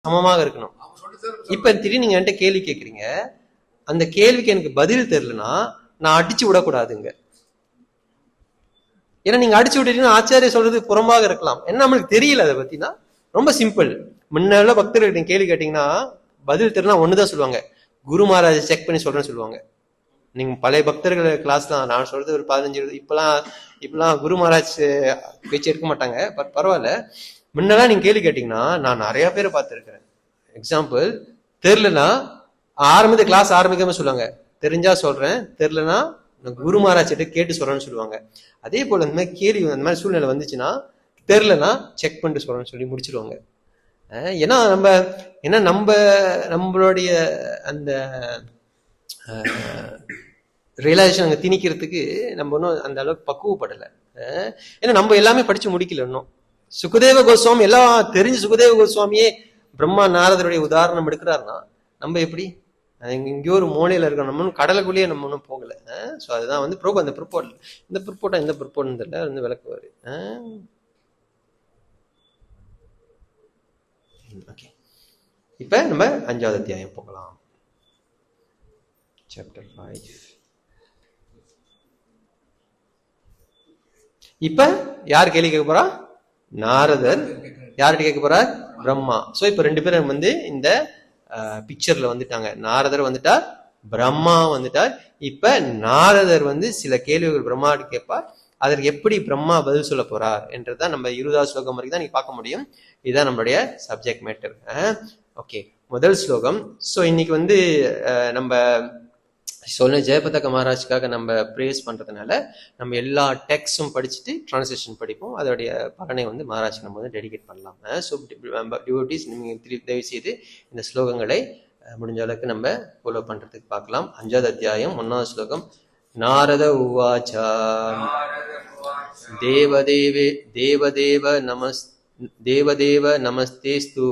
சமமாக இருக்கணும். இப்ப திடீர்னு நீங்க என்கிட்ட கேள்வி கேட்குறீங்க, அந்த கேள்விக்கு எனக்கு பதில் தெரியலன்னா நான் அடிச்சு விடக்கூடாதுங்க. ஏன்னா நீங்க அடிச்சு விட்டீங்கன்னா ஆச்சாரிய சொல்றது புறமாக இருக்கலாம், என்ன நம்மளுக்கு தெரியல அதை பத்தினா. ரொம்ப சிம்பிள். முன்னால பக்தர்கள் கேள்வி கேட்டீங்கன்னா பதில் தெரியல ஒண்ணுதான் சொல்லுவாங்க, குரு மகாராஜை செக் பண்ணி சொல்றேன்னு சொல்லுவாங்க. நீங்க பழைய பக்தர்கள் கிளாஸ்லாம் நான் சொல்றது ஒரு 15 இப்பெல்லாம் குரு மகாராஜ் பேச்சு எடுக்க மாட்டாங்க. பட் பரவாயில்ல. முன்னெல்லாம் நீங்க கேள்வி கேட்டீங்கன்னா நான் நிறைய பேரை பார்த்துருக்கிறேன். எக்ஸாம்பிள், தெரியலன்னா கிளாஸ் ஆரம்பிக்காம சொல்லுவாங்க, தெரிஞ்சா சொல்றேன், தெரியலன்னா குரு மகாராஜ் கேட்டு சொல்றேன்னு சொல்லுவாங்க. அதே போல இந்த மாதிரி கேள்வி அந்த மாதிரி சூழ்நிலை வந்துச்சுன்னா தெரியலன்னா செக் பண்ணிட்டு சொல்றேன்னு சொல்லி முடிச்சிருவாங்க. ஏன்னா நம்மளுடைய அந்த ரியலைசேஷன் அங்கே திணிக்கிறதுக்கு நம்ம ஒன்றும் அந்த அளவுக்கு பக்குவப்படலை. ஏன்னா நம்ம எல்லாமே படிச்சு முடிக்கல இன்னும். சுகதேவ கோஸ்வாமி எல்லாம் தெரிஞ்சு சுகதேவ கோஸ்வாமியே பிரம்மா நாரதருடைய உதாரணம் எடுக்கிறாருன்னா நம்ம எப்படி இங்கேயோ ஒரு மூலையில இருக்கோம், நம்ம ஒன்றும் கடலுக்குள்ளேயே நம்ம ஒன்றும் போகல. ஸோ அதுதான் வந்து ப்ரோப் அந்த ப்ரிப்போர்ட் இந்த ப்ரிப்போர்ட்டா இந்த ப்ரிப்போர்ட் தெரியல வந்து விளக்குவாரு. ஓகே, இப்ப நம்ம 5வது அத்தியாயம் போகலாம். Chapter 5. இப்ப யார் கேள்வி கேட்க போறா? நாரதர். யார்கிட்ட கேட்க போறார்? பிரம்மா. சோ இப்ப 2 பேரும் வந்து இந்த பிக்சர்ல வந்துட்டாங்க. நாரதர் வந்துட்டார், பிரம்மா வந்துட்டார். இப்ப நாரதர் வந்து சில கேள்விகள் பிரம்மா கேட்பார், அதற்கு எப்படி பிரம்மா பதில் சொல்ல போறார் என்றதான் நம்ம 20வது ஸ்லோகம் வரைக்கும் தான் நீங்க பார்க்க முடியும். இதுதான் நம்மளுடைய சப்ஜெக்ட் மேட்டர். ஓகே, முதல் ஸ்லோகம். ஸோ இன்னைக்கு வந்து நம்ம சொன்ன ஜெயபதக மகாராஜ்காக நம்ம ப்ரேஸ் பண்றதுனால நம்ம எல்லா டெக்ஸ்டும் படிச்சுட்டு டிரான்ஸ்லேஷன் படிப்போம். அதோடைய பலனை வந்து மகாராஜ் நம்ம வந்து டெடிகேட் பண்ணலாம். ஸோ டிவோட்டீஸ் நீங்கள் தயவு செய்து இந்த ஸ்லோகங்களை முடிஞ்ச அளவுக்கு நம்ம ஃபாலோ பண்றதுக்கு பார்க்கலாம். 5வது அத்தியாயம் 1வது ஸ்லோகம். நாரத உவாச்சா தேவதேவ நமஸ்தேஸ்து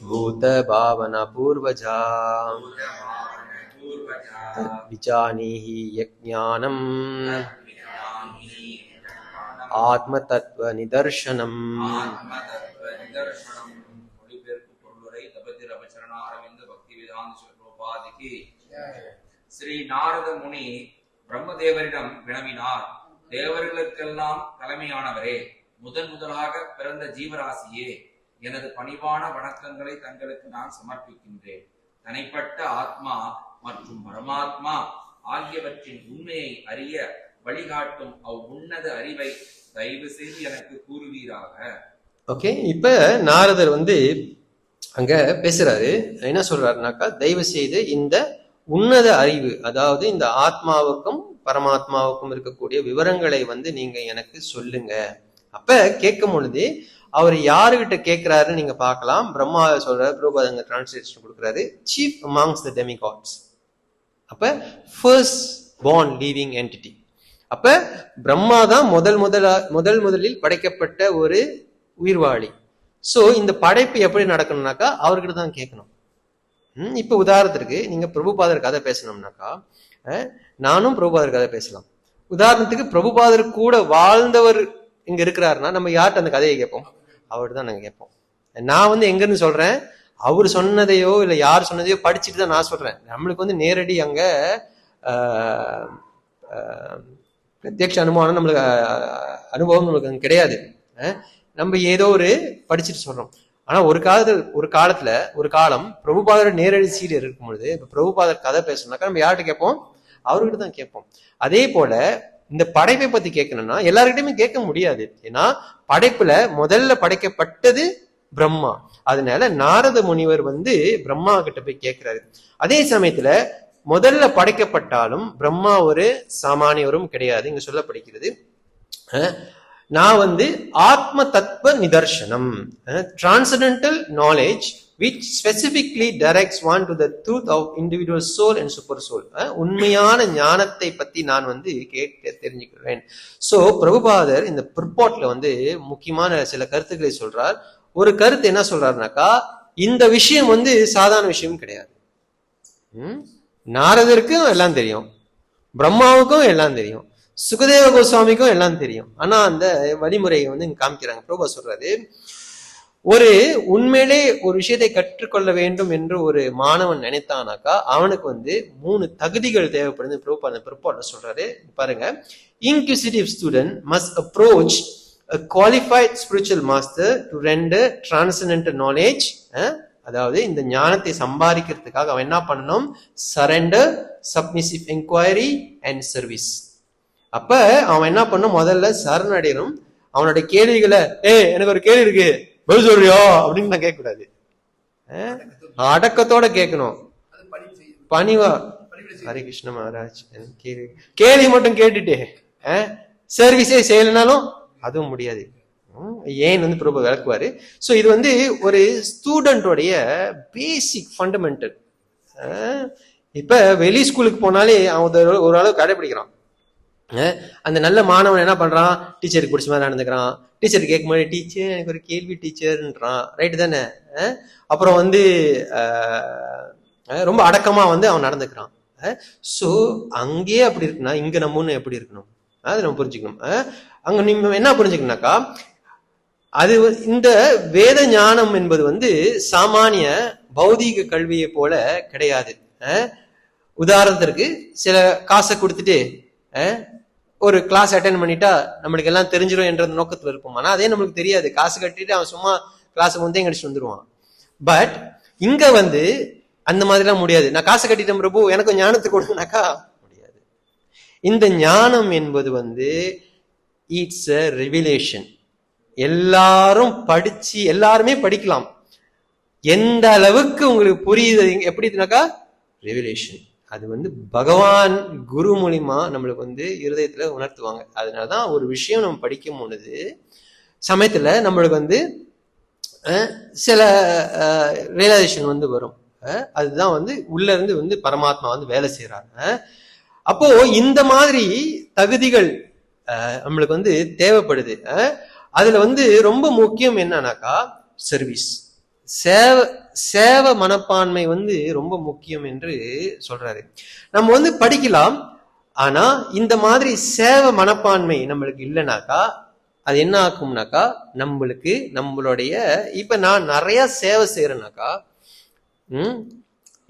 பூத பாவன பூர்வஜா விஜானீஹி யஜ்ஞானம் ஆத்ம தத்துவ நிதர்சனம். ஸ்ரீ நாரத முனி பிரம்மதேவரிடம் வினவினார், தேவர்களுக்கெல்லாம் தலைமையானவரே, முதலாக பிறந்த ஜீவராசியே, எனது பணிவான வணக்கங்களை தங்களுக்கு நான் சமர்ப்பிக்கின்றேன். தனிப்பட்ட ஆத்மா மற்றும் பரமாத்மா ஆகியவற்றின் உண்மையை அறிய வழிகாட்டும் உன்னத அறிவை தயவு செய்து எனக்கு கூறுவீராக. ஓகே, இப்ப நாரதர் வந்து அங்க பேசுறாரு. என்ன சொல்றாருனாக்கா, தயவு செய்து இந்த உன்னத அறிவு, அதாவது இந்த ஆத்மாவுக்கும் பரமாத்மாவுக்கும் இருக்கக்கூடிய விவரங்களை வந்து நீங்க எனக்கு சொல்லுங்க. அப்ப கேட்கும் பொழுது அவர் யாருகிட்ட கேட்கிறாருன்னு நீங்க பார்க்கலாம். பிரம்மா சொல்றாரு, பிரபுபாதங்க டிரான்ஸ்லேஷன் கொடுக்குறாரு, சீஃப் அமாங்ஸ் த டெமிகாட்ஸ். அப்ப ஃபர்ஸ்ட் பார்ன் லிவிங் என்டிட்டி. அப்ப பிரம்மா தான் முதலில் படைக்கப்பட்ட ஒரு உயிர்வாளி. சோ இந்த படைப்பு எப்படி நடக்கணும்னாக்கா அவர்கிட்ட தான் கேட்கணும். இப்ப உதாரணத்திற்கு நீங்க பிரபுபாதர் கதை பேசணும்னாக்கா நானும் பிரபுபாதர் கதை பேசலாம். உதாரணத்துக்கு பிரபுபாதர் கூட வாழ்ந்தவர் இங்க இருக்கிறாருன்னா நம்ம யார்கிட்ட அந்த கதையை கேட்போம்? அவர்கிட்ட தான் நாங்க கேட்போம். நான் வந்து எங்க இருந்து சொல்றேன், அவர் சொன்னதையோ இல்ல யார் சொன்னதையோ படிச்சுட்டு தான் நான் சொல்றேன். நம்மளுக்கு வந்து நேரடி அங்க பிரத்யட்ச அனுமானம் நம்மளுக்கு அனுபவம் நம்மளுக்கு அங்க கிடையாது. நம்ம ஏதோ ஒரு படிச்சுட்டு சொல்றோம். ஆனா ஒரு காலம் பிரபுபாதர் நேரடி சீரியர் இருக்கும் பொழுது இப்ப பிரபுபாதர் கதை பேசணும்னாக்கா நம்ம யார்கிட்ட கேட்போம்? அவர்கிட்ட தான் கேட்போம். அதே போல இந்த படைப்பை பத்தி கேட்கணும்னா எல்லார்கிட்டயுமே கேட்க முடியாது. ஏன்னா படைப்புல முதல்ல படைக்கப்பட்டது பிரம்மா. அதனால நாரத முனிவர் வந்து பிரம்மா கிட்ட போய் கேட்கிறாரு. அதே சமயத்துல முதல்ல படைக்கப்பட்டாலும் பிரம்மா ஒரு சாமானியரும் கிடையாது. இங்க சொல்லப்படுகிறது, நான் வந்து ஆத்ம தத்துவ நிதர்சனம், transcendental knowledge which specifically directs one to the truth of individual soul and super soul. உண்மையான ஞானத்தை பத்தி நான் வந்து கேட்க தெரிஞ்சுக்கிறேன். சோ பிரபுபாதர் இந்த ப்ரிப்போர்ட்ல வந்து முக்கியமான சில கருத்துக்களை சொல்றார். ஒரு கருத்து என்ன சொல்றாருனாக்கா, இந்த விஷயம் வந்து சாதாரண விஷயம் கிடையாது. நாரதருக்கும் எல்லாம் தெரியும், பிரம்மாவுக்கும் எல்லாம் தெரியும், சுகதேவ கோஸ்வாமிக்கும் எல்லாம் தெரியும். ஆனா அந்த வழிமுறையை வந்து காமிக்கிறாங்க. பிரபா சொல்றாரு, ஒரு உண்மையிலே ஒரு விஷயத்தை கற்றுக்கொள்ள வேண்டும் என்று ஒரு மாணவன் நினைத்தானாக்கா அவனுக்கு வந்து 3 தகுதிகள் தேவைப்படுது. பிற்பாடு சொல்றாரு பாருங்க. Inquisitive student must approach a qualified spiritual master to render transcendental knowledge. அதாவது இந்த ஞானத்தை சம்பாதிக்கிறதுக்காக அவன் என்ன பண்ணணும்? Surrender, submissive enquiry and service. அப்ப அவன் என்ன பண்ணும்? முதல்ல சரணடையணும். அவனுடைய கேள்விகளை எனக்கு ஒரு கேள்வி இருக்கு பதில் சொல்றியோ அப்படின்னு நான் கேட்க கூடாது. அடக்கத்தோட கேட்கணும். பணிவா ஹரே கிருஷ்ண மகாராஜ் கேள்வி மட்டும் கேட்டுட்டு சர்வீஸே செய்யலனாலும் அதுவும் முடியாது. ஏன் வந்து பிரபு விளக்குவாரு. சோ இது வந்து ஒரு ஸ்டூடெண்டோடைய பேசிக் ஃபண்டமெண்டல். இப்ப வெளி ஸ்கூலுக்கு போனாலே அவன் ஒரு அளவு கடைபிடிக்கிறான். அந்த நல்ல மாணவன் என்ன பண்றான்? டீச்சருக்கு பிடிச்ச மாதிரி நடந்துக்கிறான். டீச்சர் கேட்கும் போது டீச்சர் எனக்கு ஒரு கேள்வி டீச்சர்ன்றான். ரைட்டு தானே? அப்புறம் வந்து ரொம்ப அடக்கமா வந்து அவன் நடந்துக்கிறான். சோ அங்கேயே அப்படி இருக்குன்னா இங்க நம்ம ஒண்ணு எப்படி இருக்கணும் அது நம்ம புரிஞ்சுக்கணும். அங்க நீங்க என்ன புரிஞ்சுக்கணும்னாக்கா அது இந்த வேத ஞானம் என்பது வந்து சாமானிய பௌதீக கல்வியை போல கிடையாது. உதாரணத்திற்கு சில காசை கொடுத்துட்டு ஒரு கிளாஸ் அட்டென்ட் பண்ணிட்டா நம்மளுக்கு எல்லாம் தெரிஞ்சிடும் என்ற நோக்கத்துல இருக்கும். ஆனா அதே நம்மளுக்கு தெரியாது. காசு கட்டிட்டு அவன் சும்மா கிளாஸ் வந்து கடிச்சிட்டு வந்துருவான். பட் இங்க வந்து அந்த மாதிரிலாம் முடியாது. நான் காசு கட்டிட்டேன் பிரபு எனக்கு ஞானத்தை கொடுங்கனாக்கா முடியாது. இந்த ஞானம் என்பது வந்து இட்ஸ் a revelation. எல்லாரும் படிச்சு எல்லாருமே படிக்கலாம். எந்த அளவுக்கு உங்களுக்கு புரியுது எப்படினாக்கா ரெவலேஷன். அது வந்து பகவான் குரு மூலியமா நம்மளுக்கு வந்து இருதயத்துல உணர்த்துவாங்க. அதனாலதான் ஒரு விஷயம் நம்ம படிக்கும் பொழுது சமயத்துல நம்மளுக்கு வந்து சில ரியலைசேஷன் வந்து வரும். அதுதான் வந்து உள்ள இருந்து வந்து பரமாத்மா வந்து வேலை செய்யறாங்க. அப்போ இந்த மாதிரி தகுதிகள் நம்மளுக்கு வந்து தேவைப்படுது. அதுல வந்து ரொம்ப முக்கியம் என்னன்னாக்கா சர்வீஸ், சேவை மனப்பான்மை வந்து ரொம்ப முக்கியம் என்று சொல்றாரு. நம்ம வந்து படிக்கலாம். ஆனா இந்த மாதிரி சேவை மனப்பான்மை நம்மளுக்கு இல்லைனாக்கா அது என்ன ஆகும்னாக்கா நம்மளுக்கு நம்மளுடைய இப்ப நான் நிறைய சேவை செய்யறேனாக்கா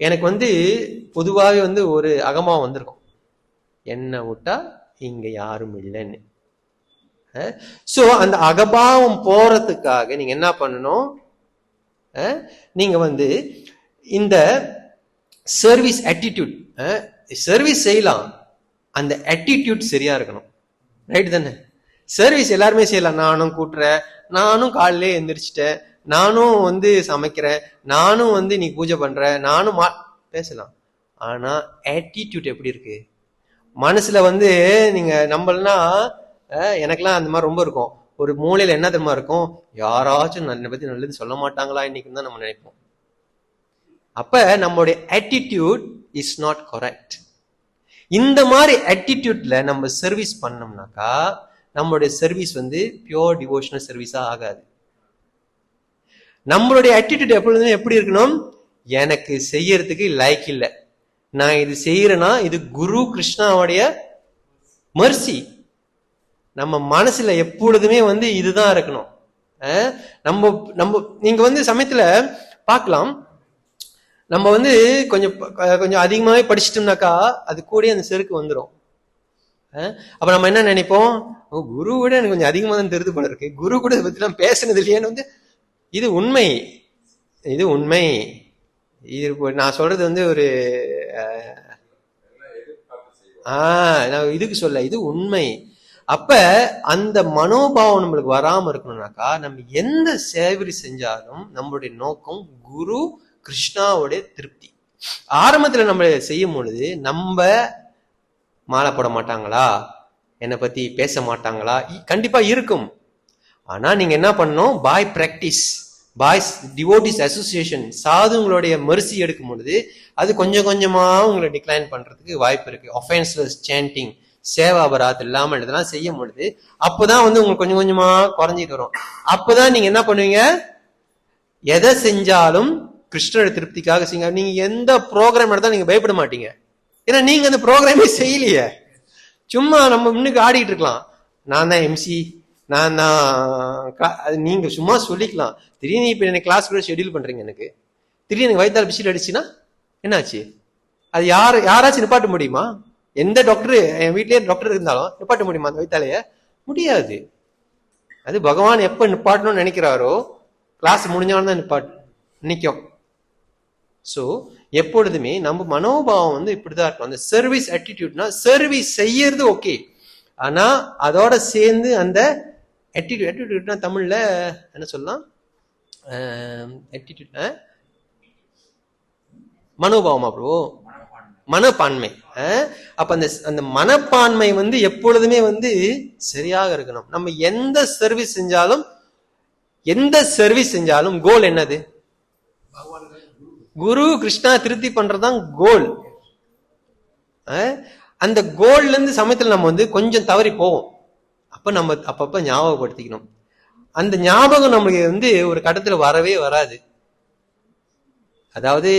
எனக்கு வந்து பொதுவாகவே வந்து ஒரு அகமா வந்திருக்கும், என்ன விட்டா இங்க யாரும் இல்லைன்னு. சோ அந்த அகபாவம் போறதுக்காக நீங்க என்ன பண்ணணும்? நீங்க வந்து இந்த சர்வீஸ் ஆட்டிடியூட், சர்வீஸ் செய்யலாம், அந்த ஆட்டிடியூட் சரியா இருக்கணும். ரைட் தானே? சர்வீஸ் எல்லாருமே செய்யலாம். நானும் கூட்டுறேன், நானும் காலையிலே எந்திரிச்சிட்டேன், நானும் வந்து சமைக்கிறேன், நானும் வந்து நீ பூஜை பண்ற, நானும் பேசலாம். ஆனா ஆட்டிடியூட் எப்படி இருக்கு? மனசுல வந்து நீங்க நம்பலன்னா எனக்கெல்லாம் அந்த மாதிரி ரொம்ப இருக்கும். ஒரு மூலையில என்ன தெரியுமா இருக்கும்? யாராச்சும் என்னை பத்தி நல்லது சொல்ல மாட்டாங்களா இன்னைக்குன்னு தான் நம்ம நினைப்போம். அப்ப நம்மளுடைய ஆட்டிடியூட் இஸ் நாட் கரெக்ட். இந்த மாதிரி ஆட்டிடியூட்ல நம்ம சர்வீஸ் பண்ணோம்னாக்கா நம்மளுடைய சர்வீஸ் வந்து பியோர் டிவோஷனல் சர்வீஸா ஆகாது. நம்மளுடைய ஆட்டிடியூட் எப்பொழுதுமே எப்படி இருக்கணும்? எனக்கு செய்யறதுக்கு லைக் இல்லை, நான் இது செய்யறேன்னா இது குரு கிருஷ்ணாவுடைய மர்சி. நம்ம மனசுல எப்பொழுதுமே வந்து இதுதான் இருக்கணும். நம்ம நம்ம நீங்க வந்து சமயத்துல பார்க்கலாம், நம்ம வந்து கொஞ்சம் அதிகமாவே படிச்சிட்டோம்னாக்கா அது கூட அந்த செருக்கு வந்துடும். அப்ப நம்ம என்ன நினைப்போம்? குரு விட எனக்கு கொஞ்சம் அதிகமா தான் தெரிந்து போல இருக்கு, குரு கூட இதை பத்தி எல்லாம் பேசுனது இல்லையான்னு வந்து இது உண்மை. இது உண்மை. இது நான் சொல்றது வந்து ஒரு நான் இதுக்கு சொல்ல, இது உண்மை. அப்ப அந்த மனோபாவம் நம்மளுக்கு வராம இருக்கணும்னாக்கா நம்ம எந்த சேவை செஞ்சாலும் நம்மளுடைய நோக்கம் குரு கிருஷ்ணாவுடைய திருப்தி. ஆரம்பத்துல நம்ம செய்யும் பொழுது நம்ம மாலை போட மாட்டாங்களா, என்னை பத்தி பேச மாட்டாங்களா, கண்டிப்பா இருக்கும். ஆனா நீங்க என்ன பண்ணணும்? பாய் பிராக்டிஸ், பாய் டிவோட்டிஸ் அசோசியேஷன், சாதுங்களுடைய மெர்சி எடுக்கும் பொழுது அது கொஞ்சம் கொஞ்சமா உங்களை டிக்ளைன் பண்றதுக்கு வாய்ப்பு இருக்கு. ஒஃபென்ஸ்லெஸ் சாண்டிங், சேவா அபராத் இல்லாமல் இதெல்லாம் செய்யும் பொழுது அப்பதான் வந்து உங்களுக்கு கொஞ்சம் கொஞ்சமா குறைஞ்சிட்டு வரும். அப்பதான் நீங்க என்ன பண்ணுவீங்க? எதை செஞ்சாலும் கிருஷ்ணோட திருப்திக்காக செய்யுங்க. நீங்க எந்த ப்ரோக்ராம் எடுத்தாலும் நீங்க பயப்பட மாட்டீங்க. ஏன்னா நீங்க அந்த ப்ரோக்ராமே செய்யலையே. சும்மா நம்ம முன்னுக்கு ஆடிட்டு இருக்கலாம், நான் தான் எம்சி, அது நீங்க சும்மா சொல்லிக்கலாம். திடீர்னு இப்ப என்ன கிளாஸ் கூட ஷெட்யூல் பண்றீங்க, எனக்கு திடீர்னு எனக்கு வயிற்றால பிசில் அடிச்சுன்னா என்னாச்சு? அது யாராச்சும் நிப்பாட்ட முடியுமா? எந்த டாக்டர், என் வீட்லயே டாக்டர் இருந்தாலும் நிப்பாட்ட முடியுமா அந்த வயிற்றாலைய? முடியாது. அது பகவான் எப்ப நிப்பாட்டணும்னு நினைக்கிறாரோ கிளாஸ் முடிஞ்சவன் தான் நிக்கும். சோ எப்பொழுதுமே நம்ம மனோபாவம் வந்து இப்படிதான் இருக்கும். அந்த சர்வீஸ் ஆட்டிடியூட்னா சர்வீஸ் செய்யறது ஓகே, ஆனா அதோட சேர்ந்து அந்த ஆட்டிடியூட்னா தமிழ்ல என்ன சொல்லலாம்? ஆட்டிடியூட் மனோபாவமா ப்ரோ? மனப்பான்மை. அப்ப அந்த மனப்பான்மை வந்து எப்பொழுதுமே வந்து சரியாக இருக்கணும். நம்ம எந்த சர்வீஸ் செஞ்சாலும் கோல் என்னது? குரு கிருஷ்ணா திருப்தி பண்றதுதான் கோல். அந்த கோல்ல இருந்து சமயத்துல நம்ம வந்து கொஞ்சம் தவறி போவோம். அப்ப நம்ம அப்பப்ப ஞாபகப்படுத்திக்கணும். அந்த ஞாபகம் நமக்கு வந்து ஒரு கட்டத்துல வரவே வராது. அதாவது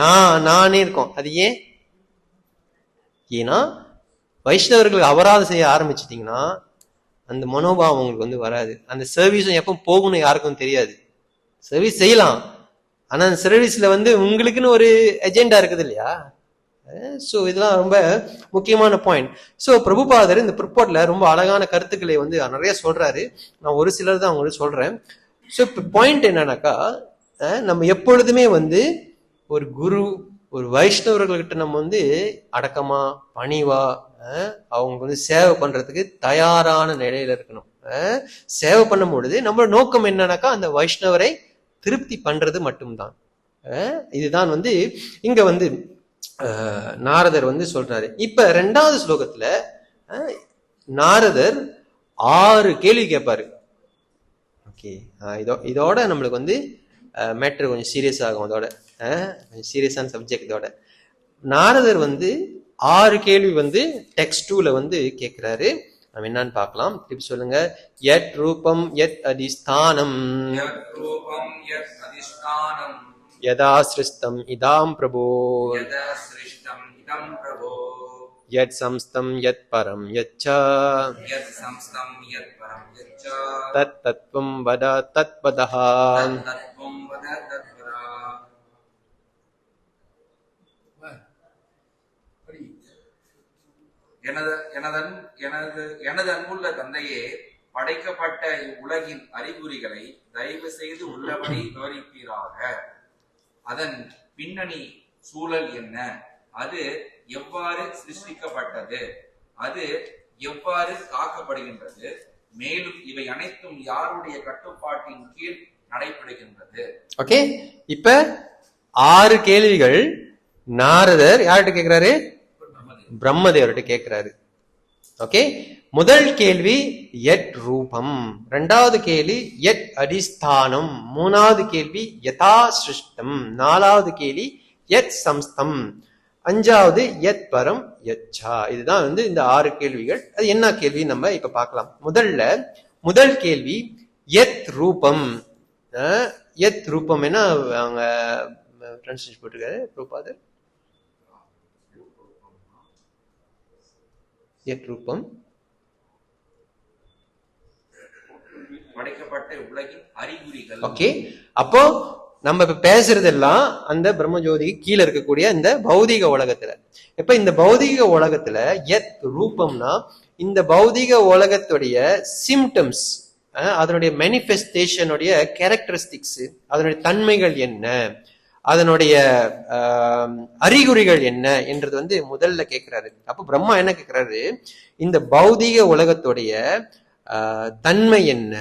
நானே இருக்கும். அது ஏன்னா வைஷ்ணவர்களுக்கு அபராதம் செய்ய ஆரம்பிச்சிட்டீங்கன்னா அந்த மனோபாவம் உங்களுக்கு வந்து வராது. அந்த சர்வீஸும் எப்ப போகணும் யாருக்கும் தெரியாது. சர்வீஸ் செய்யலாம், ஆனா அந்த சர்வீஸ்ல வந்து உங்களுக்குன்னு ஒரு எஜெண்டா இருக்குது இல்லையா? சோ இதெல்லாம் ரொம்ப முக்கியமான பாயிண்ட். சோ பிரபுபாதர் இந்த ப்ரிப்போர்ட்ல ரொம்ப அழகான கருத்துக்களை வந்து நிறைய சொல்றாரு. நான் ஒரு சிலர் தான் உங்களுக்கு சொல்றேன். சோ இப்ப பாயிண்ட் என்னன்னாக்கா, நம்ம எப்பொழுதுமே வந்து ஒரு குரு, ஒரு வைஷ்ணவர்கள்கிட்ட நம்ம வந்து அடக்கமா பணிவா அவங்க வந்து சேவை பண்றதுக்கு தயாரான நிலையில இருக்கணும். சேவை பண்ணும் பொழுது நம்மளோட நோக்கம் என்னன்னாக்கா அந்த வைஷ்ணவரை திருப்தி பண்றது மட்டும்தான். இதுதான் வந்து இங்க வந்து நாரதர் வந்து சொல்றாரு. இப்ப 2வது ஸ்லோகத்துல நாரதர் 6 கேள்வி கேட்பாரு. ஓகே, இதோட நம்மளுக்கு வந்து மேட்டர் கொஞ்சம் சீரியஸ் ஆகும். அதோட கொஞ்சம் சீரியஸான சப்ஜெக்ட். இதோட நாரதர் வந்து 6 கேள்வி வந்து டெக்ஸ்ட் 2ல வந்து கேட்கிறாரு. நம்ம என்னன்னு பார்க்கலாம். திருப்பி சொல்லுங்க. யத் ரூபம் யத் அதிஸ்தானம் யதா சிருஷ்டம் இதம் பிரபோ யத் சம்ஸ்தம் யத் பரம் யச்ச தத் தத்வம் வத தத் வதஹ. எனது அன்புள்ள தந்தையே, படைக்கப்பட்ட இவ்வுலகின் அறிகுறிகளை தயவு செய்து உள்ளபடி விவரிப்பீராக. அதன் பின்னணி சூழல் என்ன? அது எவ்வாறு சிருஷ்டிக்கப்பட்டது? அது எவ்வாறு காக்கப்படுகின்றது? மேலும் இவை அனைத்தும் யாருடைய கட்டுப்பாட்டின் கீழ் நடைபெறுகின்றது? ஓகே, இப்ப 6 கேள்விகள் நாரதர் யார்கிட்ட கேட்கிறாரு? பிரம்மதேவர்கிட்ட கேட்கிறாரு. ஓகே, முதல் கேள்வி யத் ரூபம், 2வது கேள்வி யத் அதிஸ்தானம், 3வது கேள்வி யதா சிருஷ்டம், 4வது கேள்வி யத் சம்ஸ்தம், 5வது யத் பரம் யச்சா. இதுதான் வந்து இந்த 6 கேள்விகள். அது என்ன கேள்வி நம்ம இப்ப பார்க்கலாம். முதல் கேள்வி யத் ரூபம். யத் ரூபம் என்ன அவங்க டிரான்ஸ்லேஷன் போட்டிருக்காரு பிரபுபாதர். யத் ரூபம் படைக்கப்பட்ட உலகின் அறிகுறிகள். ஓகே, அப்போ நம்ம இப்ப பேசுறதெல்லாம் அந்த பிரம்மஜோதிக்கு கீழே இருக்கக்கூடிய இந்த பௌதிக உலகத்துல. இப்ப இந்த பௌதிக உலகத்துல யத் ரூபம்னா இந்த பௌதிக உலகத்துடைய சிம்டம்ஸ், அதனுடைய மேனிஃபெஸ்டேஷனுடைய கேரக்டரிஸ்டிக்ஸ், அதனுடைய தன்மைகள் என்ன, அதனுடைய அறிகுறிகள் என்ன என்றது வந்து முதல்ல கேட்கிறாரு. அப்ப பிரம்மா என்ன கேட்கிறாரு? இந்த பௌதிக உலகத்துடைய தன்மை என்ன,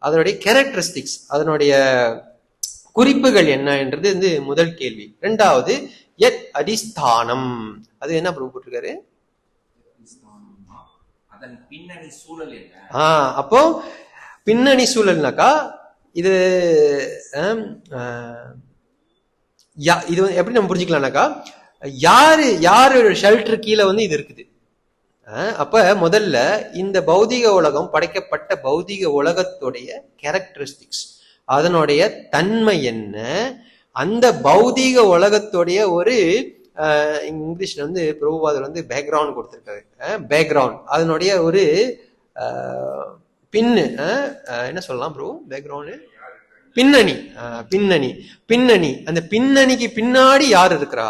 அதனுடைய கேரக்டரிஸ்டிக்ஸ், அதனுடைய குறிப்புகள் என்ன என்றது வந்து முதல் கேள்வி. 2வது யத் அதிஸ்தானம். அது என்ன போட்டிருக்காரு? அதன் பின்னணி சூழல் என்ன? அப்போ பின்னணி சூழல்னாக்கா இது இது எப்படி நம்ம புரிஞ்சுக்கலாம்னாக்கா, யாரு ஷெல்டர் கீழே வந்து இது இருக்குது. அப்ப முதல்ல இந்த பௌதிக உலகம், படைக்கப்பட்ட பௌதிக உலகத்துடைய கேரக்டரிஸ்டிக்ஸ், அதனுடைய தன்மை என்ன, அந்த பௌதிக உலகத்துடைய ஒரு இங்கிலீஷ்ல வந்து பிரபுபாதர் வந்து பேக்ரவுண்ட் கொடுத்திருக்காரு. பேக்ரவுண்ட், அதனுடைய ஒரு பின்னு என்ன சொல்லலாம் ப்ரோ பேக்ரவுண்டு பின்னணி பின்னணி பின்னணி அந்த பின்னணிக்கு பின்னாடி யார் இருக்கிறா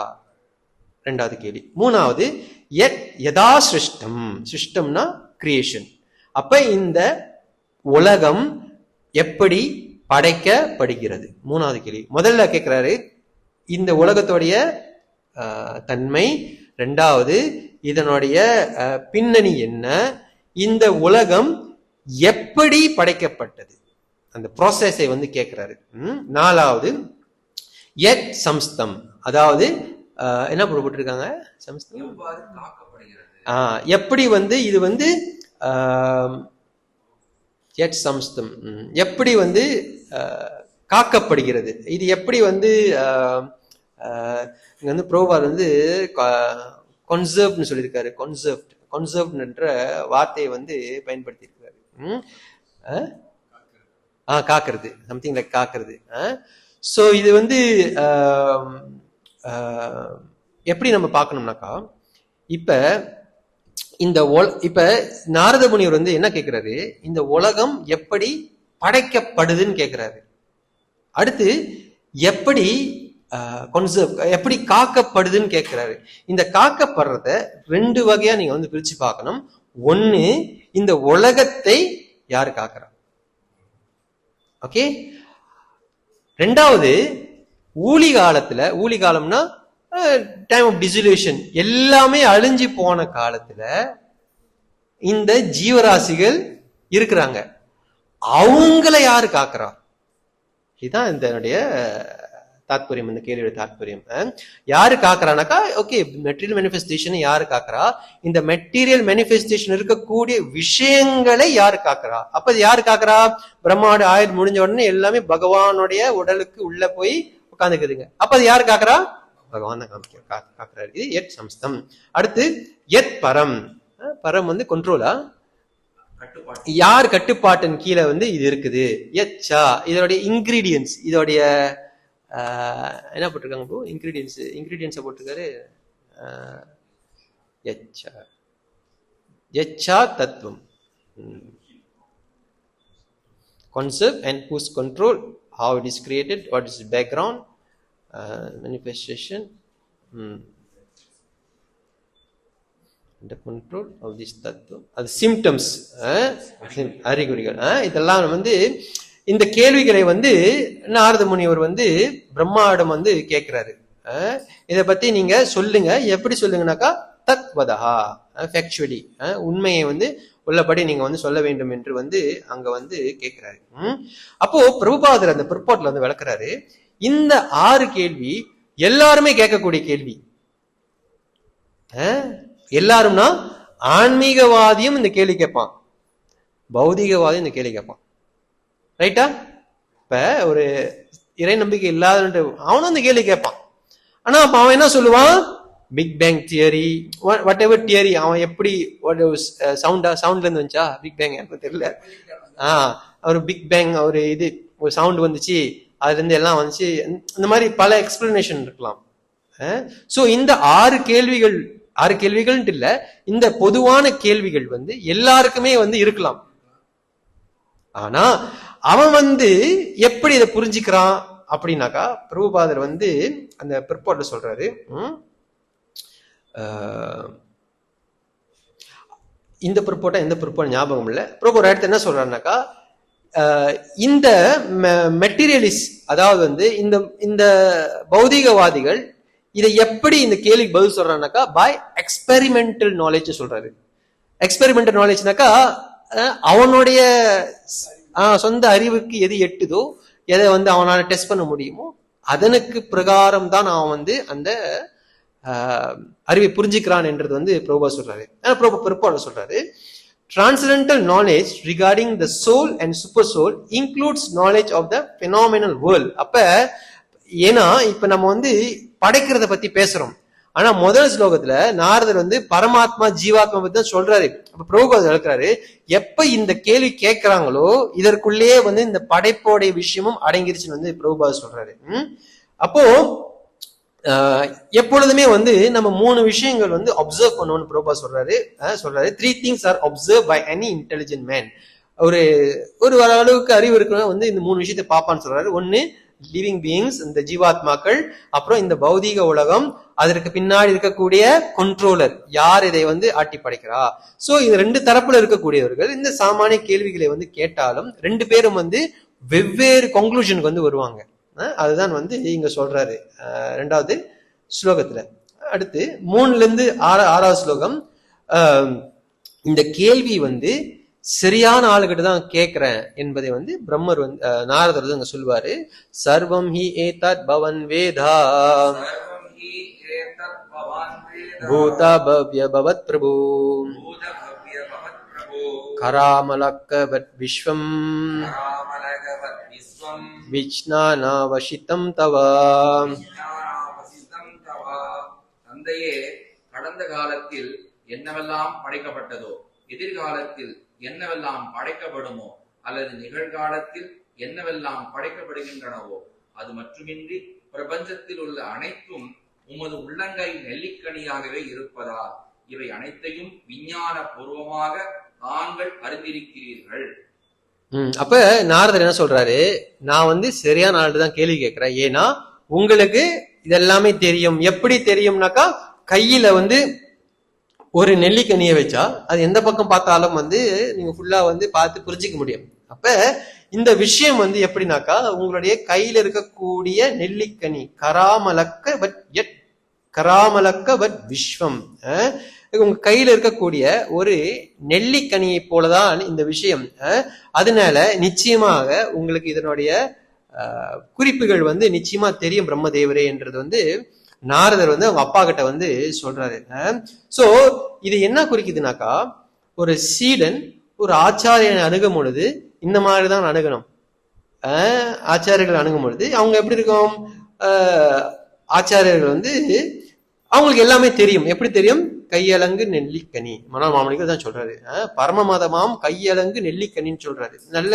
ரெண்டாவது கேள்வி. மூணாவது யதா சிருஷ்டம், சிருஷ்டம்னா கிரியேஷன். அப்ப இந்த உலகம் எப்படி படைக்கப்படுகிறது மூணாவது கேள்வி. முதல்ல கேட்கிறாரு இந்த உலகத்துடைய தன்மை, ரெண்டாவது இதனுடைய பின்னணி என்ன, இந்த உலகம் எப்படி படைக்கப்பட்டது அந்த ப்ராசஸை வந்து கேட்கிறாரு. நாலாவது யத் சம்ஸ்தம், அதாவது என்ன போட்டிருக்காங்க சம்ஸ்தம் எப்படி வந்து இது வந்து யத் சம்ஸ்தம் எப்படி வந்து காக்கப்படுகிறது, இது எப்படி வந்து இங்க வந்து ப்ரோவார் வந்து கன்சர்வ்னு சொல்லியிருக்காரு. கன்சர்வ்ன்ற வார்த்தையை வந்து பயன்படுத்தி இருக்காரு. காக்கிறது, சம்திங் லைக் காக்கிறது. ஸோ இது வந்து எப்படி நம்ம பார்க்கணும்னாக்கா, இப்ப இந்த இப்ப நாரத முனிவர் வந்து என்ன கேட்கிறாரு, இந்த உலகம் எப்படி படைக்கப்படுதுன்னு கேட்கிறாரு. அடுத்து எப்படி எப்படி காக்கப்படுதுன்னு கேட்கிறாரு. இந்த காக்கப்படுறத ரெண்டு வகையா நீங்க வந்து பிரிச்சு பார்க்கணும். ஒண்ணு, இந்த உலகத்தை யாரு காக்கிறா, ஓகே. ரெண்டாவது, ஊழி காலத்துல, ஊழி காலம்னா டைம் ஆஃப் டிசல்யூஷன், எல்லாமே அழிஞ்சு போன காலத்துல இந்த ஜீவராசிகள் இருக்கிறாங்க, அவங்கள யாரு காக்கிறா, இதுதான் இதனுடைய தாத்பரியம், இந்த கேள்வியோட தாத்பரியம். யாரு காக்குறானாக்கா, ஓகே மெட்டீரியல் மேனிஃபெஸ்டேஷன் யாரு காக்குறா, இந்த மெட்டீரியல் மேனிஃபெஸ்டேஷன் இருக்கக்கூடிய விஷயங்களை யாரு காக்குறா. அப்ப யாரு காக்குறா, பிரம்மாவோட ஆயுள் முடிஞ்ச உடனே எல்லாமே பகவானுடைய உடலுக்கு உள்ள போய் உட்காந்துக்குதுங்க. அப்ப அது யாரு காக்குறா, பகவான் தான் காக்குறாரு. இது எட் சம்ஸ்தம். அடுத்து எத் பரம், பரம் வந்து கண்ட்ரோலா, யார் கட்டுப்பாட்டின் கீழே வந்து இது இருக்குது. எச்சா, இதோடைய இன்கிரீடியன்ஸ், இதோடைய என்ன போட்டிருக்காங்க ப்ரோ, இன்கிரீடியன்ஸை போட்டிருக்காரு. யச்சா தத்துவம், concept and whose control, how it is created, what is the background, manifestation, the control of this tattva, அது symptoms, அறிகுறிகள். இதெல்லாம் வந்து இந்த கேள்விகளை வந்து நாரத முனிவர் வந்து பிரம்மாவிடம் வந்து கேட்கிறாரு. இதை பத்தி நீங்க சொல்லுங்க, எப்படி சொல்லுங்கனாக்கா தத்வதா, ஃபேக்சுவலி, உண்மையை வந்து உள்ளபடி நீங்க வந்து சொல்ல வேண்டும் என்று வந்து அங்க வந்து கேட்கிறாரு. அப்போ பிரபுபாதர் அந்த பிற்பாட்ல வந்து விளக்குறாரு, இந்த 6 கேள்வி எல்லாருமே கேட்கக்கூடிய கேள்வி. எல்லாரும்னா ஆன்மீகவாதியும் இந்த கேள்வி கேட்பான், பௌதிகவாதியும் இந்த கேள்வி கேட்பான், ரைட்டா. இப்ப ஒரு இறை நம்பிக்கை இல்லாத அவனும் அந்த கேள்வி கேட்பான். ஆனா அப்ப அவன் என்ன சொல்லுவான், big bang theory, whatever theory, அவன் எப்படி சவுண்ட்ல இருந்து வந்துச்சா பிக் பேங் எனக்கு தெரியல, ஒரு பிக் பேங் ஒரு இது ஒரு சவுண்ட் வந்துச்சு, அதுல இருந்து எல்லாம் வந்துச்சு, இந்த மாதிரி பல எக்ஸ்பிளனேஷன் இருக்கலாம். சோ இந்த 6 கேள்விகள் இல்ல, இந்த பொதுவான கேள்விகள் வந்து எல்லாருக்குமே வந்து இருக்கலாம். ஆனா அவன் வந்து எப்படி இதை புரிஞ்சுக்கிறான் அப்படின்னாக்கா, பிரபுபாதர் வந்து அந்த பிற்பாடு சொல்றாரு, இந்த பிற்பாட்டை எந்த பிற்பாடு ஞாபகம் இல்லை, பிரபுபாதர் அடுத்து என்ன சொல்றாருனாக்கா, இந்த மெட்டீரியலிஸ்ட், அதாவது வந்து இந்த பௌதிகவாதிகள் இதை எப்படி இந்த கேள்விக்கு பதில் சொல்றான்னாக்கா பை எக்ஸ்பெரிமெண்டல் நாலேஜ் சொல்றாரு. எக்ஸ்பெரிமெண்டல் நாலேஜ்னாக்கா அவனுடைய சொந்த அறிவுக்கு எது எட்டுதோ, எதை வந்து அவனால டெஸ்ட் பண்ண முடியுமோ அதனுக்கு பிரகாரம் தான் அவன் வந்து அந்த அறிவை புரிஞ்சுக்கிறான் என்றது வந்து பிரபுபா சொல்றாரு. பிரபுபா சொல்றாரு, transcendental knowledge regarding the soul and super soul includes knowledge of the phenomenal world. அப்ப ஏன்னா இப்ப நம்ம வந்து படைக்கிறத பத்தி பேசுறோம், ஆனா முதல் ஸ்லோகத்துல நாரதர் வந்து பரமாத்மா ஜீவாத்மா பத்தி தான் சொல்றாரு. அப்ப பிரபுபாதர் விளக்குறாரு, எப்ப இந்த கேள்வி கேட்கிறாங்களோ இதற்குள்ளேயே வந்து இந்த படைப்போடைய விஷயமும் அடங்கிருச்சுன்னு வந்து பிரபுபாதர் சொல்றாரு. அப்போ எப்பொழுதுமே வந்து நம்ம 3 விஷயங்கள் வந்து அப்சர்வ் பண்ணணும்னு பிரபுபாதர் சொல்றாரு. 3 things are observed by any intelligent man. ஒரு ஒரு அளவுக்கு அறிவு இருக்கிறவங்க வந்து இந்த 3 விஷயத்தை பார்ப்பான்னு சொல்றாரு. ஒண்ணு லிவிங் பீயிங்ஸ், இந்த ஜீவாத்மாக்கள், அப்புறம் இந்த பௌதீக உலகம், அதற்கு பின்னாடி இருக்கக்கூடிய கண்ட்ரோலர், யார் இதை வந்து ஆட்டி படைக்கிறா. சோ இது 2 தரப்புல இருக்கக்கூடியவர்கள் இந்த சாமானிய கேள்விகளை வந்து கேட்டாலும் 2 பேரும் வந்து வெவ்வேறு கன்க்ளூஷனுக்கு வந்து வருவாங்க. அதுதான் வந்து இங்க சொல்றாரு 2வது ஸ்லோகத்துல. அடுத்து 3ல இருந்து 6வது ஸ்லோகம். இந்த கேள்வி வந்து சரியான ஆளுகிட்ட தான் கேட்கிறேன் என்பதை வந்து பிரம்மர் வந்து நாரதர் வந்து அங்க சொல்லுவாரு. சர்வம் ஹி ஏதத் பவன் வேதா பூதா பவ்ய பவத் பிரபு கராமலக்கவத் விஸ்வம் விஜ்ஞானாவசிதம் தவா. தந்தையே, கடந்த காலத்தில் என்னவெல்லாம் படைக்கப்பட்டதோ, எதிர்காலத்தில் என்னவெல்லாம் படைக்கப்படுமோ, அல்லது நிகழ்காலத்தில் என்னவெல்லாம் படைக்கப்படுகின்றனவோ, அது மட்டுமின்றி பிரபஞ்சத்தில் உள்ள அனைத்தும் உமது உள்ளங்கை நெல்லிக்கனியாகவே இருப்பதால் இவை அனைத்தையும் விஞ்ஞான பூர்வமாக தாங்கள் அறிந்திருக்கிறீர்கள். அப்ப நாரதர் என்ன சொல்றாரு, நான் வந்து சரியான ஆள்கிட்ட தான் கேள்வி கேட்கிறேன். ஏன்னா உங்களுக்கு இதெல்லாமே தெரியும். எப்படி தெரியும்னாக்கா, கையில வந்து ஒரு நெல்லிக்கனியை வச்சா அது எந்த பக்கம் பார்த்தாலும் வந்து நீங்க ஃபுல்லா வந்து பார்த்து புரிஞ்சிக்க முடியும். அப்ப இந்த விஷயம் வந்து எப்படின்னாக்கா, உங்களுடைய கையில இருக்கக்கூடிய நெல்லிக்கனி கராமலக்க பட் விஸ்வம், உங்க கையில இருக்கக்கூடிய ஒரு நெல்லிக்கனியை போலதான் இந்த விஷயம். அதனால நிச்சயமாக உங்களுக்கு இதனுடைய குறிப்புகள் வந்து நிச்சயமா தெரியும் பிரம்மதேவரே என்றது வந்து நாரதர் வந்து அவங்க அப்பா கிட்ட வந்து சொல்றாரு. சோ இது என்ன குறிக்குதுனாக்கா, ஒரு சீடன் ஒரு ஆச்சாரியனை அணுகும் பொழுது இந்த மாதிரிதான் அணுகணும். ஆச்சாரியர்கள் அணுகும் பொழுது அவங்க எப்படி இருக்கும், ஆச்சாரியர்கள் வந்து அவங்களுக்கு எல்லாமே தெரியும். எப்படி தெரியும்? கையலங்கு நெல்லிக்கனி. மனோமாமணிகள் தான் சொல்றாரு. பரம மதமாம் கையலங்கு நெல்லிக்கனின்னு சொல்றாரு. நல்ல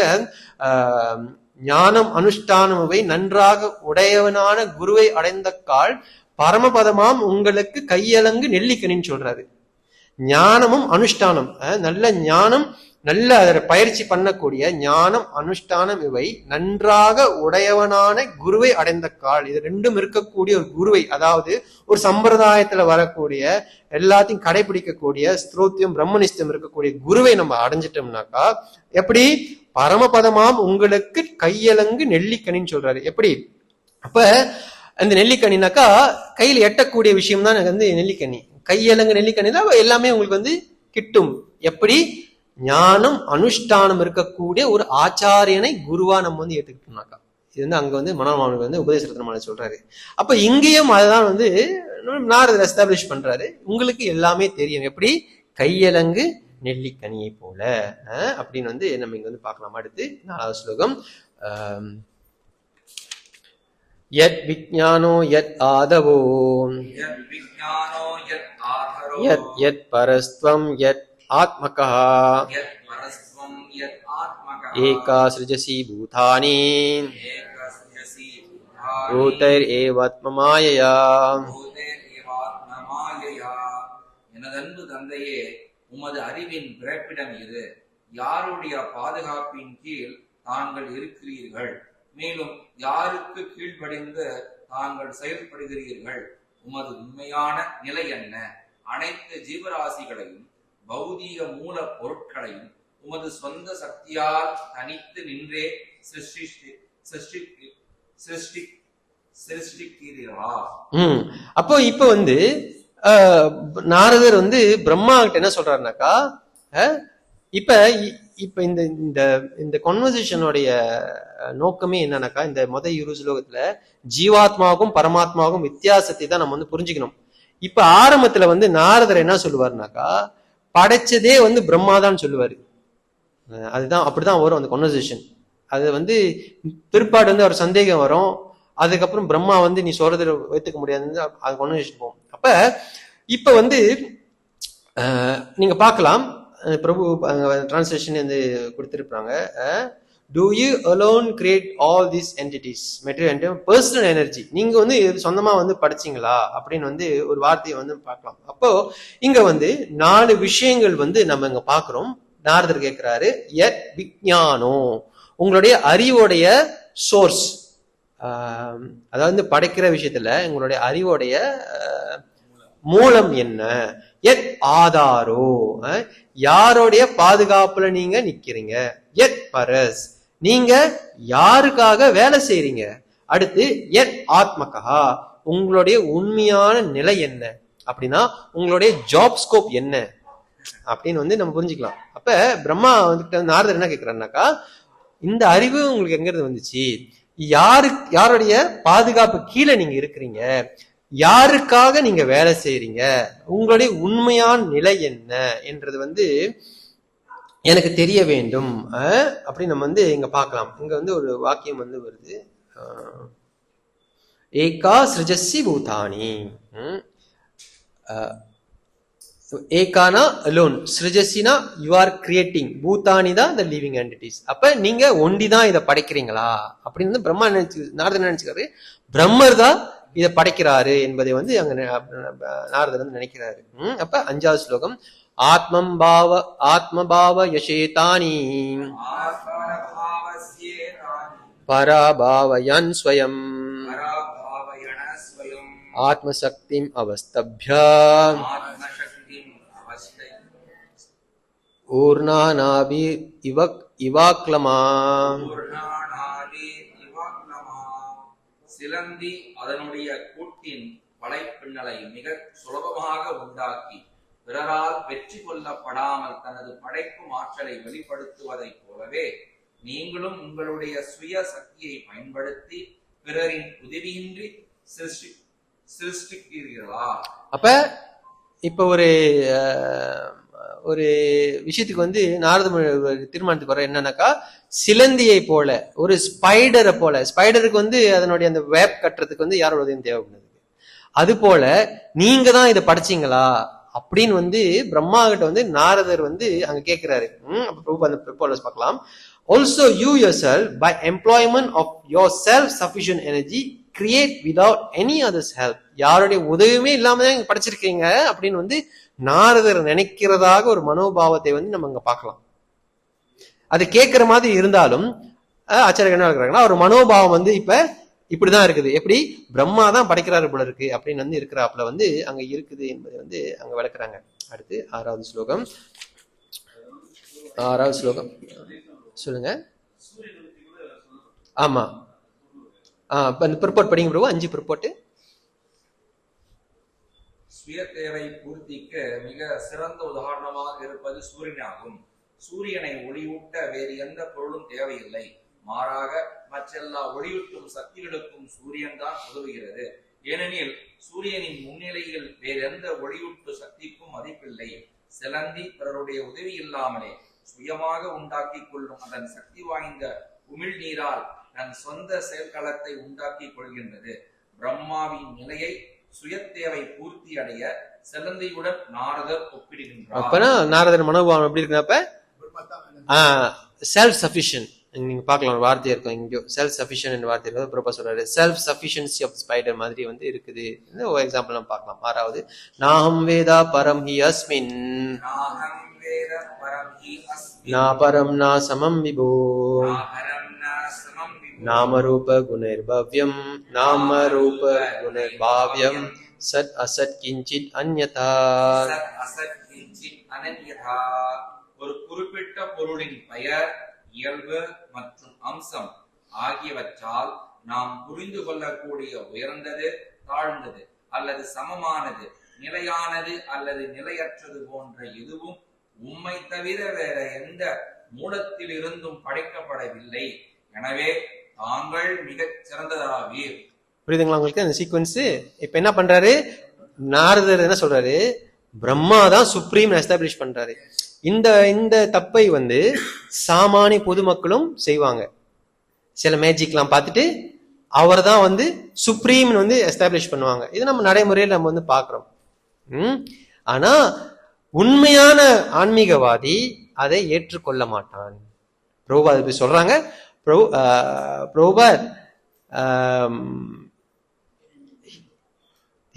ஞானம் அனுஷ்டானமுவை நன்றாக உடையவனான குருவை அடைந்த கால் பரமபதமாம் உங்களுக்கு கையலங்கு நெல்லிக்கனின்னு சொல்றாரு. ஞானமும் அனுஷ்டானம், நல்ல ஞானம், நல்ல அதை பயிற்சி பண்ணக்கூடிய ஞானம் அனுஷ்டானம் இவை நன்றாக உடையவனான குருவை அடைந்த கால். இது 2ம் இருக்கக்கூடிய ஒரு குருவை, அதாவது ஒரு சம்பிரதாயத்துல வரக்கூடிய எல்லாத்தையும் கடைபிடிக்கக்கூடிய ஸ்தோத்தியம் பிரம்மனிஷ்டம் இருக்கக்கூடிய குருவை நம்ம அடைஞ்சிட்டோம்னாக்கா எப்படி பரமபதமாம் உங்களுக்கு கையலங்கு நெல்லிக்கனின்னு சொல்றாரு. எப்படி? அப்ப அந்த நெல்லிக்கனினாக்கா கையில எட்டக்கூடிய விஷயம் தான் வந்து நெல்லிக்கனி. கையலங்கு நெல்லிக்கனி தான் எல்லாமே உங்களுக்கு வந்து கிட்டும். எப்படி? ஞானம் அனுஷ்டானம் இருக்கக்கூடிய ஒரு ஆச்சாரியனை குருவா நம்ம வந்து ஏற்றுக்கிட்டோம்னாக்கா. இது வந்து அங்க வந்து மனோமாமனுக்கு வந்து உபதேசரத்னமால சொல்றாரு. அப்ப இங்கேயும் அதுதான் வந்து நாரதர் எஸ்டாப்ளிஷ் பண்றாரு. உங்களுக்கு எல்லாமே தெரியும். எப்படி? கையலங்கு நெல்லிக்கனியை போல அப்படின்னு வந்து நம்ம இங்க வந்து பார்க்கலாம். அடுத்து 4வது ஸ்லோகம். யத் விஞ்ஞானோ யத் ஆதவோ யத் யத் பரஸ்த்வம் யத் ஆத்மகா ஏகா சிருஜசி பூதானி பூதைர் ஏவாத்மமாயயா. எனதன்பு தந்தையே, உமது அறிவின் பிறப்பிடம் இது. யாருடைய பாதுகாப்பின் கீழ் தாங்கள் இருக்கிறீர்கள்? மேலும் யாருக்கு கீழ்ப்படிந்து தாங்கள் செயல்படுகிறீர்கள்? உமது உண்மையான நிலை என்ன? அனைத்து ஜீவராசிகளையும் பௌதீக மூல பொருட்களையும் உமது சொந்த சக்தியால் தனித்து நின்றே சிருஷ்டிக்கிறீர்களா? அப்போ இப்ப வந்து நாரதர் வந்து பிரம்மா கிட்ட என்ன சொல்றாருனாக்கா, இப்ப இப்ப இந்த இந்த இந்த கான்வர்சேஷனுடைய நோக்கமே என்னன்னாக்கா, இந்த ஸ்லோகத்துல ஜீவாத்மாவுக்கும் பரமாத்மாவுக்கும் வித்தியாசத்தை தான் நம்ம வந்து புரிஞ்சுக்கணும். இப்ப ஆரம்பத்துல வந்து நாரதர் என்ன சொல்லுவாருனாக்கா, படைச்சதே வந்து பிரம்மாதான் சொல்லுவாரு. அதுதான் அப்படிதான் வரும் அந்த கான்வர்சேஷன். அது வந்து பிற்பாடு வந்து ஒரு சந்தேகம் வரும். அதுக்கப்புறம் பிரம்மா வந்து நீ சொல்றது வைத்துக்க முடியாதுன்னு அது கான்வர்சேஷன் போகும். அப்ப இப்ப வந்து நீங்க பார்க்கலாம், பிரபு டிரான்ஸ்லேஷன் வந்து கொடுத்திருப்பாங்க. Do you alone create all these entities, material and personal energy? நீங்க வந்து சொந்தமா வந்து படிச்சீங்களா அப்படின்னு வந்து ஒரு வார்த்தையை வந்து பார்க்கலாம். அப்போ இங்க வந்து 4 விஷயங்கள் வந்து நம்ம இங்க பாக்குறோம். நாரதர் கேட்கிறாரு, யத் விஞ்ஞானோ, உங்களுடைய அறிவோடைய சோர்ஸ், அதாவது படைக்கிற விஷயத்துல உங்களுடைய அறிவோடைய மூலம் என்ன, எத் ஆதாரோ, யாருடைய பாதுகாப்புல நீங்க நிக்கிறீங்க, எத் பரஸ், நீங்க யாருக்காக வேலை செய்றீங்க, அடுத்து எத் ஆத்மகா, உங்களுடைய உண்மையான நிலை என்ன, அப்படின்னா உங்களுடைய ஜாப் ஸ்கோப் என்ன அப்படின்னு நம்ம புரிஞ்சுக்கலாம். அப்ப பிரம்மா நாரதர் என்ன கேட்கிறாருனாக்கா, இந்த அறிவு உங்களுக்கு எங்க இருந்து வந்துச்சு, யாருடைய பாதுகாப்பு கீழே நீங்க இருக்கிறீங்க, யாருக்காக நீங்க வேலை செய்றீங்க, உங்களுடைய உண்மையான நிலை என்ன என்றது எனக்கு தெரிய வேண்டும் அப்படின்னு நம்ம இங்க பார்க்கலாம். இங்க ஒரு வாக்கியம் வருது, ஏகா சிருஜசி பூதானி, ஏகானா அலோன், சிருஜசினா யூ ஆர் கிரியேட்டிங், பூதானி தான் த லிவிங் என்டிட்டிஸ். அப்ப நீங்க ஒண்டிதான் இதை படைக்கிறீங்களா அப்படின்னு பிரம்மா நாரதர் நினைச்சுக்காரு, பிரம்மர் தான் இதை படைக்கிறாரு என்பதை அங்க நாரதர் நினைக்கிறாரு. அப்ப 5வது ஸ்லோகம், ஆத்மபாவ யசேதானி பராபாவயன் ஸ்வயம் ஆத்மசக்திம் அவஸ்தப்ய ஊர்ணாநாபி இவாக்லமா. சிலந்தி அதனுடைய கூட்டின் வலைப்பின்னலை மிக சுலபமாக உண்டாக்கி பிறரால் வெற்றி கொள்ளப்படாமல் தனது படைக்கும் ஆற்றலை வெளிப்படுத்துவதைப் போலவே நீங்களும் உங்களுடைய சுய சக்தியை பயன்படுத்தி பிறரின் உதவியின்றி சிருஷ்டிக்கிறீர்களா? அப்ப இப்ப ஒரு விஷயத்துக்கு நாரத தீர்மானத்துக்கு வர என்னன்னாக்கா, சிலந்தியை போல, ஒரு ஸ்பைடரை போல, ஸ்பைடருக்கு அதனுடைய அந்த வேப் கட்டுறதுக்கு யாரோட உதவியும் தேவைப்படுது, அது போல நீங்க தான் இதை படைச்சீங்களா அப்படின்னு பிரம்மா கிட்ட நாரதர் அங்க கேட்கிறாரு. அந்த பார்க்கலாம். Also you yourself by employment of your self-sufficient energy create without any other's help. யாருடைய உதவியுமே இல்லாம தான் படைச்சிருக்கீங்க அப்படின்னு நாரதர் நினைக்கிறதாக ஒரு மனோபாவத்தை நம்ம அங்க பார்க்கலாம். அது கேட்கிற மாதிரி இருந்தாலும் ஆச்சாரியர் என்ன இருக்கிறாங்கன்னா, ஒரு மனோபாவம் இப்ப இப்படிதான் இருக்குது, எப்படி பிரம்மா தான் படைக்கிறாரு போல இருக்கு அப்படின்னு இருக்கிறாப்புல அங்க இருக்குது என்பதை அங்க விளக்குறாங்க. அடுத்து 6வது ஸ்லோகம். 6வது ஸ்லோகம் சொல்லுங்க. ஆமா, ப்ரிப்போர்ட் படிங்க பிரபு. 5 ப்ரிப்போர்ட். சுய தேவை பூர்த்திக்கு மிக சிறந்த உதாரணமாக இருப்பது சூரியனாகும். சூரியனை ஒளியூட்ட வேறு எந்த பொருளும் தேவையில்லை, மாறாக மற்றெல்லா ஒளியூட்டும் சக்திகளுக்கும் சூரியன் தான் உதவுகிறது. ஏனெனில் சூரியனின் முன்னிலையில் வேறு எந்த ஒளியூட்டு சக்திக்கும் மதிப்பில்லை. சிலந்தி பிறருடைய உதவி இல்லாமலே சுயமாக உண்டாக்கி கொள்ளும் அதன் சக்தி வாய்ந்த உமிழ் நீரால் தன் சொந்த செயல்களத்தை உண்டாக்கி கொள்கின்றது. பிரம்மாவின் நிலையை சுயத்தேவை பூர்த்தி அடைய சிலந்தியுடன் நாரதர் ஒப்பிடுகின்றார். அப்பனா நாரதர் மனோபாவம் எப்படி இருக்குன்னா, செல்ஃப் சஃபிஷியன்ட். நீங்க பார்க்கலாம், ஒரு வார்த்தை இருக்கும் இங்கோ, செல்ஃப் சஃபிஷியன்ட் வார்த்தை இருக்கும். ப்ரோபா சொல்றாரு செல்ஃப் சஃபிஷியன்சி ஆஃப் ஸ்பைடர் மாதிரி இருக்குது. ஒரு எக்ஸாம்பிள் நம்ம பார்க்கலாம். 6வது, நாஹம் வேதா பரம் ஹி அஸ்மின் நா பரம் நா சமம் விபோ நாமரூப குணைர்பவ்யம் நாமரூப குணைர்பாவ்யம் சத் அசத் கிஞ்சித் அன்யதா. ஒரு குறிப்பிட்ட பொருளின் பெயர், இயல்பு மற்றும் அம்சம் ஆகியவற்றால் நாம் புரிந்து கொள்ளக்கூடிய உயர்ந்தது, தாழ்ந்தது அல்லது சமமானது, நிலையானது அல்லது நிலையற்றது போன்ற எதுவும் உம்மை தவிர வேற எந்த மூலத்திலிருந்தும் படைக்கப்படவில்லை. எனவே தாங்கள் மிகச் சிறந்ததாவீர். புரியுதுங்களா உங்களுக்கு அந்த சீக்வன்ஸ்? இப்ப என்ன பண்றாரு நாரதர், என்ன சொல்றாரு, பிரம்மா தான் சுப்ரீம் எஸ்டாப்ளிஷ் பண்றாரு. இந்த தப்பை சாமானிய பொதுமக்களும் செய்வாங்க. சில மேஜிக்லாம் பார்த்துட்டு அவர் தான் சுப்ரீம் எஸ்டாப்ளிஷ் பண்ணுவாங்க. இது நம்ம நடைமுறையில் நம்ம பாக்குறோம். ஆனா உண்மையான ஆன்மீகவாதி அதை ஏற்றுக்கொள்ள மாட்டான். பிரபுபாத் இப்படி சொல்றாங்க. பிரபுபாத்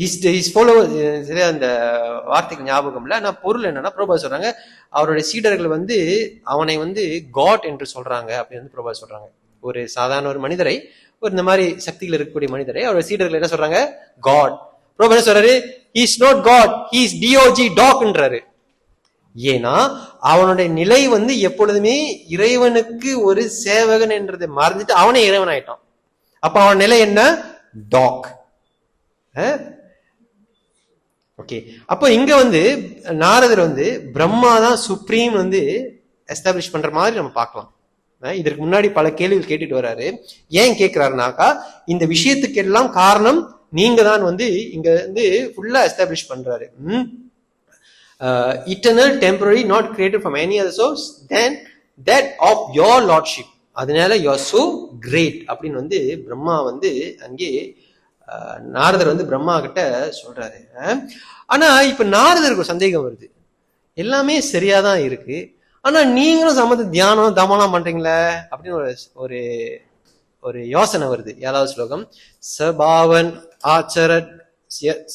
ஹிஸ் ஃபாலோவர், சரியா அந்த வார்த்தைக்கு ஞாபகம் இல்லை. நான் பொருள் என்னன்னா பிரபா சொல்றாங்க அவருடைய சீடர்கள் வந்து அவனை வந்து காட் என்று சொல்றாங்க அப்படின்னு வந்து பிரபா சொல்றாங்க. ஒரு சாதாரண ஒரு மனிதரை, ஒரு இந்த மாதிரி சக்திகள் இருக்கக்கூடிய மனிதரை அவருடைய சீடர்கள் என்ன சொல்றாங்க? காட். பிரபா என்ன சொல்றாரு? he is not god, he is dog. ஏன்னா அவனுடைய நிலை வந்து எப்பொழுதுமே இறைவனுக்கு ஒரு சேவகன் என்றதை மறந்துட்டு அவனே இறைவன் ஆயிட்டான். அப்ப அவன் நிலை என்ன? டாக். ஓகே, அப்போ இங்க வந்து நாரதர் வந்து பிரம்மா தான் சுப்ரீம் வந்து எஸ்டாப்ளிஷ் பண்ற மாதிரி நம்ம பார்க்கலாம். இதற்கு முன்னாடி பல கேள்விகள் கேட்டுட்டு வர்றாரு. ஏன் கேட்கிறாருனாக்கா, இந்த விஷயத்துக்கு எல்லாம் காரணம் நீங்க தான் வந்து இங்க வந்து ஃபுல்லா எஸ்டாப்ளிஷ் பண்றாரு. Eternal, temporary, not created from any other source then that of your lordship. அதனால யூ ஆர் சோ கிரேட் அப்படின்னு வந்து பிரம்மா வந்து அங்கே நாரதர் வந்து பிரம்மா கிட்ட சொல்றாரு. ஆனா இப்ப நாரதருக்கு ஒரு சந்தேகம் வருது. எல்லாமே சரியாதான் இருக்கு, ஆனா நீங்களும் சமத்து தியானம் தமனம் பண்றீங்களே அப்படின்னு ஒரு ஒரு யோசனை வருது. 7வது ஸ்லோகம். சபாவன் ஆச்சரத்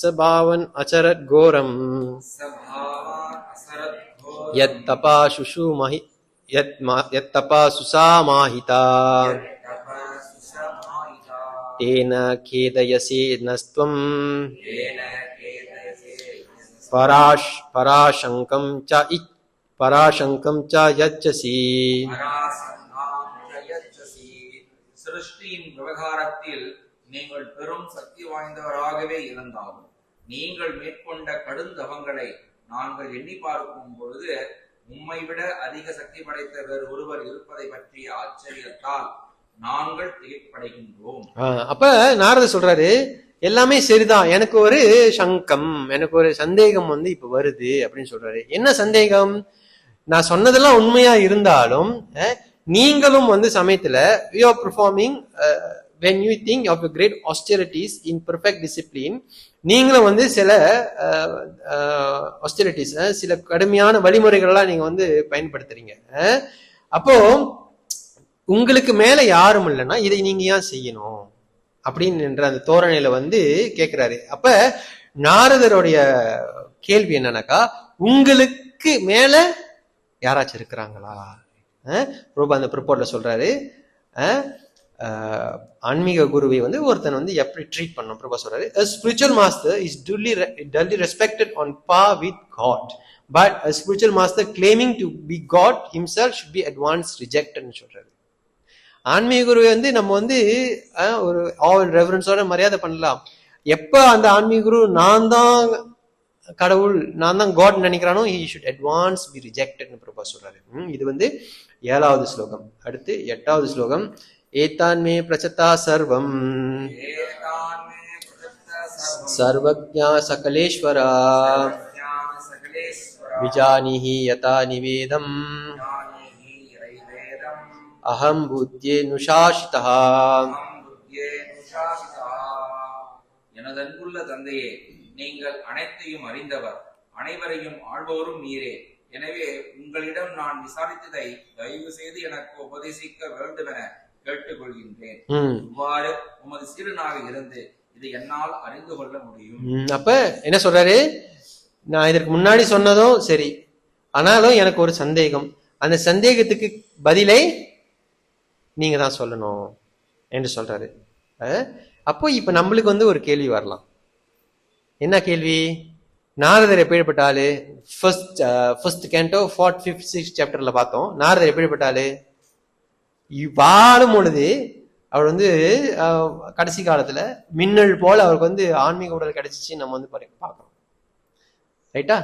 சபாவன் அச்சரத் கோரம் யத் தபா சுஷுமஹி யத் தபா சுசாமாஹிதா தேன கேதயசே நஸ்த்வம் பராசங்கம் ச யச்சசி. சிருஷ்டியின் விவகாரத்தில் நீங்கள் பெரும் சக்தி வாய்ந்தவராகவே இருந்தாலும் நீங்கள் மேற்கொண்ட கடுந்தவங்களை நாங்கள் எண்ணி பார்க்கும் பொழுது உம்மை விட அதிக சக்தி படைத்த வேறு ஒருவர் இருப்பதை பற்றிய ஆச்சரியத்தால் நாங்கள் திகைப்படைகின்றோம். அப்ப நாரதர் சொல்றாரு, எல்லாமே சரிதான், எனக்கு ஒரு சங்கம், எனக்கு ஒரு சந்தேகம் வந்து இப்ப வருது அப்படின்னு சொல்றாரு. என்ன சந்தேகம்? நான் சொன்னதெல்லாம் உண்மையா இருந்தாலும் நீங்களும் வந்து சமயத்துல you are performing when you think of a great austerities in perfect discipline, நீங்களும் வந்து சில austerities, சில கடுமையான வழிமுறைகள்லாம் நீங்க வந்து பயன்படுத்துறீங்க. அப்போ உங்களுக்கு மேல யாரும் இல்லைன்னா இதை நீங்க ஏன் செய்யணும் அப்படின்னு அந்த தோரணையில வந்து கேட்கிறாரு. அப்ப நாரதருடைய கேள்வி என்னன்னாக்கா, உங்களுக்கு மேல யாராச்சும் இருக்கிறாங்களா? பிரபா அந்த ப்ரிப்போர்ட்ல சொல்றாரு, ஆன்மீக குருவை வந்து ஒருத்தன் வந்து எப்படி ட்ரீட் பண்ணணும் பிரபா சொல்றாரு. A spiritual master is duly respected on par with God, but a spiritual master claiming to be God himself should be at once rejected ன்னு சொல்றாரு. ஆன்மீக குருவை வந்து நம்ம வந்து ஒரு ஆல் ரெவரன்ஸோட மரியாதை பண்ணலாம். எப்ப அந்த ஆன்மீக குரு நான் தான் கடவுள், நான் தான் காட் நினைக்கிறானோ he should advance be rejected ன்னு பிரபா சொல்றாரு. இது வந்து 7வது ஸ்லோகம். அடுத்து 8வது ஸ்லோகம். ஏதான்மே பிரச்சதா சர்வம் சர்வஜ்ஞா சகலேஸ்வரா விஜானிஹி யதா நிவேதம் அஹம் புத்யே நுஷாஷிதா. எனது அன்புள்ள தந்தையே, நீங்கள் அனைத்தையும் அறிந்தவர், அனைவரையும் ஆள்வோரும் நீரே. எனவே உங்களிடம் நான் விசாரித்ததை தயவு செய்து எனக்கு உபதேசிக்க வேண்டும் என கேட்டுக்கொள்கின்றேன். இவ்வாறு உமது சீடனாக இருந்து இதை என்னால் அறிந்து கொள்ள முடியும். அப்ப என்ன சொல்றாரு? நான் இதற்கு முன்னாடி சொன்னதும் சரி, ஆனாலும் எனக்கு ஒரு சந்தேகம், அந்த சந்தேகத்துக்கு பதிலை நீங்க தான் சொல்லணும் என்று சொல்றாரு. அப்போ இப்ப நம்மளுக்கு வந்து ஒரு கேள்வி வரலாம். என்ன கேள்வி? நாரதர் எப்படிப்பட்ட ஆளு? First canto 4th 5th 6th சாப்டர்ல பார்த்தோம். நாரதர் எப்படிப்பட்ட ஆளு? வாழும் பொழுது அவர் வந்து கடைசி காலத்துல மின்னல் போல அவருக்கு வந்து ஆன்மீக உடல் கிடைச்சிச்சு நம்ம வந்து பார்க்கணும். ரைட்டா?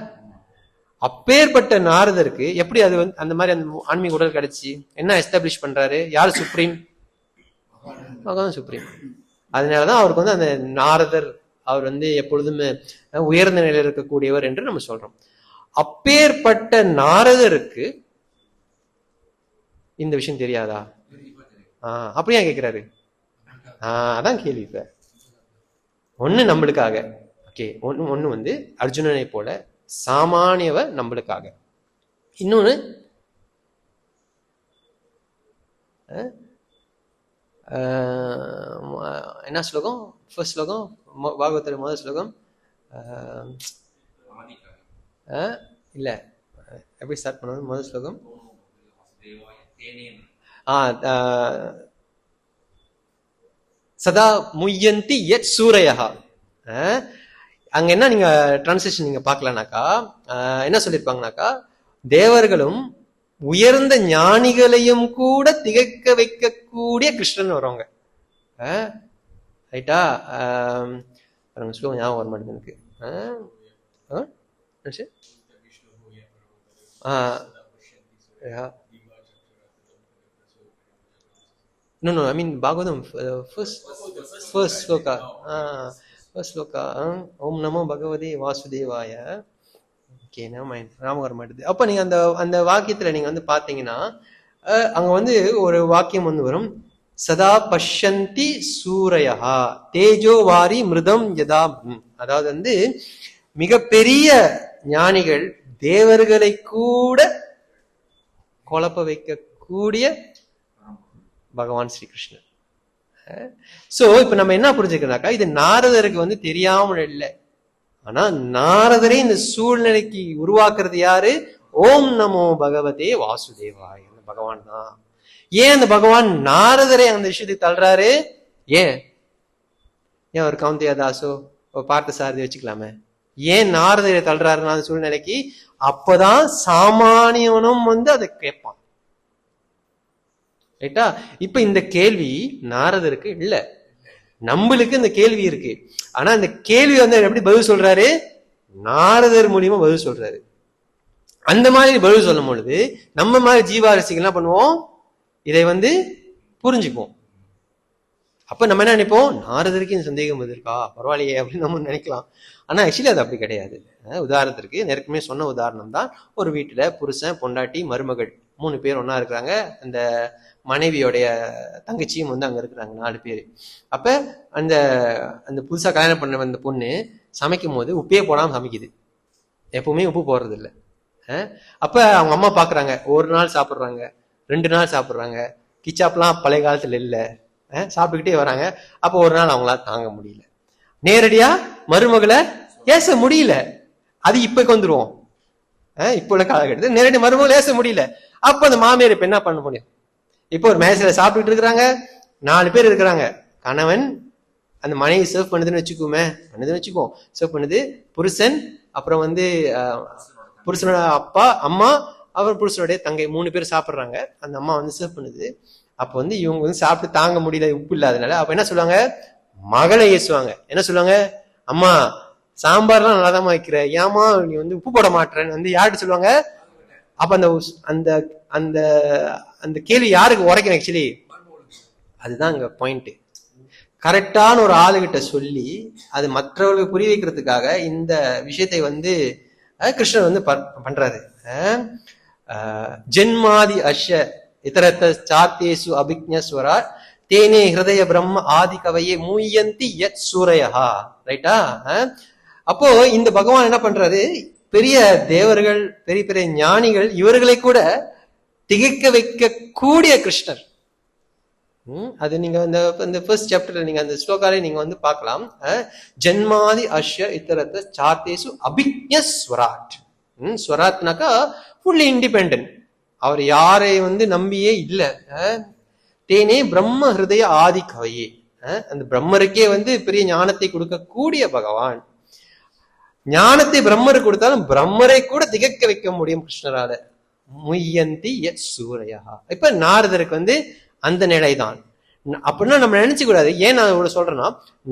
அப்பேற்பட்ட நாரதருக்கு எப்படி அது வந்து அந்த மாதிரி அந்த ஆன்மீக உடல் கிடைச்சி என்ன எஸ்டாப்ளிஷ் பண்றாரு? யார் சுப்ரீம்? பகவான் சுப்ரீம். அதனாலதான் அவருக்கு வந்து அந்த நாரதர் அவர் வந்து எப்பொழுதுமே உயர்ந்த நிலையில் இருக்கக்கூடியவர் என்று நம்ம சொல்றோம். அப்பேற்பட்ட நாரதருக்கு இந்த விஷயம் தெரியாதா? அப்படியா கேட்கிறாரு? அதான் கேள்வி. இப்ப ஒண்ணு நம்மளுக்காக, ஓகே, ஒண்ணு வந்து அர்ஜுனனை போல சாமானியவ நம்மளுக்காக, இன்னொன்னு என்ன ஸ்லோகம்? ஃபர்ஸ்ட் ஸ்லோகம் பாகவதர் முதல் ஸ்லோகம். இல்ல, எப்படி ஸ்டார்ட் பண்ணணும் முதல் ஸ்லோகம்? சதா முய்யந்தி யத் சூரையா. அங்க என்ன நீங்க டிரான்ஸ்லேஷன் நீங்க பார்க்கலனாக்கா என்ன சொல்லியிருப்பாங்கனாக்கா, தேவர்களும் உயர்ந்த ஞானிகளையும் கூட திகைக்க வைக்கக்கூடிய கிருஷ்ணன் வருவாங்க. ரைட்டா? ஸ்லோகம் ஞாபகம் வர மாட்டேங்குது எனக்கு. No, I mean Bhagavatam, first sloka. First sloka. Om Namo Bhagavate Vasudevaya. Okay, never mind. Rama வர மாட்டேது. அப்ப நீங்க அந்த வாக்கியத்துல நீங்க வந்து பாத்தீங்கன்னா அங்க வந்து ஒரு வாக்கியம் வந்து வரும், சதா பஷ்யந்தி சூரையா தேஜோ வாரி மிருதம் யதா. அதாவது வந்து மிகப்பெரிய ஞானிகள் தேவர்களை கூட குழப்ப வைக்கக்கூடிய பகவான் ஸ்ரீகிருஷ்ணன். சோ இப்ப நம்ம என்ன புரிஞ்சுக்கனாக்கா, இது நாரதருக்கு வந்து தெரியாமல் இல்லை. ஆனா நாரதரை இந்த சூழ்நிலைக்கு உருவாக்குறது யாரு? ஓம் நமோ பகவதே வாசுதேவாய, அந்த பகவான் தான். ஏன் அந்த பகவான் நாரதரை அந்த விஷயத்துக்கு தள்ளுறாரு? ஏன் ஒரு கவுந்தியா தாசோ பார்த்த சாரதி வச்சுக்கலாமே, ஏன் நாரதரை தள்ளுறாருன்னா அந்த சூழ்நிலைக்கு? அப்பதான் சாமானியவனும் வந்து அதை கேட்பான். ரைட்டா? இப்ப இந்த கேள்வி நாரதருக்கு இல்ல, நம்மளுக்கு இந்த கேள்வி இருக்கு. ஆனா இந்த கேள்வி வந்து எப்படி பதில் சொல்றாரு? நாரதர் மூலியமா பதில் சொல்றாரு. அந்த மாதிரி பதில் சொல்லும் பொழுது நம்ம மாதிரி ஜீவாரசிகள் என்ன பண்ணுவோம்? இதை வந்து புரிஞ்சுக்குவோம். அப்ப நம்ம என்ன நினைப்போம்? நாரதருக்கு இந்த சந்தேகம் இருக்கா, பரவாயில்லையே அப்படின்னு நம்ம நினைக்கலாம். ஆனா ஆக்சுவலி அது அப்படி கிடையாது. உதாரணத்திற்கு நெருக்கமே சொன்ன உதாரணம் தான், ஒரு வீட்டுல புருஷன், பொண்டாட்டி, மருமகள் 3 பேர் ஒன்னா இருக்கிறாங்க. அந்த மனைவியோடைய தங்கச்சியும் வந்து அங்க இருக்கிறாங்க, 4 பேர். அப்ப அந்த அந்த புதுசா கல்யாணம் பண்ண அந்த பொண்ணு சமைக்கும் போது உப்பே போடாம சமைக்குது. எப்பவுமே உப்பு போடுறது இல்லை. அப்ப அவங்க அம்மா பாக்குறாங்க, ஒரு நாள் சாப்பிடுறாங்க, 2 நாள் சாப்பிடுறாங்க. கிச்சாப்லாம் பழைய காலத்துல இல்ல, சாப்பிட்டுக்கிட்டே வராங்க. அப்ப ஒரு நாள் அவங்களால தாங்க முடியல, நேரடியா மருமகளை ஏச முடியல. அது இப்ப வந்துருவோம், இப்ப உள்ள காலகட்டத்தில் நேரடி மருமகளை ஏச முடியல. அப்ப அந்த மாமியார் இப்ப என்ன பண்ண முடியும்? இப்போ ஒரு மேசையில சாப்பிட்டுட்டு இருக்கிறாங்க, 4 பேர் இருக்கிறாங்க. கணவன் அந்த மனைவி சர்வ் பண்ணுதுன்னு வச்சுக்கோ, சர்வ் பண்ணுது. புருஷன், அப்புறம் வந்து புருஷனோட அப்பா, அம்மா, அப்புறம் புருஷனுடைய தங்கை, 3 பேர் சாப்பிடுறாங்க. அந்த அம்மா வந்து சர்வ் பண்ணுது. அப்ப வந்து இவங்க வந்து சாப்பிட்டு தாங்க முடியல, உப்பு இல்லாதனால. அப்ப என்ன சொல்லுவாங்க? மகளை ஏசுவாங்க. என்ன சொல்லுவாங்க? அம்மா சாம்பார்லாம் நல்லாதான் வைக்கிற, ஏமா நீ வந்து உப்பு போட மாட்டேன்னு வந்து யார்கிட்ட சொல்லுவாங்க? அப்ப அந்த அந்த அந்த அந்த கேள்வி யாருக்கு உரைக்கும்? ஆக்சுவலி அதுதான் அங்க பாயிண்ட். கரெக்டான ஒரு ஆளுகிட்ட சொல்லி அது மற்றவர்களுக்கு புரிய வைக்கிறதுக்காக இந்த விஷயத்தை வந்து கிருஷ்ணர் வந்து பண்றாரு. ஜென்மாதி அஷ இதரத்த சாத்தேசு அபிக்ஞஸ்வரா தேனே ஹிருதய பிரம்ம ஆதி கவையே மூயந்தி யத் சூரையா. ரைட்டா? அப்போ இந்த பகவான் என்ன பண்றாரு? பெரிய தேவர்கள், பெரிய பெரிய ஞானிகள், இவர்களை கூட திகைக்க வைக்க கூடிய கிருஷ்ணர். அது நீங்க இந்த ஃபர்ஸ்ட் சாப்டர்ல நீங்க அந்த ஸ்லோகாலே நீங்க வந்து பார்க்கலாம். ஜென்மாதி அஷ்ய இத்தரத்த சார்த்தேசு அபிக்ஞஸ்வராட். ஸ்வராத்னாக்கா ஃபுல்லி இண்டிபெண்டன்ட், அவர் யாரை வந்து நம்பியே இல்லை. தேனே பிரம்ம ஹிருதய ஆதி கவையே, அந்த பிரம்மருக்கே வந்து பெரிய ஞானத்தை கொடுக்கக்கூடிய பகவான். ஞானத்தை பிரம்மருக்கு கொடுத்தாலும் பிரம்மரை கூட திகைக்க வைக்க முடியும் கிருஷ்ணரால. முய்யந்தி யத் சூரையா. இப்ப நாரதருக்கு வந்து அந்த நிலைதான். அப்படின்னா நம்ம நினைச்சு கூடாது. ஏன் நான் இவ்வளவு சொல்றேன்னா,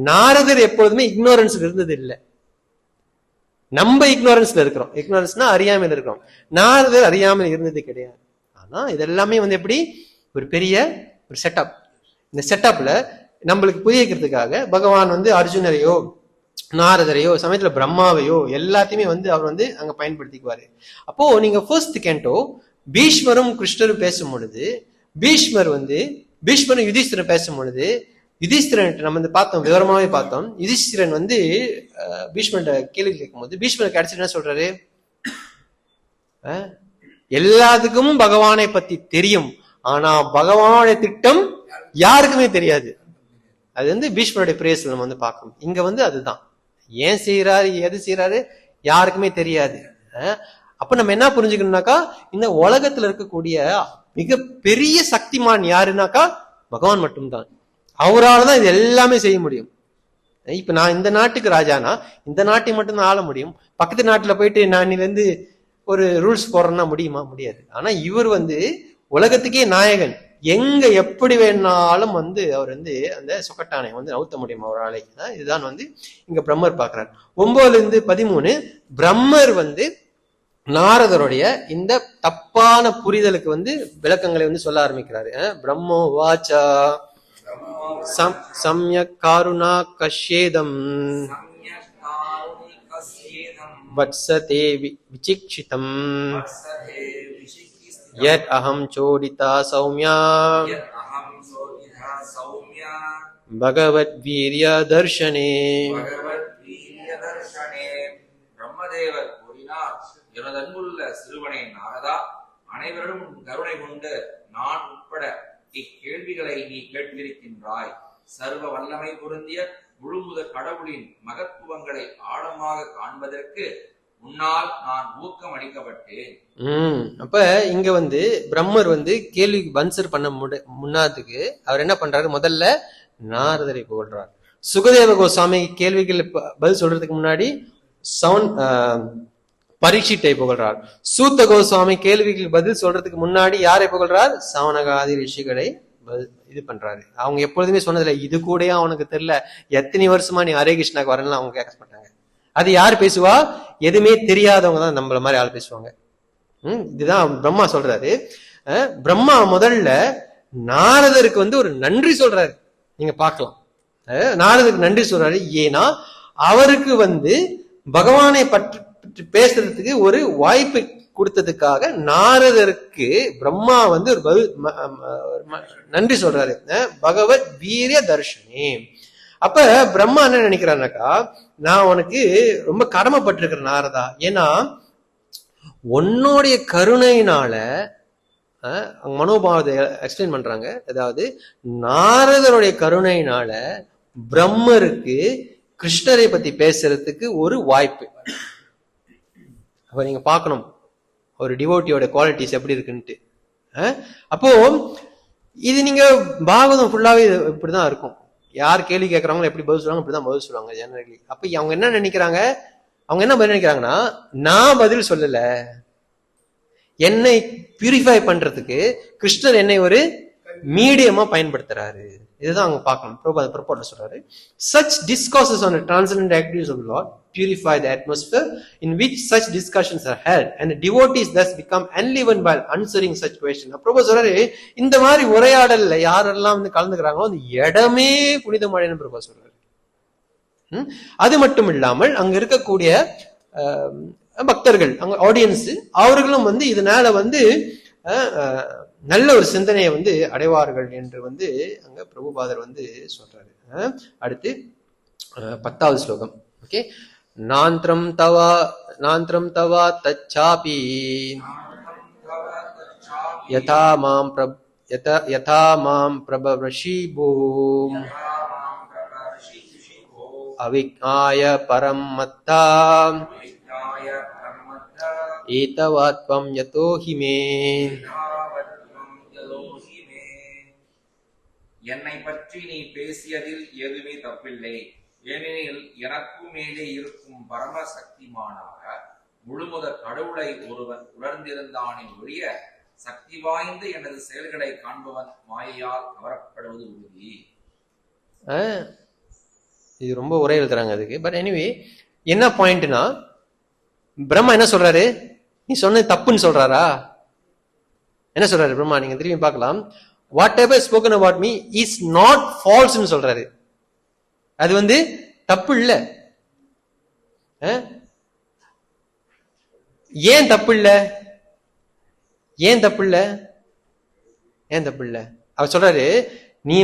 நாரதர் எப்பொழுதுமே இக்னோரன்ஸ்ல இருந்தது இல்லை. நம்ம இக்னோரன்ஸ்ல இருக்கிறோம். இக்னோரன்ஸ்னா அறியாமல் இருக்கிறோம். நாரதர் அறியாமல் இருந்தது கிடையாது. ஆனா இதெல்லாமே வந்து எப்படி ஒரு பெரிய ஒரு செட்டப். இந்த செட்டப்ல நம்மளுக்கு புரிய வைக்கிறதுக்காக பகவான் வந்து அர்ஜுனரையோ நாரதரையோ சமயத்துல பிரம்மாவையோ எல்லாத்தையுமே வந்து அவர் வந்து அங்க பயன்படுத்திக்குவாரு. அப்போ நீங்க ஃபர்ஸ்ட் கேண்டோ பீஷ்மரும் கிருஷ்ணரும் பேசும் பொழுது, பீஷ்மரும் யுதிஷ்டிரன் பேசும் பொழுது, யுதிஷ்டிரன் நம்ம வந்து பார்த்தோம், விவரமாவே பார்த்தோம். யுதிஷ்டிரன் வந்து பீஷ்மர்கிட்ட கேள்வி கேட்கும் போது பீஷ்மருக்கு கிடைச்சிட்டு என்ன சொல்றாரு? எல்லாத்துக்கும் பகவானை பத்தி தெரியும், ஆனா பகவானுடைய திட்டம் யாருக்குமே தெரியாது. அது வந்து பீஷ்மருடைய பிரேயர்ஸ்ல நம்ம வந்து பார்க்கணும். இங்க வந்து அதுதான், ஏன் செய்யறாரு, எது செய்யறாரு யாருக்குமே தெரியாது. அப்ப நம்ம என்ன புரிஞ்சுக்கணும்னாக்கா, இந்த உலகத்துல இருக்கக்கூடிய மிக பெரிய சக்திமான் யாருனாக்கா பகவான் மட்டும்தான். அவரால் தான் இது எல்லாமே செய்ய முடியும். இப்ப நான் இந்த நாட்டுக்கு ராஜானா இந்த நாட்டை மட்டும்தான் ஆள முடியும். பக்கத்து நாட்டுல போயிட்டு நான் இருந்து ஒரு ரூல்ஸ் போடுறேன்னா முடியுமா? முடியாது. ஆனா இவர் உலகத்துக்கே நாயகன். எங்க எப்படி வேணாலும் அவர் அந்த சொக்கட்டானை நவுத்த முடியும் அவராலை. இதுதான் இங்க பிரம்மர் பாக்குறார். 9-13 பிரம்மர் நாரதருடைய இந்த தப்பான புரிதலுக்கு விளக்கங்களை சொல்ல ஆரம்பிக்கிறாரு. பிரம்மோ வாச்சா சம்யக் காருணா கஷ்யேதம் வத்சதே விசிக்ஷிதம் யத் அஹம் சோடிதா சௌம்யா பகவத் வீரிய தர்ஷனே. பிரம்மதேவர் கூறினார், எனது அன்புள்ள சிறுவனே நாரதா, அனைவரும் கருணை கொண்டு நான் உட்பட இக்கேள்விகளை நீ கேட்டிருக்கின்றாய். சர்வ வல்லமை பொருந்திய முழுமுத கடவுளின் மகத்துவங்களை ஆழமாக காண்பதற்கு முன்னால் நான் ஊக்கம் அளிக்கப்பட்டேன். அப்ப இங்க பிரம்மர் கேள்விக்கு பன்சர் பண்ண முன்னாதுக்கு அவர் என்ன பண்றாரு, முதல்ல நாரதரை புகழ்றார். சுகதேவ கோஸ்வாமி கேள்விகள் பதில் சொல்றதுக்கு முன்னாடி பரீட்சித்தை புகழ்றார். சூத்த கோஸ்வாமி கேள்விகள் பதில் சொல்றதுக்கு முன்னாடி யாரை புகழ்றார், சவனகாதி ரிஷிகளை இது பண்றாரு. அவங்க எப்பொழுதுமே சொன்னதில்ல, இது கூட அவனுக்கு தெரியல, எத்தனை வருஷமா நீ ஹரே கிருஷ்ணாக்கு வரலாம் அவங்க கேட்க மாட்டாங்க. அது யார் பேசுவா, எதுவுமே தெரியாதவங்க தான் நம்மள மாதிரி ஆள் பேசுவாங்க. இதுதான் பிரம்மா சொல்றாரு. பிரம்மா முதல்ல நாரதருக்கு ஒரு நன்றி சொல்றாரு. நீங்க பார்க்கலாம், நாரதருக்கு நன்றி சொல்றாரு. ஏன்னா அவருக்கு பகவானை பற்றி பேசுறதுக்கு ஒரு வாய்ப்பை கொடுத்ததுக்காக நாரதருக்கு பிரம்மா ஒரு நன்றி சொல்றாரு. பகவத் வீரிய தர்ஷனே. அப்ப பிரம்மா என்ன நினைக்கிறாருனாக்கா, நான் உனக்கு ரொம்ப கடமைப்பட்டிருக்கிறேன் நாரதா. ஏன்னா உன்னுடைய கருணையினால மனோபாவத்தை எக்ஸ்பிளைன் பண்றாங்க. அதாவது நாரதருடைய கருணையினால பிரம்மருக்கு கிருஷ்ணரை பத்தி பேசுறதுக்கு ஒரு வாய்ப்பு. அப்ப நீங்க பார்க்கணும் ஒரு டிவோட்டியோட குவாலிட்டிஸ் எப்படி இருக்குன்ட்டு. அப்போ இது நீங்க பாகவதம் ஃபுல்லாவே இப்படிதான் இருக்கும். யார் கேள்வி கேட்கறாங்களோ எப்படி பதில் சொல்லுவாங்க இப்படிதான் பதில் சொல்லுவாங்க ஜெனரலி. அப்ப அவங்க என்ன நினைக்கிறாங்க, அவங்க என்ன பதில் நினைக்கிறாங்கன்னா, நான் பதில் சொல்லல, என்னை பியூரிஃபை பண்றதுக்கு கிருஷ்ணர் என்னை ஒரு மீடியமா பயன்படுத்துறாரு. இதுதான் அவங்க பார்க்கணும். ப்ரோபால சொல்றாரு, such discourses on the transcendent activities of the Lord purify the atmosphere in which such discussions are held, and the devotees thus become enlivened while answering such questions. ப்ரோபால சொல்றாரு, இந்த மாதிரி உரையாடல்ல யாரெல்லாம் கலந்துக்கிறாங்களோ அந்த இடமே புனிதமடைன்னு ப்ரோபால சொல்றாரு. அது மட்டும் இல்லாமல் அங்க இருக்கக்கூடிய பக்தர்கள், அங்க ஆடியன்ஸ், அவர்களும் இதனால நல்ல ஒரு சிந்தனையை அடைவார்கள் என்று அங்க பிரபுபாதர் சொல்றாரு. அடுத்து 10வது ஸ்லோகம். ஓகே. நாந்திரம் தவா தச்சாபி யதா மாம் பிரபவஷீபூம் அவிக்ஞாய பரம் மத்தா ஏதவாத்வம் யதோஹி மே. என்னை பற்றி நீ பேசியதில் எதுவுமே தப்பில்லை. ஏனெனில் எனக்கு மேலே இருக்கும் பரம சக்திமானாக முழுமுத கடவுளை ஒருவன் உணர்ந்திருந்தானே ஒழிய சக்தி வாய்ந்த எனது செயல்களை காண்பவன் மாயையால் கவரப்படுவது உறுதி. இது ரொம்ப உரை எழுதுறாங்க அதுக்கு. பட் எனிவே என்ன பாயிண்ட்னா, பிரம்மா என்ன சொல்றாரு, நீ சொன்னது தப்புன்னு சொல்றாரா? என்ன சொல்றாரு பிரம்மா? நீங்க திரும்பி பார்க்கலாம். whatever spoken about me is not false ன்னு சொல்றாரு. அது தப்பு இல்ல. ஏன் தப்பு இல்ல? ஏன் தப்பு இல்ல? ஏன் தப்பு இல்ல? அவர் சொல்றாரு, நீ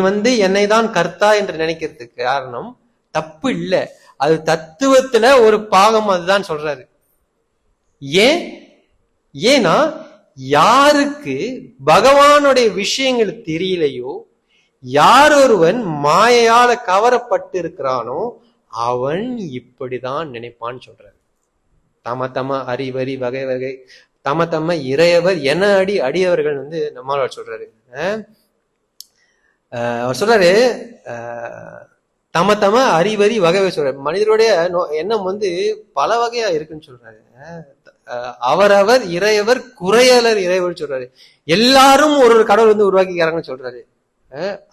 என்னை தான் கர்த்தா என்று நினைக்கிறதுக்கு காரணம் தப்பு இல்ல, அது தத்துவத்துல ஒரு பாகம், அதுதான் சொல்றாரு. ஏன்? ஏன்னா யாருக்கு பகவானுடைய விஷயங்கள் தெரியலையோ, யார் ஒருவன் மாயையால கவரப்பட்டு இருக்கிறானோ அவன் இப்படிதான் நினைப்பான்னு சொல்றாரு. தம தம அறிவரி வகை வகை தம தம இறையவர் என அடியவர்கள் வந்து நம்மால் சொல்றாரு. அவர் சொல்றாரு தம தம அறிவரி வகை வகை சொல்றாரு. மனிதருடைய எண்ணம் வந்து பல வகையா இருக்குன்னு சொல்றாரு. அவரவர் இறையவர் குறையலர் இறைவர் சொல்றாரு. எல்லாரும் ஒரு கடவுள் வந்து உருவாக்கிக்கிறாங்கன்னு சொல்றாரு.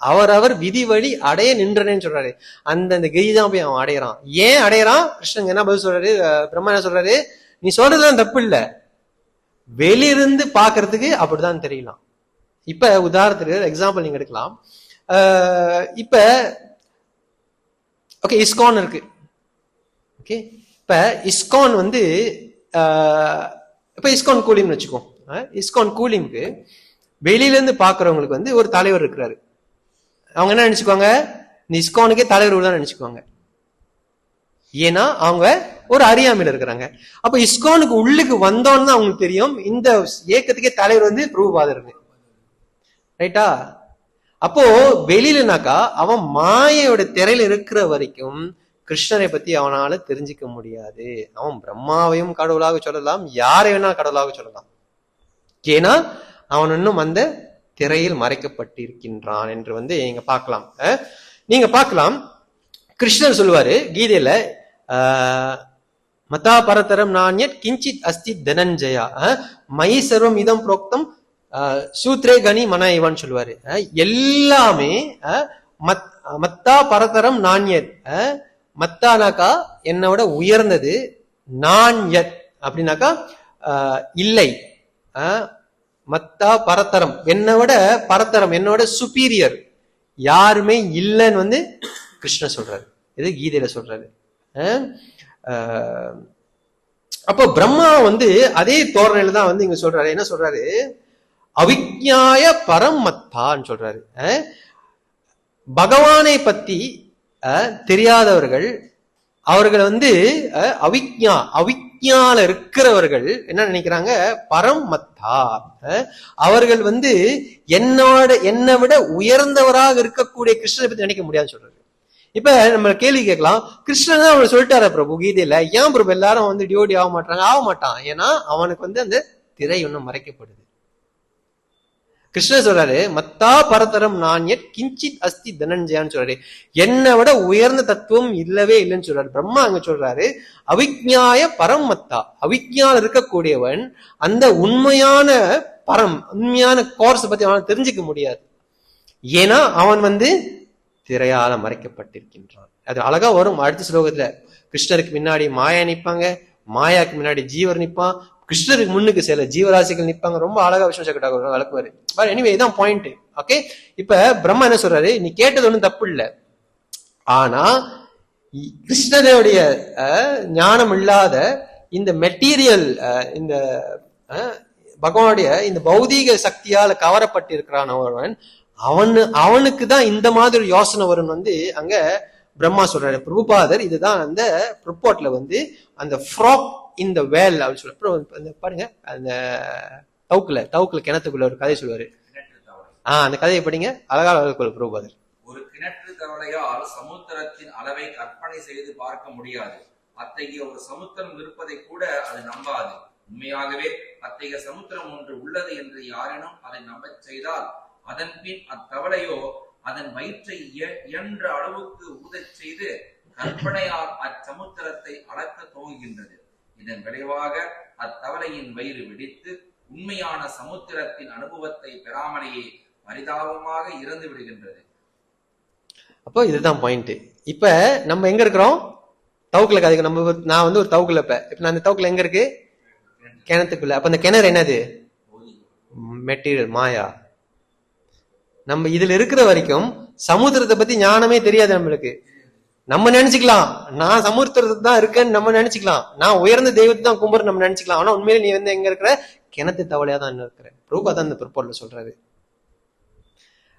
அவரவர் விதி வழி அடைய நின்றனேன்னு சொல்றாரு. அந்த கெய்தான் போய் அவன் அடையறான். ஏன் அடையறான்? கிருஷ்ணன் என்ன பதில் சொல்றாரு? பிரம்மா என்ன சொல்றாரு? நீ சொல்றதுதான் தப்பு இல்ல, வெளியிருந்து பாக்குறதுக்கு அப்படிதான் தெரியலாம். இப்ப உதாரணத்துக்கு எக்ஸாம்பிள் நீங்க எடுக்கலாம். இப்ப ஓகே, இஸ்கான் இருக்கு. ஓகே, இப்ப இஸ்கான் வந்து இப்ப இஸ்கான் கூலிம்னு வச்சுக்கோ. இஸ்கான் கூலிம்க்கு வெளியில இருந்து பாக்குறவங்களுக்கு வந்து ஒரு தலைவர் இருக்கிறாரு. அவங்க என்ன நினைச்சுக்குவாங்க? இந்த இஸ்கானுக்கே தலைவர் தான் நினைச்சுக்குவாங்க. ஏன்னா அவங்க ஒரு அறியாமையில இருக்கிறாங்க. அப்ப இஸ்கானுக்கு உள்ளுக்கு வந்தோன்னு தான் அவங்களுக்கு தெரியும் இந்த இயக்கத்துக்கே தலைவர் வந்து பிரபுபாதர். ரைட்டா? அப்போ வெளியிலனாக்கா அவன் மாயையோட திரையில இருக்கிற வரைக்கும் கிருஷ்ணரை பத்தி அவனால தெரிஞ்சிக்க முடியாது. அவன் பிரம்மாவையும் கடவுளாக சொல்லலாம், யாரை வேணா கடவுளாக சொல்லலாம். ஏன்னா அவன் இன்னும் அந்த திரையில் மறைக்கப்பட்டிருக்கின்றான் என்று வந்து நீங்க பார்க்கலாம். நீங்க பார்க்கலாம், கிருஷ்ணர் சொல்லுவாரு கீதையில, மதா பரதரம் நான்யத் கிஞ்சித் அஸ்தி தனஞ்சயா மயி சர்வம் இதம் புரோக்தம் சூத்ரே கனி மன இவன் சொல்லுவாரு. எல்லாமே மத்தா பரதரம் நான்யத், மத்தானாக்கா என்னோட உயர்ந்தது, நான்யத் அப்படின்னாக்கா இல்லை, மத்தா பரத்தரம் என்னோட பரத்தரம் என்னோட சுப்பீரியர் யாருமே இல்லைன்னு வந்து கிருஷ்ணர் சொல்றாரு. இது கீதையில சொல்றாரு. அப்போ பிரம்மா வந்து அதே தோரணையில தான் வந்து இங்க சொல்றாரு. என்ன சொல்றாரு? அவிக்ஞாய பரமத்தான்னு சொல்றாரு. பகவானை பத்தி தெரியாதவர்கள், அவர்கள் வந்து அவிக்ஞால இருக்கிறவர்கள் என்ன நினைக்கிறாங்க? பரமத்தா, அவர்கள் வந்து என்னை விட உயர்ந்தவராக இருக்கக்கூடிய கிருஷ்ணனை பத்தி நினைக்க முடியாதுன்னு சொல்றாரு. இப்ப நம்ம கேள்வி கேட்கலாம், கிருஷ்ணன் தான் அவர் சொல்லிட்டாரா பிரபு கீதையில, ஏன் பிரபு எல்லாரும் வந்து டியோடி ஆக மாட்டாங்க? ஆக மாட்டான். ஏன்னா அவனுக்கு வந்து அந்த திரை ஒன்னும் மறைக்கப்படுது. கிருஷ்ணர் சொல்றாரு மத்தா பரதரம் நான்யத் கிஞ்சித் அஸ்தி தனஞ்சயான்னு சொல்றாரு. என்னை விட உயர்ந்த தத்துவம் இல்லவே இல்லைன்னு சொல்றாரு. பிரம்மா அங்க சொல்றாரு அவிக்ஞாய பரம் மத்தா, அவிக்ஞால இருக்கக்கூடியவன் அந்த உண்மையான உண்மையான கோர்ஸ் பத்தி அவன் தெரிஞ்சுக்க முடியாது. ஏன்னா அவன் வந்து திரையால மறைக்கப்பட்டிருக்கின்றான். அது அழகா வரும் அடுத்த ஸ்லோகத்துல. கிருஷ்ணருக்கு முன்னாடி மாயா நிப்பாங்க, மாயாக்கு முன்னாடி ஜீவர் நிப்பான், கிருஷ்ணருக்கு முன்னுக்கு சில ஜீவராசிகள் நிப்பாங்க. ரொம்ப அழகா விஷ்ணு சக்கரவர்த்தி வளர்க்குவாரு. எனிவே இதான் பாயிண்ட். ஓகே, இப்ப பிரம்மா என்ன சொல்றாரு? நீ கேட்டது ஒண்ணும் தப்பு இல்லை, ஆனா கிருஷ்ணனுடைய ஞானம் இல்லாத இந்த மெட்டீரியல், இந்த பகவானுடைய இந்த பௌதீக சக்தியால கவரப்பட்டிருக்கிறான் ஒருவன், அவனுக்கு தான் இந்த மாதிரி யோசனை வரும் வந்து அங்க பிரம்மா சொல்றாரு. பிரபுபாதர் இதுதான் அந்த ரிப்போர்ட்ல வந்து அந்த ஃப்ராக் இந்த வேல் அப்படின்னு சொல்ல பாருங்க, அந்த தவுக்குல கிணத்துக்குள்ள ஒரு கதை சொல்லுவாரு. அந்த கதையை படிங்க, அழகாக பிரபுபாதர். ஒரு கிணற்று தவளையால் சமுத்திரத்தின் அளவை கற்பனை செய்து பார்க்க முடியாது. அத்தகைய ஒரு சமுத்திரம் இருப்பதை கூட அது நம்பாது. உண்மையாகவே அத்தகைய சமுத்திரம் ஒன்று உள்ளது என்று யாரேனும் அதை நம்ப செய்தால் அதன் பின் அத்தவளையோ அதன் வயிற்றை இயன்ற அளவுக்கு ஊதச் செய்து கற்பனையால் அச்சமுத்திரத்தை அளக்க துவங்குகின்றது. இதன் விளைவாக அத்தவளையின் வயிறு வெடித்து உண்மையான சமுத்திரத்தின் அனுபவத்தை பெறாமலேயே பரிதாபமாக இறந்து விடுகின்றது. அப்போ இதுதான் பாயிண்ட். இப்ப நம்ம எங்க இருக்கிறோம்? தவுக்குல கதைக்கு நம்ம நான் வந்து ஒரு தவுக்குல இப்ப நான் அந்த தவுக்குல எங்க இருக்கு? கிணத்துக்குள்ள. அப்ப அந்த கிணறு என்னது? மெட்டீரியல், மாயா. நம்ம இதுல இருக்கிற வரைக்கும் சமுத்திரத்தை பத்தி ஞானமே தெரியாது நம்மளுக்கு. நம்ம நினைச்சுக்கலாம் நான் சமுத்திரத்துக்கு தான் இருக்கேன்னு நம்ம நினைச்சுக்கலாம், நான் உயர்ந்த தெய்வத்தை தான் கும்பிட்டு நம்ம நினைச்சுக்கலாம். ஆனா உண்மையில நீ வந்து எங்க இருக்கிற? கிணத்து தவளையா தான் இருக்கிற. பிரபுபா தான் அந்த பிற்போர்ல சொல்றாரு.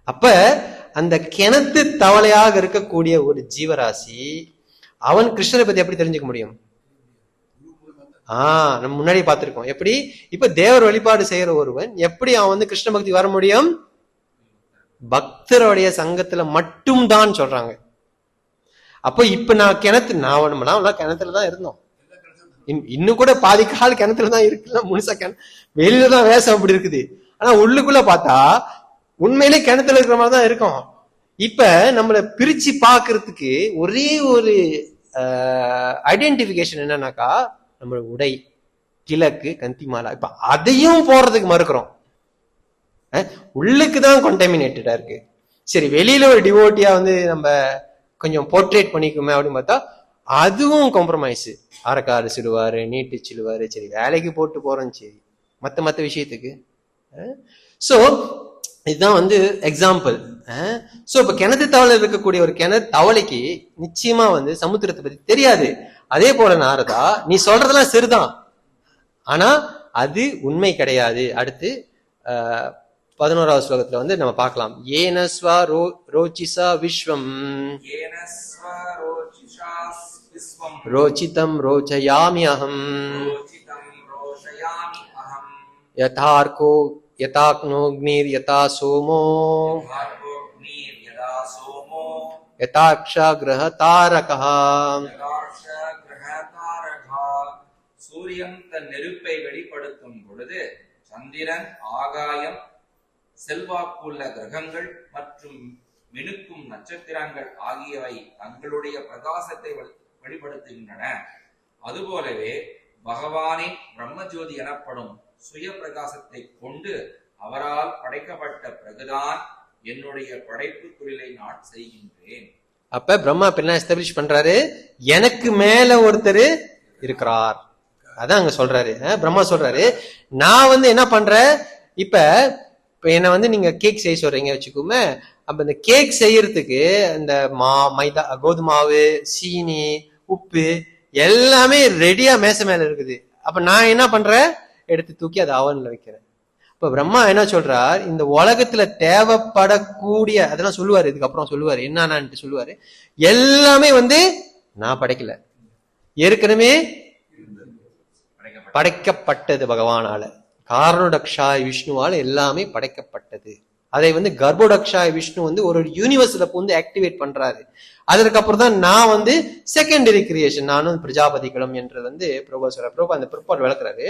அப்ப அந்த கிணத்து தவளையாக இருக்கக்கூடிய ஒரு ஜீவராசி அவன் கிருஷ்ணரை பத்தி எப்படி தெரிஞ்சுக்க முடியும்? நம்ம முன்னாடி பார்த்திருக்கோம். எப்படி இப்ப தேவர் வழிபாடு செய்யற ஒருவன் எப்படி அவன் வந்து கிருஷ்ண பக்தி வர முடியும்? பக்தருடைய சங்கத்துல மட்டும் தான் சொல்றாங்க. அப்போ இப்ப நான் நம்மளாம் கிணத்துலதான் இருந்தோம். இன்னும் கூட பாதி கால் கிணத்துலதான் இருக்குல்ல, முழுசா வெளியில தான் வேஷம் அப்படி இருக்குது. ஆனா உள்ளுக்குள்ள பார்த்தா உண்மையிலே கிணத்துல இருக்கிற மாதிரி தான் இருக்கும். இப்ப நம்மள பிரிச்சு பாக்குறதுக்கு ஒரே ஒரு ஐடென்டிபிகேஷன் என்னன்னாக்கா, நம்ம உடை, கிழக்கு, கந்திமாலா. இப்ப அதையும் போடுறதுக்கு மறுக்கிறோம். உள்ளுக்குதான் கண்டாமினேட்டடா இருக்கு. சரி, வெளியில ஒரு டிவோட்டியா நம்ம கொஞ்சம் போர்ட்ரேட் பண்ணிக்குமே அப்படின்னு பார்த்தா அதுவும் காம்ப்ரமைஸ். அரைக்காடு சிலுவாரு, நீட்டு சிலுவாரு. சரி, வேலைக்கு போட்டு போறோம், சரி, மத்த விஷயத்துக்கு. சோ இதுதான் எக்ஸாம்பிள். சோ இப்ப கிணத்து தவளை இருக்கக்கூடிய ஒரு கிணத்து தவளைக்கு நிச்சயமா சமுத்திரத்தை பத்தி தெரியாது. அதே போல நாரதா, நீ சொல்றதெல்லாம் சரிதான், ஆனா அது உண்மை கிடையாது. அடுத்து 11வது ஸ்லோகத்துல நம்ம பார்க்கலாம். ஏனஸ்வா ரோச்சிசா விஸ்வம் ரோச்சிதம் ரோச்சயாமி அஹம் யதார்கோ யதாக்னோக்னிர் யதா சோமோ யதாக்ஷா கிரஹதாரகா. சூரியன் தன் நெருப்பை வெளிப்படுத்தும் பொழுது சந்திரன், ஆகாயம், செல்வாக்குள்ள கிரகங்கள் மற்றும் மினுக்கும் நட்சத்திரங்கள் ஆகியவை தங்களுடைய பிரகாசத்தை வெளிப்படுத்துகின்றன. அதுபோலவே பகவானின் பிரம்மஜோதி எனப்படும் சுய பிரகாசத்தை கொண்டு அவரால் படைக்கப்பட்ட பிறகுதான் என்னுடைய படைப்பு தொழிலை நான் செய்கின்றேன். அப்ப பிரம்மா என்ன எஸ்டாப்ளிஷ் பண்றாரு? எனக்கு மேல ஒருத்தர் இருக்கிறார். அதான் அங்க சொல்றாரு. பிரம்மா சொல்றாரு, நான் என்ன பண்றேன், இப்ப என்ன நீங்க கேக் செய்ய சொல்றீங்க வச்சுக்கோமே. அப்ப இந்த கேக் செய்யறதுக்கு இந்த மைதா, கோதுமாவு, சீனி, உப்பு எல்லாமே ரெடியா மேசை மேல இருக்குது. அப்ப நான் என்ன பண்றேன், எடுத்து தூக்கி அதை அவன்ல வைக்கிறேன். இப்ப பிரம்மா என்ன சொல்றார், இந்த உலகத்துல தேவைப்படக்கூடிய அதெல்லாம் சொல்லுவாரு. இதுக்கப்புறம் சொல்லுவாரு என்னன்னு சொல்லுவாரு. எல்லாமே நான் படைக்கல, ஏற்கனவே படைக்கப்பட்டது பகவானால. காரணோடக்ஷாய் விஷ்ணுவால் எல்லாமே படைக்கப்பட்டது. அதை கர்ப்போடக்ஷாய் விஷ்ணு ஒரு யூனிவர்ஸ்ல ஆக்டிவேட் பண்றாரு. அதற்கப்புறம் தான் நான் செகண்டரி கிரியேஷன், நானும் பிரஜாபதிகளும் என்று பிரபா சொல்றாரு. பிரபா அந்த பிற்பாடு விளக்குறாரு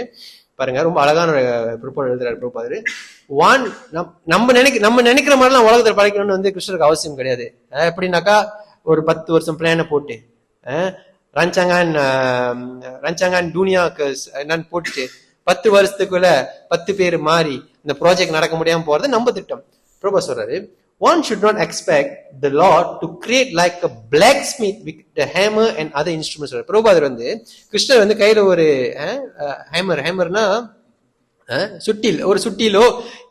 பாருங்க, ரொம்ப அழகான பிற்பாடு எழுதுறாரு பிரபாரு. நம்ம நினைக்கிற மாதிரிலாம் உலகத்தில் படைக்கணும்னு கிருஷ்ணருக்கு அவசியம் கிடையாது. எப்படின்னாக்கா, ஒரு 10 வருஷம் பிளான போட்டு ரஞ்சாங்கான் டூனியாக்கு என்னன்னு போட்டுட்டு 10 வருஷத்துக்குள்ள 10 பேர் மாறி இந்த ப்ராஜெக்ட் நடக்க முடியாம போறது நம்ம திட்டம். பிரபா சொல்றாரு, one should not expect the Lord to create like a blacksmith with the hammer and other instruments. பிரபாதர் கிருஷ்ணர் கையில ஒரு ஹேமர்னா சுட்டில், ஒரு சுட்டிலோ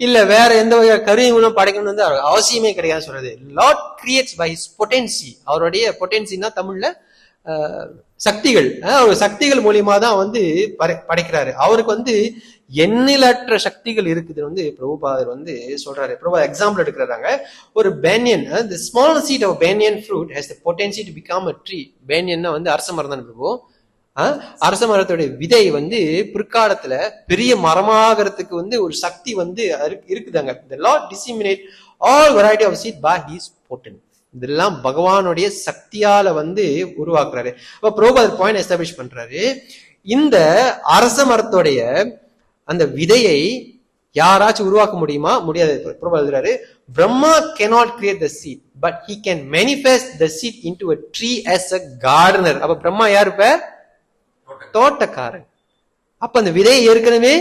இல்ல வேற எந்த வகை கருவிகளும் படைக்கணும் அவசியமே கிடையாது சொல்றது. Lord creates by his potency. அவருடைய பொட்டன்சின்னா தமிழ்ல சக்திகள், சக்திகள் மூலியமா தான் படைக்கிறாரு. அவருக்கு எண்ணிலற்ற சக்திகள் இருக்குது பிரபுபாதர் சொல்றாரு. பிரபுபாதர் எக்ஸாம்பிள் எடுக்கிறாங்க. ஒரு banyan, the small seed of banyan fruit has the potency to become a tree. பேனியன்னா அரச மரம் தான் பிரபு. அரச மரத்துடைய விதை பிற்காலத்துல பெரிய மரமாகறதுக்கு ஒரு சக்தி இருக்குதாங்க. The Lord disseminate all variety of seed by his potent. இதெல்லாம் பகவானுடைய சக்தியால உருவாக்குறாரு. அப்ப பிரபுபாதர் பாயிண்ட் எஸ்டாப்ளிஷ் பண்றாரு, இந்த அரச மரத்துடைய அந்த விதையை யாராச்சும் உருவாக்க முடியுமா? முடியாது. பிரபுபாதர் எழுதுறாரு, Brahma cannot create the seed but he can manifest the seed into a tree as a gardener. அப்ப பிரம்மா யாரு? இப்ப தோட்டக்காரன். அப்ப அந்த விதையை ஏற்கனவே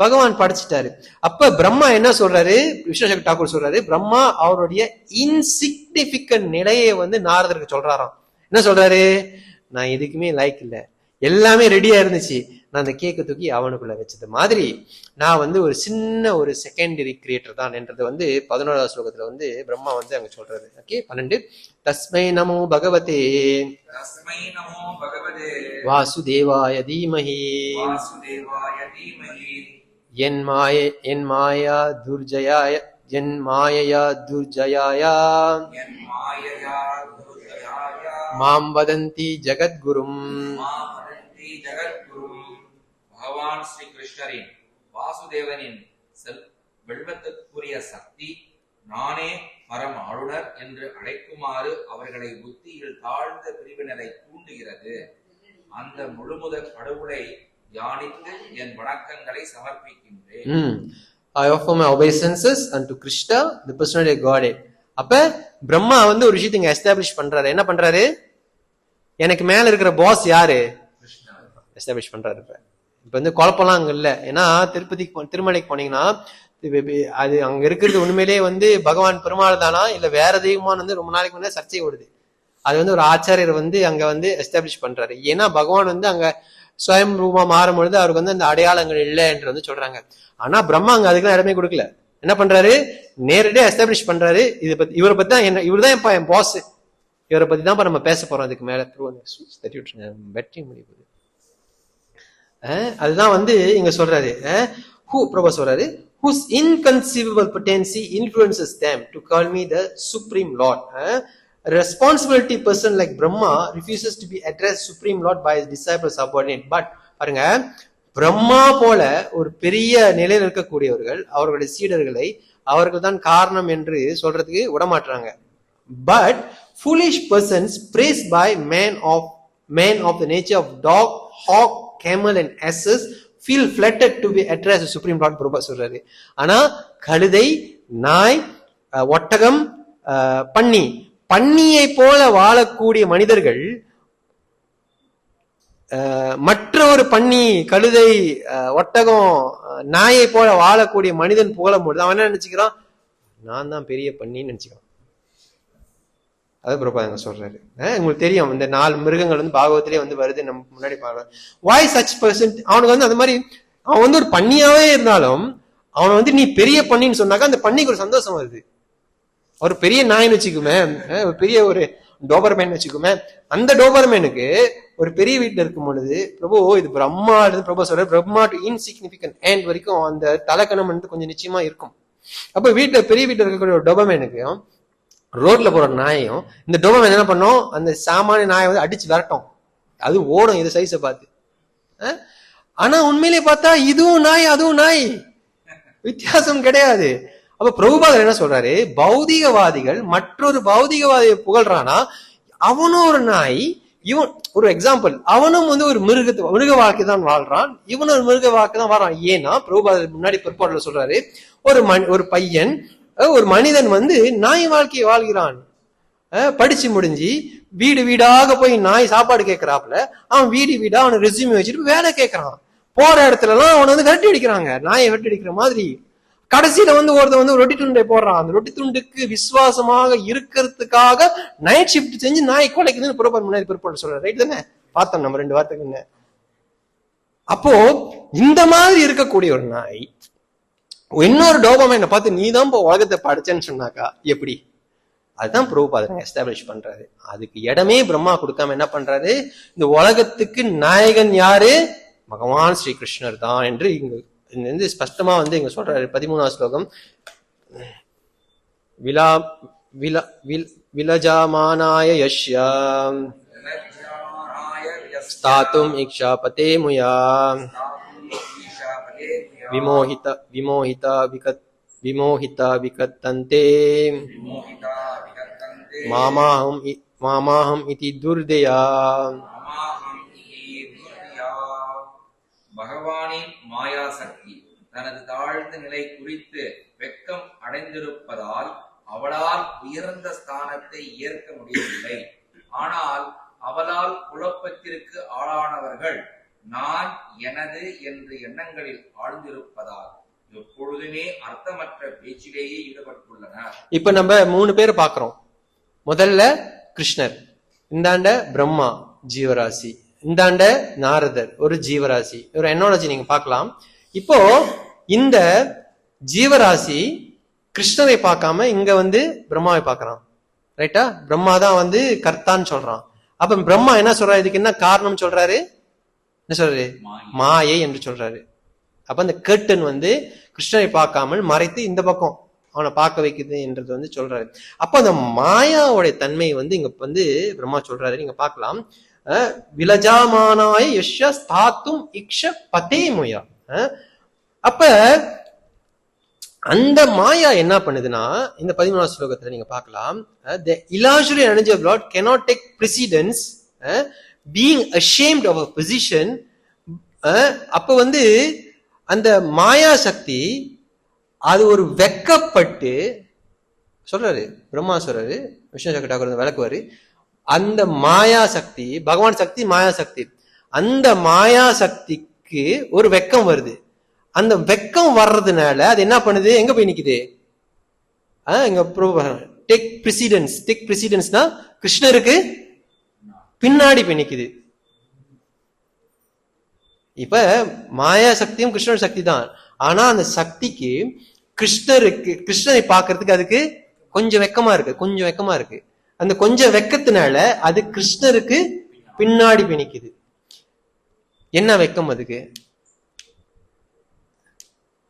பகவான் படைச்சிட்டாரு. அப்ப பிரம்மா என்ன சொல்றாரு, விஸ்வசங்கர் டாக்கூர் சொல்றாரு, பிரம்மா அவருடைய இன்சிக்னிபிகன்ட் நிலையை நாரதருக்கு சொல்றாராம். என்ன சொல்றாரு, நான் எதுக்குமே லைக் இல்ல, எல்லாமே ரெடியா இருந்துச்சு, நான் அந்த கேக்க தூக்கி அவனுக்குள்ள வச்சது மாதிரி நான் ஒரு சின்ன ஒரு செகண்டரி கிரியேட்டர் தான் என்றது 11வது ஸ்லோகத்துல பிரம்மா அங்க சொல்றாரு. ஓகே, 12 தஸ்மை நமோ பகவதே வாசுதேவாய தீமஹி என் மாயா துர்ஜயாய என் மாயையா துர்ஜயாயா மாம் வதந்தி ஜகத்குரும். பகவான் ஸ்ரீ கிருஷ்ணரின் வாசுதேவனின் வெல்வத்துக்குரிய சக்தி நானே பரம் ஆளுநர் என்று அழைக்குமாறு அவர்களை புத்தியில் தாழ்ந்த பிரிவினரை தூண்டுகிறது. அந்த முழுமுதற் கடவுளை தியானித்து என் வணக்கங்களை சமர்ப்பிக்கின்றேன். I offer my obeisances unto Krishna, the personality of Godhead. அப்ப பிரம்மா வந்து ஒரு விஷயத்தை இங்க எஸ்டாப்ளிஷ் பண்றாரு. என்ன பண்றாரு? எனக்கு மேல இருக்கிற பாஸ் யாரு? எஸ்டாப்ளிஷ் பண்றாரு. இப்ப வந்து குழப்பம்லாம் அங்க இல்ல. ஏன்னா திருமலைக்கு போனீங்கன்னா அது அங்க இருக்கிறது உண்மையிலேயே வந்து பகவான் பெருமாள் தானா இல்ல வேற தெய்வமானு வந்து ரொம்ப நாளைக்கு முன்னாடி சர்ச்சை ஓடுது. அது வந்து ஒரு ஆச்சாரியர் வந்து அங்க வந்து எஸ்டாப்ளிஷ் பண்றாரு. ஏன்னா பகவான் வந்து அங்க சுயம் ரூபா மாறும் பொழுது அவருக்கு வந்து அந்த அடையாளங்கள் இல்லை என்று வந்து சொல்றாங்க. ஆனா பிரம்மா அங்க அதுக்கெல்லாம் இடமே கொடுக்கல. என்ன பண்றாரு? நேரடியா எஸ்டாப்ளிஷ் பண்றாரு. இவரை பத்தி தான் இவர் தான் என் பாஸ், இவரை பத்தி தான் நம்ம பேச போறோம். அதுக்கு மேல தட்டி விட்டுருங்க, வெற்றி முடிவு. அதுதான் வந்து இங்க சொல்றாரு. பிரபா சொல்றாரு, whose inconceivable potency influences them to call me the supreme lord. A responsibility person like Brahma refuses to be addressed supreme lord by his disciples subordinate. But பாருங்க, பிரம்மா போல ஒரு பெரிய நிலையில் இருக்கக்கூடியவர்கள் அவர்களுடைய சீடர்களை அவர்கள் தான் காரணம் என்று சொல்றதுக்கு விடமாட்டாங்க. But foolish persons praised by men of the nature of dog, hawk, camel and asses feel flattered to be addressed as supreme lord. Prabha சொல்றாரு. ஆனா கழுதை, நாய், ஒட்டகம், பன்னியை போல வாழக்கூடிய மனிதர்கள் மற்றொரு பன்னி, கழுதை, ஒட்டகம், நாயை போல வாழக்கூடிய மனிதன் புகழும் பொழுது அவன் என்ன நினைச்சுக்கிறான்? நான் தான் பெரிய பன்னின்னு நினைச்சுக்கிறான். அது பிரபா சொல்றாரு. உங்களுக்கு தெரியும், இந்த 4 மிருகங்கள் வந்து பாகவத்திலே வந்து வருது, நம்ம முன்னாடி பாக்கலாம். வாய் சச் பர்சன், அவனுக்கு வந்து அந்த மாதிரி அவன் வந்து ஒரு பன்னியாவே இருந்தாலும் அவனை வந்து நீ பெரிய பன்னின்னு சொன்னாக்கா அந்த பன்னிக்கு ஒரு சந்தோஷம் வருது. ஒரு பெரிய நாயின்னு வச்சுக்குமே, ஒரு பெரிய ஒரு டோபர்மேன் வச்சுக்குமே, அந்த டோபர்மேனுக்கு ஒரு பெரிய வீட்டுல இருக்கும் பொழுது பிரபு இது பிரம்மா பிரபு சொல்ற பிரம்மா டு இன்சிக்னிபிகன்ட் எண்ட் வரைக்கும் அந்த தலைக்கணம் வந்து கொஞ்சம் நிச்சயமா இருக்கும். அப்ப வீட்டுல பெரிய வீட்டுல இருக்கக்கூடிய ஒரு டோபர்மேனுக்கும் ரோட்ல போற நாயையும் இந்த டோபர்மேன் என்ன பண்ணும்? அந்த சாமானிய நாயை வந்து அடிச்சு விரட்டும். அது ஓடும் இது சைஸை பார்த்து. ஆனா உண்மையிலே பார்த்தா இதுவும் நாய் அதுவும் நாய், வித்தியாசம் கிடையாது. அப்ப பிரபுபாதர் என்ன சொல்றாரு? பௌதிகவாதிகள் மற்றொரு பௌதிகவாதியை புகழ்றானா அவனும் ஒரு நாய், இவன் ஒரு எக்ஸாம்பிள், அவனும் வந்து ஒரு மிருக வாழ்க்கை தான் வாழ்றான், இவனும் ஒரு மிருக வாழ்க்கை தான் வாழ்றான். ஏன்னா பிரபுபாதர் முன்னாடி பிற்பாடுல சொல்றாரு, ஒரு பையன் ஒரு மனிதன் வந்து நாய் வாழ்க்கையை வாழ்கிறான். படிச்சு முடிஞ்சு வீடு வீடாக போய் நாய் சாப்பாடு கேட்கிறாப்புல அவன் வீடு வீடா அவனை ரெஸ்யூமே வச்சுட்டு வேலை கேட்கறான். போற இடத்துல எல்லாம் அவனை வந்து விரட்டி அடிக்கிறாங்க, நாயை விரட்டி அடிக்கிற மாதிரி. கடைசியில வந்து ஒருத்தன் வந்து ரொட்டி துண்டை போடுறான். அந்த ரொட்டி துண்டுக்கு விசுவாசமாக இருக்கிறதுக்காக நைட் ஷிப்ட் செஞ்சு நாய் கொலைக்குதுன்னு புறப்பாடு முன்னாடி பிற்பாடு சொல்ற. ரைட் தானே? பார்த்தோம் நம்ம 2 வார்த்தைக்கு. அப்போ இந்த மாதிரி இருக்கக்கூடிய ஒரு நாய் இன்னொரு டோபமைனை பார்த்து நீ தான் உலகத்தை படிச்சேன்னு சொன்னாக்கா எப்படி? அதுதான் பிரபுபாதர் எஸ்டாப்ளிஷ் பண்றாரு. அதுக்கு இடமே பிரம்மா கொடுக்காம என்ன பண்றாரு? இந்த உலகத்துக்கு நாயகன் யாரு? பகவான் ஸ்ரீ கிருஷ்ணர் தான் என்று இங்க ஸ்பஷ்டமா வந்து இங்க சொல்றாரு. 13வது ஸ்லோகம். விலஜாமானாய யஷ்யா ஸ்தாத்தும் இக்ஷாபதே முயா விமோஹிதா விகத்தந்தே மாமாஹம் இதி துர்தயா. பகவானின் மாயா சக்தி தனது தாழ்ந்த நிலை குறித்து வெட்கம் அடைந்திருப்பதால் அவளால் உயர்ந்த ஸ்தானத்தை ஏற்க முடியவில்லை. ஆனால் அவளால் குழப்பத்திற்கு ஆளானவர்கள் நான் எனது என்று எண்ணங்களில் ஆழ்ந்திருப்பதால் எப்பொழுதுமே அர்த்தமற்ற பேச்சிலேயே ஈடுபட்டுள்ளனர். இப்ப நம்ம 3 பேர் பாக்குறோம். முதல்ல கிருஷ்ணர், இந்தாண்ட பிரம்மா ஜீவராசி, இந்தாண்ட நாரதர் ஒரு ஜீவராசி. ஒரு எனாலஜி நீங்க பார்க்கலாம். இப்போ இந்த ஜீவராசி கிருஷ்ணரை பார்க்காம இங்க வந்து பிரம்மாவை பார்க்கறான். ரைட்டா? பிரம்மா தான் வந்து கர்த்தான்னு சொல்றான். அப்ப பிரம்மா என்ன சொல்றாரு? இதுக்கு என்ன காரணம் சொல்றாரு? என்ன சொல்றாரு? மாயை என்று சொல்றாரு. அப்ப அந்த கர்டன் வந்து கிருஷ்ணரை பார்க்காமல் மறைத்து இந்த பக்கம் அவனை பார்க்க வைக்குது என்றது வந்து சொல்றாரு. அப்ப அந்த மாயாவுடைய தன்மை வந்து இங்க வந்து பிரம்மா சொல்றாரு. நீங்க பார்க்கலாம். விலஜாமானாய யஷ்யா ஸ்தாத்தும் இக்ஷ பதே முயா. அப்ப அந்த மாயா என்ன பண்ணுதுன்னா, இந்த 13வது ஸ்லோகத்துல நீங்க பார்க்கலாம், the illusory energy of Lord cannot take precedence, being ashamed of a position. அப்ப வந்து அந்த மாயா சக்தி அது ஒரு வெக்கப்பட்டு சொல்றாரு, பிரம்மா சொல்றாரு, விஷ்ணு சக்கர விளக்குவாரு, அந்த மாயா சக்தி, பகவான் சக்தி மாயா சக்தி, அந்த மாயா சக்திக்கு ஒரு வெக்கம் வருது. அந்த வெக்கம் வர்றதுனால அது என்ன பண்ணுது, எங்க போய் நிக்குது, டேக் பிரசிடென்ஸ். டேக் பிரசிடென்ஸ்னா கிருஷ்ணருக்கு பின்னாடி போய் நிக்குது. இப்ப மாயா சக்தியும் கிருஷ்ணர் சக்தி தான். ஆனா அந்த சக்திக்கு கிருஷ்ணரை பார்க்கறதுக்கு அதுக்கு கொஞ்சம் வெக்கமா இருக்கு. அந்த கொஞ்சம் வெக்கத்தினால அது கிருஷ்ணருக்கு பின்னாடி போய் நிக்குது. என்ன வெக்கம் அதுக்கு?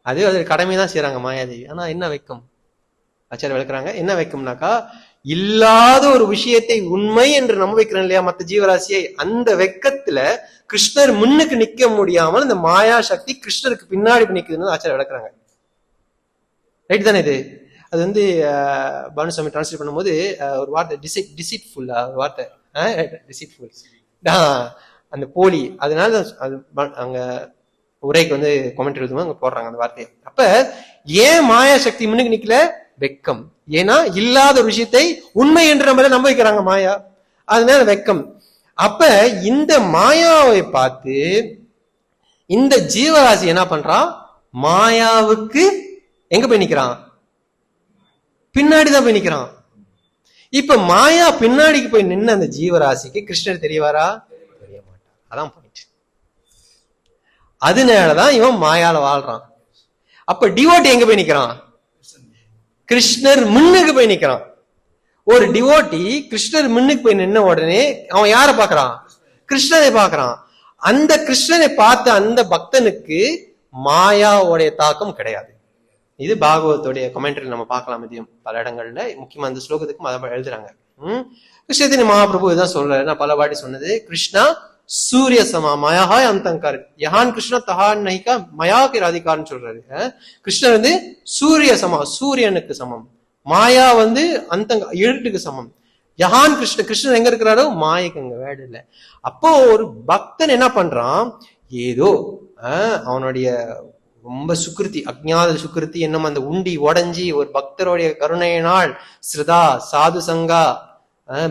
அது கடமைதான் செய்யறாங்க மாயாதேவி. ஆனா என்ன வெக்கம்? ஆச்சாரிய விளக்குறாங்க, என்ன வெக்கம்னாக்கா, இல்லாத ஒரு விஷயத்தை உண்மை என்று நம்ப வைக்கிறேன் இல்லையா மத்த ஜீவராசியை, அந்த வெக்கத்துல கிருஷ்ணர் முன்னுக்கு நிக்க முடியாமல் இந்த மாயா சக்தி கிருஷ்ணருக்கு பின்னாடி நிக்குதுன்னு ஆச்சாரிய விளக்குறாங்க. ரைட் தானே இது? அது வந்து பானுசாமி டிரான்ஸ்லேட் பண்ணும்போது ஒரு வார்த்தை டிசிட்ஃபுல், வார்த்தை டிசிட்ஃபுல், அந்த போலி. அதனால அது அங்க உரைக்கு வந்து கமெண்ட் எழுதும்போது அங்க போடுறாங்க அந்த வார்த்தையை. அப்ப ஏன் மாயா சக்தி முன்னுக்கு நிக்கல? வெக்கம். ஏன்னா இல்லாத ஒரு விஷயத்தை உண்மை என்று நம்ம நம்ப வைக்கிறாங்க மாயா, அதனால வெக்கம். அப்ப இந்த மாயாவை பார்த்து இந்த ஜீவராசி என்ன பண்றான், மாயாவுக்கு எங்க போய் நிக்கிறான், பின்னாடிதான் போய் நிக்கிறான். இப்ப மாயா பின்னாடிக்கு போய் நின்ன அந்த ஜீவராசிக்கு கிருஷ்ணர் தெரியவாரா? தெரிய மாட்டார். அதான் பாயிண்ட். அதனாலதான் இவன் மாயால வாழ்றான். அப்ப டிவோட்டி எங்க போய் நிக்கிறான்? கிருஷ்ணர் முன்னுக்கு போய் நிக்கிறான். ஒரு டிவோட்டி கிருஷ்ணர் முன்னுக்கு போய் நின்ன உடனே அவன் யார பாக்குறான்? கிருஷ்ணரை பாக்குறான். அந்த கிருஷ்ணரை பார்த்த அந்த பக்தனுக்கு மாயாவுடைய தாக்கம் கிடையாது. இது பாகவதோடைய கமெண்ட்ரி நம்ம பார்க்கலாம். இதையும் பல இடங்கள்ல, முக்கியமா இந்த ஸ்லோகத்துக்கு அதை எழுதுறாங்க. கிருஷ்ணத்தின் மகாபிரபு இதுதான் சொல்றாரு, நான் பல வாட்டி சொன்னது, கிருஷ்ணா சூரிய சமா மயா அந்தங்கார் யஹான் கிருஷ்ண தஹான் நைகா மயாக்கு ராதிகார்னு சொல்றாரு. கிருஷ்ணர் வந்து சூரிய சமா, சூரியனுக்கு சமம். மாயா வந்து அந்த இருட்டுக்கு சமம். யஹான் கிருஷ்ணர் எங்க இருக்கிறாரோ மாயக்கு அங்க வேடு இல்லை. அப்போ ஒரு பக்தன் என்ன பண்றான், ஏதோ அவனுடைய ரொம்ப சுக்கிருத்தி, அஜ்ஞாத சுக்கிருத்தி என்னும் அந்த உண்டி உடஞ்சி ஒரு பக்தருடைய கருணையினால் ஸ்ருதா சாது சங்கா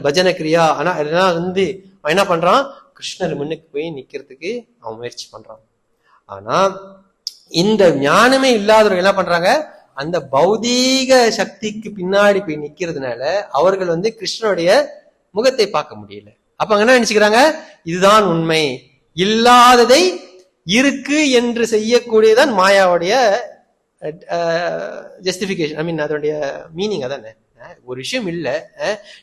பஜன கிரியா, ஆனா இதெல்லாம் வந்து அவன் என்ன பண்றான், கிருஷ்ணர் முன்னுக்கு போய் நிக்கிறதுக்கு அவன் முயற்சி பண்றான். ஆனா இந்த ஞானமே இல்லாதவர்கள் என்ன பண்றாங்க, அந்த பௌதீக சக்திக்கு பின்னாடி போய் நிக்கிறதுனால அவர்கள் வந்து கிருஷ்ணனுடைய முகத்தை பார்க்க முடியல. அப்ப அங்க என்ன நினைச்சுக்கிறாங்க, இதுதான் உண்மை, இல்லாததை இருக்கு என்று செய்யக்கூடியதான் மாயாவுடைய ஜஸ்டிபிகேஷன். ஐ மீன் அதோடைய மீனிங் அதானே. ஒரு விஷயம் இல்ல,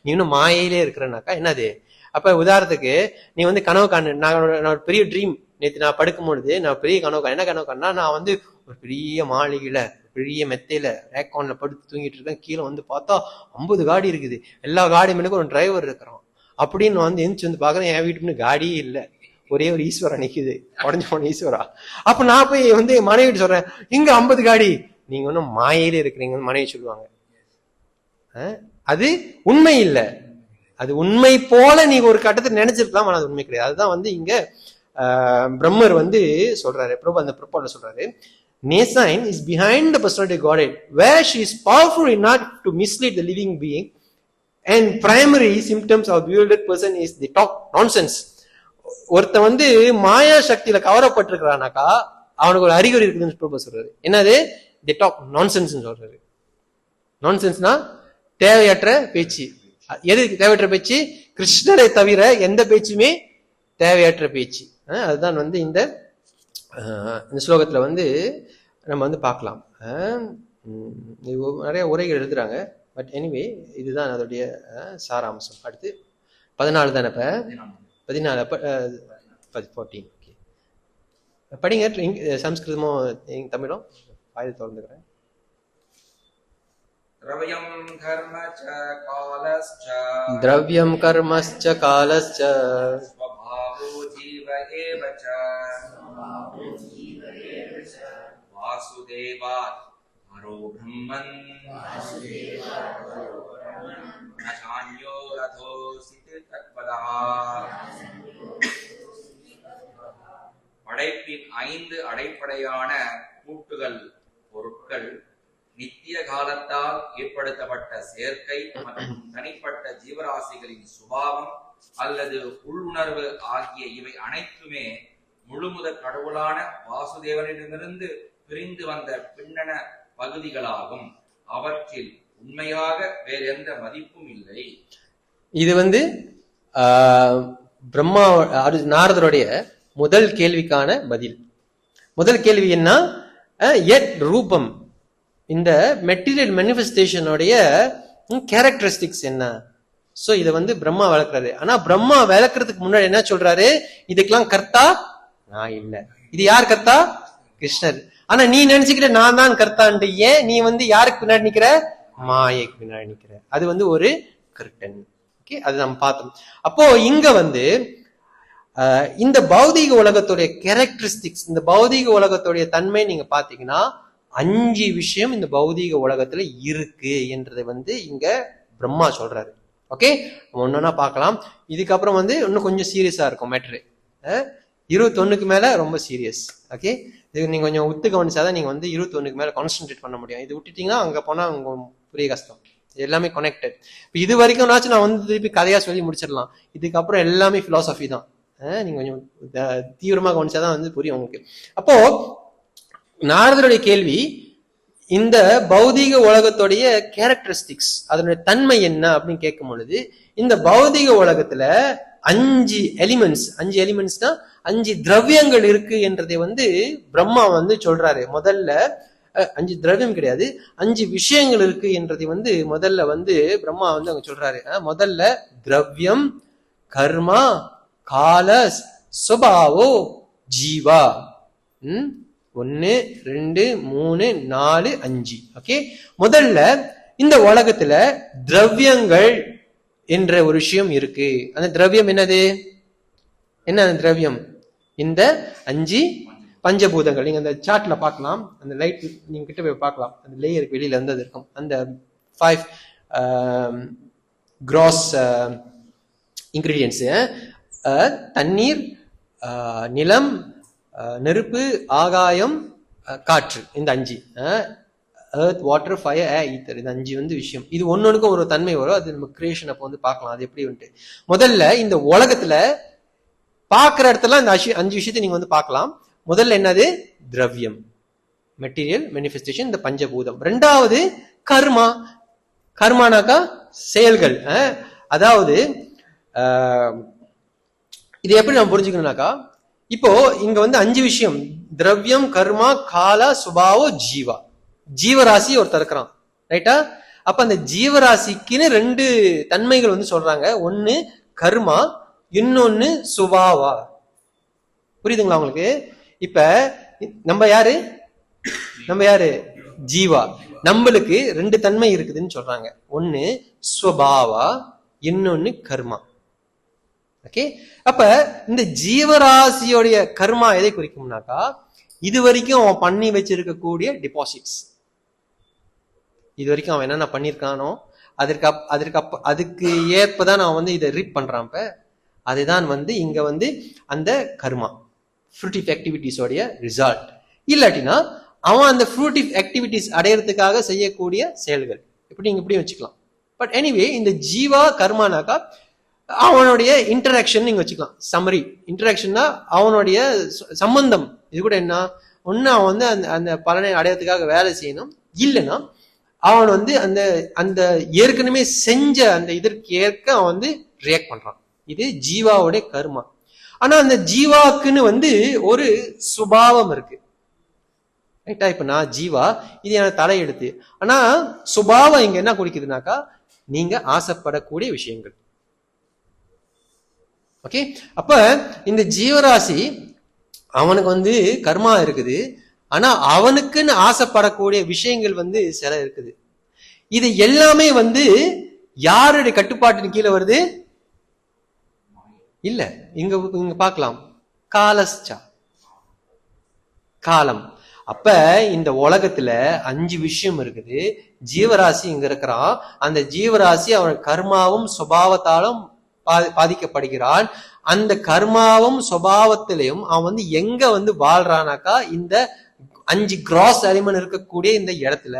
நீ இன்னும் மாயையிலே இருக்கிறனாக்கா என்னது. அப்ப உதாரணத்துக்கு நீ வந்து கனவு காணு, நான் ஒரு பெரிய ட்ரீம், நேற்று நான் படுக்கும் பொழுது நான் பெரிய கனவு என்ன கனவு காணா, நான் வந்து ஒரு பெரிய மாளிகையில பெரிய மெத்தையில ரேக்கான்ல படுத்து தூங்கிட்டு இருக்கேன், கீழே வந்து பார்த்தா 50 காடி இருக்குது, எல்லா காடி மேலுக்கும் ஒரு டிரைவர் இருக்கிறான் அப்படின்னு வந்து எந்திரிச்சு வந்து பாக்குறேன், என் வீட்டுக்கு காடியே இல்லை, ஒரே ஒரு ஈஸ்வரா நிக்குது, உடஞ்சு போன ஈஸ்வரா. அப்ப நான் போய் வந்து மனைவி சொல்றேன், இங்க 50 காடி, நீங்க ஒன்னும் மாயிலே இருக்கிறீங்கன்னு மனைவி சொல்லுவாங்க. அது உண்மை இல்லை, அது உண்மை போல நீங்க ஒரு கட்டத்தை நினைச்சிருக்கலாம், ஆனா அது உண்மை கிடையாது. அதுதான் வந்து இங்க பிரம்மர் வந்து சொல்றாரு, அந்த ப்ரோபால சொல்றாரு, Nesine is behind the personality of Godhead, where she is powerful enough to mislead the living being, and primary symptoms of bewildered person is the talk nonsense. ஒருத்த வந்து மாயா சக்தியில கவரப்பட்டிருக்கிறானாக்கா அவனுக்கு ஒரு அறிகுறி இருக்குதுன்னு சொல்றாரு. என்னது? தி டாக் நான்சென்ஸ் சொல்றாரு. நான்சென்ஸ்னா தேவையற்ற பேச்சு. எது தேவையற்ற பேச்சு? கிருஷ்ணரை தவிர எந்த பேச்சுமே தேவையற்ற பேச்சு. அதுதான் வந்து இந்த ஸ்லோகத்துல வந்து நம்ம வந்து பார்க்கலாம். நிறைய உரைகள் எழுதுறாங்க, பட் எனிவே இதுதான் அதோடைய சாராம்சம். அடுத்து 14 தானே, இப்ப 14 14 ஓகே படிங்க. சம்ஸ்கிருதமும் தமிழும் வாயில் திறந்துக்கிறேன். द्रव्यं कर्मश्च कालश्च स्वभावो जीव एव च वासुदेवात् हरो ब्रह्मन् न चान्यो रथोऽस्ति तत्पदः. படைப்பின் 5 அடைப்படையான கூட்டுகள் பொருட்கள் நித்திய காலத்தால் ஏற்படுத்தப்பட்ட சேர்க்கை மற்றும் தனிப்பட்ட ஜீவராசிகளின் சுபாவம் அல்லது உள்ளுணர்வு ஆகிய இவை அனைத்துமே முழுமுதற் கடவுளான வாசுதேவனிடமிருந்து பிரிந்து வந்த பின்னண பகுதிகளாகும். அவற்றில் உண்மையாக வேற எந்த மதிப்பும் இல்லை. இது பிரம்மா நாரதருடைய முதல் கேள்விக்கான பதில். முதல் கேள்வி என்ன? எட் ரூபம், இந்த மெட்டீரியல் மேனிஃபெஸ்டேஷனுடைய கேரக்டரிஸ்டிக்ஸ் என்ன? சோ இத பிரம்மா வளர்க்கிறாரு. ஆனா பிரம்மா வளர்க்கறதுக்கு முன்னாடி என்ன சொல்றாரு? இதுக்கெல்லாம் கர்த்தா நான் இல்ல. இது யார் கர்த்தா? கிருஷ்ணர். ஆனா நீ நினைச்சுக்கிட்ட நான் தான் கர்த்தான்ட்டு. ஏன் நீ யாருக்கு பின்னாடி நிக்கிற? மாயைக்கு பின்னாடி நிக்கிற. அது ஒரு கர்டன். ஓகே, அது நம்ம பார்த்தோம். அப்போ இங்க இந்த பௌதீக உலகத்துடைய கேரக்டரிஸ்டிக்ஸ், இந்த பௌதீக உலகத்துடைய தன்மை நீங்க பாத்தீங்கன்னா 5 விஷயம் இந்த பௌதீக உலகத்துல இருக்கு என்றதை இங்க பிரம்மா சொல்றாரு. ஓகே, ஒன்னொன்னா பார்க்கலாம். இதுக்கப்புறம் இன்னும் கொஞ்சம் சீரியஸா இருக்கும் மேட்ரு. 21க்கு மேல ரொம்ப சீரியஸ். ஓகே, இது நீங்க கொஞ்சம் ஒத்து கவனிச்சாதான் நீங்க 21க்கு மேல கான்சென்ட்ரேட் பண்ண முடியும். இது விட்டுட்டீங்கன்னா அங்க போனா உங்க புரிய கஷ்டம். எல்லாமே கனெக்டட். இது வரைக்கும் நான் திருப்பி கதையா சொல்லி முடிச்சிடலாம். இதுக்கப்புறம் எல்லாமே பிலாசபி தான். நீங்க கொஞ்சம் தீவிரமா கவனிச்சாதான் புரியும் உங்களுக்கு. அப்போ நாரதருடைய கேள்வி, இந்த பௌதீக உலகத்துடைய கேரக்டரிஸ்டிக்ஸ், அதனுடைய தன்மை என்ன அப்படின்னு கேட்கும் பொழுது, இந்த பௌதீக உலகத்துல 5 எலிமெண்ட்ஸ்னா 5 திரவியங்கள் இருக்கு என்றதை பிரம்மா சொல்றாரு. முதல்ல 5 திரவியம் கிடையாது, 5 விஷயங்கள் இருக்கு என்றதை முதல்ல பிரம்மா அங்க சொல்றாரு. முதல்ல திரவியம், கர்மா, காலஸ், சுபாவோ, ஜீவா. 1 2 3 4 5. ஓகே, முதல்ல இந்த உலகத்துல திரவியங்கள் என்ற ஒரு விஷயம் இருக்கு. அந்த திரவியம் என்னது? என்ன அந்த திரவியம்? இந்த 5 பஞ்சபூதங்கள். நீங்க அந்த சார்ட்ல பார்க்கலாம், அந்த லைட் நீங்க கிட்ட போய் பார்க்கலாம், அந்த லேயருக்கு வெளியில அது இருக்கும். அந்த 5 கிராஸ் இன்கிரீடியன்ஸ்: தண்ணீர், நிலம், நெருப்பு, ஆகாயம், காற்று. இந்த 5, எர்த், வாட்டர், ஃபயர், ஏர், ஈத்தர். இந்த 5 விஷயம். இது ஒன்னொன்னுக்கும் ஒரு தன்மை வரும். அது நம்ம கிரியேஷன் அப்போ பார்க்கலாம் அது எப்படி. முதல்ல இந்த உலகத்துல பாக்குற இடத்துல இந்த 5 விஷயத்தை நீங்க பார்க்கலாம். முதல்ல என்னது? திரவியம், மெட்டீரியல் மேனிஃபெஸ்டேஷன், இந்த பஞ்சபூதம். 2வது கர்மா. கர்மானாக்கா செயல்கள். அதாவது இது எப்படி நம்ம புரிஞ்சுக்கணும்னாக்கா, இப்போ இங்க 5 விஷயம்: திரவியம், கர்மா, கால, சுபாவோ, ஜீவா. ஜீவராசி ஒருத்தர் இருக்கிறான், ரைட்டா? அப்ப அந்த ஜீவராசிக்குன்னு 2 தன்மைகள் சொல்றாங்க. ஒன்னு கர்மா, இன்னொன்னு சுபாவா. புரியுதுங்களா உங்களுக்கு? இப்ப நம்ம யாரு? ஜீவா. நம்மளுக்கு 2 தன்மை இருக்குதுன்னு சொல்றாங்க. ஒன்னு ஸ்வபாவா, இன்னொன்னு கர்மா. ஓகே, அப்ப இந்த ஜீவராசியோடைய கர்மா எதை குறிக்கும்னாக்கா, இது வரைக்கும் அவன் பண்ணி வச்சிருக்கக்கூடிய டிபாசிட்ஸ். இது வரைக்கும் அவன் என்னென்ன பண்ணிருக்கானோ அதுக்கு ஏற்பதான் அவன் இதை ரீப் பண்றான். இப்ப அதுதான் இங்க அந்த கர்மா, ஃப்ரூட்டிவ் ஆக்டிவிட்டிஸோடைய ரிசல்ட். இல்லாட்டினா அவன் அந்த ஃப்ரூட்டிவ் ஆக்டிவிட்டிஸ் அடையறதுக்காக செய்யக்கூடிய செயல்கள். இப்படி வச்சுக்கலாம். பட் எனிவே, இந்த ஜீவா கர்மானாக்கா அவனுடைய இன்டராக்ஷன் நீங்க வச்சுக்கலாம். சம்மரி இன்டராக்ஷன்னா அவனுடைய சம்பந்தம். இது கூட என்ன? ஒன்னு அவன் அந்த பலனை அடையறதுக்காக வேலை செய்யணும், இல்லைன்னா அவன் அந்த அந்த ஏற்கனவே செஞ்ச அந்த இதற்கு ஏற்க அவன் ரியாக்ட் பண்றான். இது ஜீவாவுடைய கர்மா. ஆனா அந்த ஜீவாக்குன்னு ஒரு சுபாவம் இருக்கு, ரைட்டா? இப்ப நான் ஜீவா, இது எனக்கு தலையெடுத்து. ஆனா சுபாவம் இங்க என்ன குறிக்குதுனாக்கா, நீங்க ஆசைப்படக்கூடிய விஷயங்கள். ஓகே, அப்ப இந்த ஜீவராசி அவனுக்கு கர்மா இருக்குது. ஆனா அவனுக்குன்னு ஆசைப்படக்கூடிய விஷயங்கள் சில இருக்குது. இது எல்லாமே யாருடைய கட்டுப்பாட்டின் கீழே வருது? இல்ல, இங்க பார்க்கலாம். காலஸ்சா, காலம். அப்ப இந்த உலகத்துல 5 விஷயம் இருக்குது. ஜீவராசி இங்க இருக்கிறான். அந்த ஜீவராசி அவன் கர்மாவும் சுபாவத்தாலும் பாதிக்கப்படுகிறான். அந்த கர்மாவும் சுபாவத்திலையும் அவன் வந்து எங்க வந்து வாழ்றானாக்கா இந்த 5 கிராஸ் எலிமெண்ட் இருக்கக்கூடிய இந்த இடத்துல.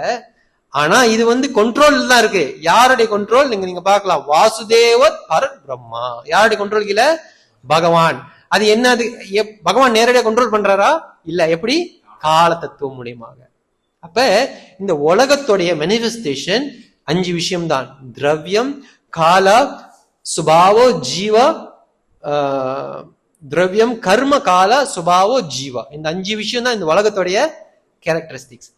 ஆனா இது வந்து கண்ட்ரோல் தான் இருக்கு. யாருடைய கண்ட்ரோல்? நீங்க பார்க்கலாம், வாசுதேவ பர பிரம்மா. யாருடைய கண்ட்ரோல் கீழே? பகவான். அது என்னது? பகவான் நேரடியாக கண்ட்ரோல் பண்றாரா? இல்ல. எப்படி? கால தத்துவம் மூலியமாக. அப்ப இந்த உலகத்துடைய மேனிஃபெஸ்டேஷன் 5 விஷயம்தான். திரவியம், கால, சுபாவோ, ஜீவ, திரவியம், கர்ம, கால, சுபாவோ, ஜீவா. இந்த 5 விஷயம் தான் இந்த உலகத்துடைய கேரக்டரிஸ்டிக்ஸ்.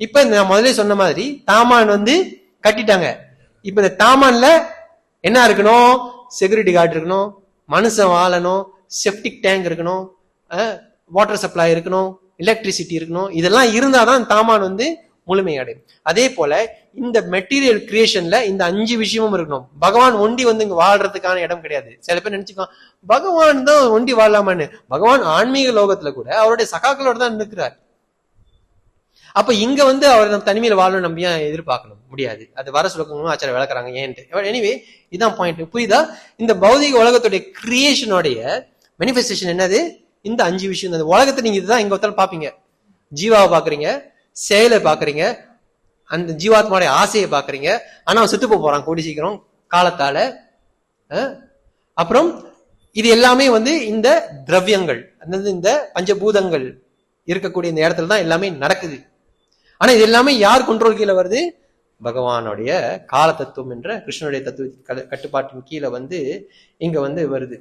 இப்ப நான் முதல்ல சொன்ன மாதிரி தாமான் வந்து கட்டிட்டாங்க. இப்ப இந்த தாமான்ல என்ன இருக்கணும்? செக்யூரிட்டி கார்டு இருக்கணும், மனுஷன் வாழணும், செப்டிக் டேங்க் இருக்கணும், வாட்டர் சப்ளை இருக்கணும், எலக்ட்ரிசிட்டி இருக்கணும். இதெல்லாம் இருந்தாதான் தாமான் வந்து முழுமையடையும். அதே போல இந்த மெட்டீரியல் கிரியேஷன்ல இந்த 5 விஷயமும் இருக்கணும். பகவான் ஒண்டி வந்து இங்க வாழ்றதுக்கான இடம் கிடையாது. சில பேர் நினைச்சுக்கோங்க பகவான் தான் ஒண்டி வாழலாமான்னு. பகவான் ஆன்மீக லோகத்துல கூட அவருடைய சகாக்களோட தான் இருக்கிறார். அப்ப இங்க வந்து அவர் நம்ம தனிமையில வாழணும் நம்ம ஏன் எதிர்பார்க்கணும்? முடியாது. அது வர சுலக்கங்களும் ஆச்சாரம் விளக்குறாங்க ஏன்ட்டு. எனிவே இதான் பாயிண்ட். புரியுதா? இந்த பௌதிக உலகத்துடைய கிரியேஷனுடைய மேனிஃபெஸ்டேஷன் என்னது? இந்த 5 விஷயம். அந்த உலகத்தை நீங்க இதுதான் இங்க ஒருத்தர் பாப்பீங்க. ஜீவாவை பாக்குறீங்க, செயலை பாக்குறீங்க, அந்த ஜீவாத்மாவுடைய ஆசையை பாக்குறீங்க. ஆனா அவன் செத்து போறான் கூடி சீக்கிரம் காலத்தால. அப்புறம் இது எல்லாமே வந்து இந்த திரவியங்கள், அதாவது இந்த பஞ்சபூதங்கள் இருக்கக்கூடிய இந்த இடத்துல தான் எல்லாமே நடக்குது. ஆனா இது எல்லாமே யார் கண்ட்ரோல் கீழே வருது? பகவானுடைய கால தத்துவம் என்ற கிருஷ்ணனுடைய தத்துவ கட்டுப்பாட்டின் கீழே வந்து இங்க வந்து வருது.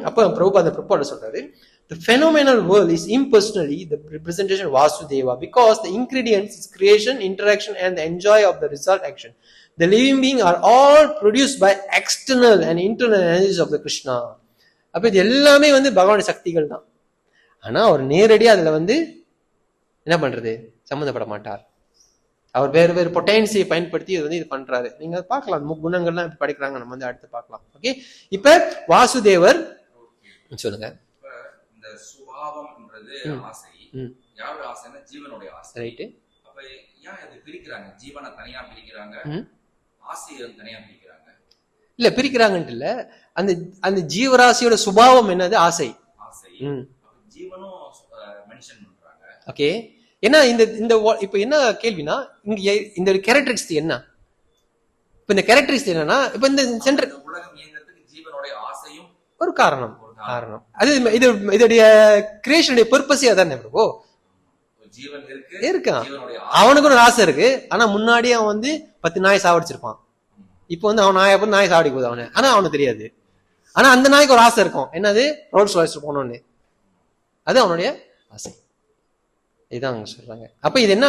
அப்ப பிரபுபாத சொல்றாரு, the phenomenal world is impersonally the representation of Vasudeva because the ingredients is creation, interaction and the enjoy of the result action. The living being are all produced by external and internal energies of the Krishna. அப்ப இது எல்லாமே வந்து பகவானுடைய சக்திகள் தான். ஆனா அவர் நேரடியா அதுல வந்து என்ன பண்றது? சம்மந்தப்பட மாட்டார். அவர் வேறு வேறு பொட்டன்சியை பயன்படுத்தி இது வந்து இது பண்றாரு. நீங்க பார்க்கலாம் குணங்கள்லாம் எப்படி படிக்கிறாங்க, நம்ம வந்து அடுத்து பார்க்கலாம். ஓகே, இப்ப வாசுதேவர் சொல்லுங்க. இந்த சுபாவம்ன்றது ஆசை. யாரோட ஆசைன்னா ஜீவனுடைய ஆசை. ரைட். அப்ப ஏன் இது பிரிக்கிறாங்க? ஜீவனை தனியா பிரிக்கிறாங்க, ஆசையை தனியா பிரிக்கிறாங்க. இல்ல பிரிக்கிறாங்கன்ட்டு இல்ல, அந்த அந்த ஜீவராசியோட சுபாவம் என்னது? ஆசை. ஆசை. ஜீவனும் மென்ஷன் பண்றாங்க. ஓகே, ஏன்னா இந்த இந்த இப்ப என்ன கேள்வினா, இங்க இந்த கேரக்டரிஸ்டிக் என்ன? இப்ப இந்த கேரக்டரிஸ்டிக் என்னன்னா, இப்ப இந்த சென்டர் உலகம் இயங்குறதுக்கு ஜீவனுடைய ஆசையும் ஒரு காரணம். அது இது இதோடைய கிரியேஷனுடைய பர்பஸே அதானே ப்ரோ. ஜீவன் இருக்கான், அவனுக்கு ஒரு ஆசை இருக்கு. ஆனா முன்னாடி அவன் வந்து 10 நாய் சாவடிச்சிருப்பான். இப்ப வந்து அவன் நாய் சாவடிக்க போகுது அவனு, ஆனா அவனுக்கு தெரியாது. ஆனா அந்த நாய்க்கு ஒரு ஆசை இருக்கும், என்னது? ரோல்ஸ் ராய்ஸ் போனோன்னு. அது அவனுடைய ஆசை. இதுதான் அவங்க சொல்றாங்க. அப்ப இது என்ன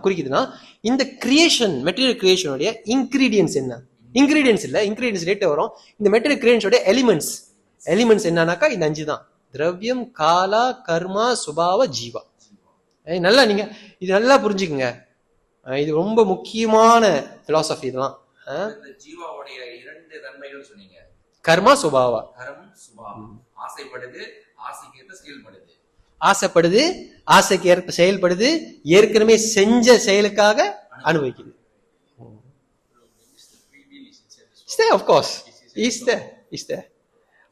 குறிக்குதுன்னா, இந்த கிரியேஷன், மெட்டீரியல் கிரியேஷனுடைய இன்கிரீடியன்ஸ் என்ன? இன்கிரீடியன்ஸ் இல்ல, இன்கிரீடியன்ஸ் லேட்டா வரும். இந்த மெட்டீரியல் கிரியேஷனுடைய எலிமெண்ட்ஸ் என்னன்னாக்கா இந்த 5 தான். திரவியம், காலா, கர்மா, சுபாவ, ஜீவா. நல்லா நீங்க இது நல்லா புரிஞ்சுக்குங்க. இது ரொம்ப முக்கியமான பிலாசபி. இதெல்லாம் ஜீவாவுடைய 2 தன்மைகள் சொன்னீங்க. கர்மா, சுபாவா. ஆசைப்படுது, ஆசைக்கு ஏற்ப செயல்படுது. ஆசைப்படுது, ஆசைக்கு ஏற்ப செயல்படுது, ஏற்கனவே செஞ்ச செயலுக்காக அனுபவிக்குது. Of course, is there.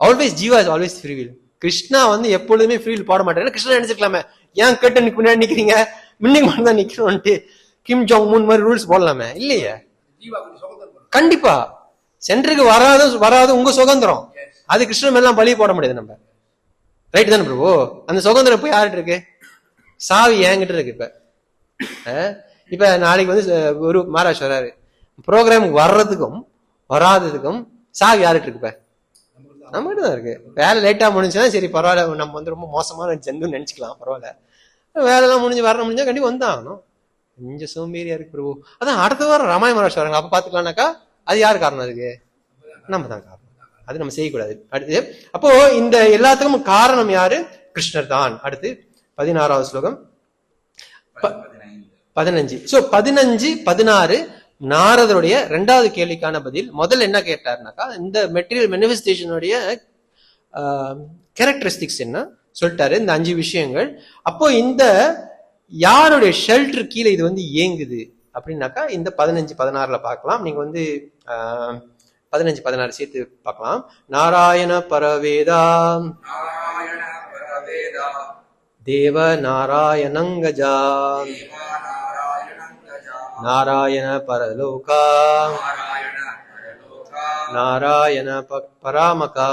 Always Jiva is always free will. Krishna வந்து எப்பொழுதுமே ஃப்ரீ வில் போட மாட்டாரு. கிருஷ்ணா நினைச்சிருக்கலாமே, ஏன் கேட்டு முன்னாடி நிக்கிறீங்க, முன்னிக்கு மட்டும் தான் நிக்கிறோம்ட்டு கிம் ஜோங் மூன் மாதிரி ரூல்ஸ் போடலாமே. இல்லையே, கண்டிப்பா சென்டருக்கு வராது உங்க சுதந்திரம். அது கிருஷ்ணன் எல்லாம் பலி போட முடியாது நம்ம. ரைட் தானே பிரபு? அந்த சுதந்திரம் இப்ப யார்கிட்ட இருக்கு? சாவி என்கிட்ட இருக்கு. இப்ப நாளைக்கு வந்து ஒரு மகாராஜ் வர்றாரு, ப்ரோக்ராமுக்கு வர்றதுக்கும் வராததுக்கும் சாவி யார்கிட்ட இருக்கு? இப்ப நம்ம கிட்ட தான் இருக்கு. வேலை லேட்டா முடிஞ்சுன்னா சரி பரவாயில்ல, நம்ம வந்து ரொம்ப மோசமான ஜந்துன்னு நினைச்சுக்கலாம், பரவாயில்ல. வேலை எல்லாம் முடிஞ்சா கண்டிப்பா வந்தாகணும். கொஞ்சம் சோம்பேறியா இருக்கு பிரபு. அதான் அடுத்த வாரம் ராமாய மகாராஜ் வராங்க, அப்ப பாத்துக்கலாம்னாக்கா அது யாரு காரணம்? அதுக்கு நம்ம தான் காரணம். அது நம்ம செய்யக்கூடாது. அடுத்து அப்போ இந்த எல்லாத்துக்கும் காரணம் யாரு? கிருஷ்ணர் தான். அடுத்து 16வது ஸ்லோகம் 15. சோ 15, 16 நாரதருடைய 2வது கேள்விக்கான பதில். முதல்ல என்ன கேட்டாருனாக்கா, இந்த மெட்டீரியல் மேனிஃபெஸ்டேஷனுடைய கேரக்டரிஸ்டிக்ஸ் என்ன சொல்லிட்டாரு, இந்த 5 விஷயங்கள். அப்போ இந்த யாருடைய ஷெல்டர் கீழே இது வந்து இயங்குது அப்படின்னாக்கா இந்த 15-16 பார்க்கலாம். நீங்க வந்து 15-16 சேர்த்து பார்க்கலாம். நாராயண பரவேதா நாராயண பரவேதா தேவ நாராயணங்கஜா நாராயண பரலோகா நாராயண பரலோகா நாராயண பராமகா.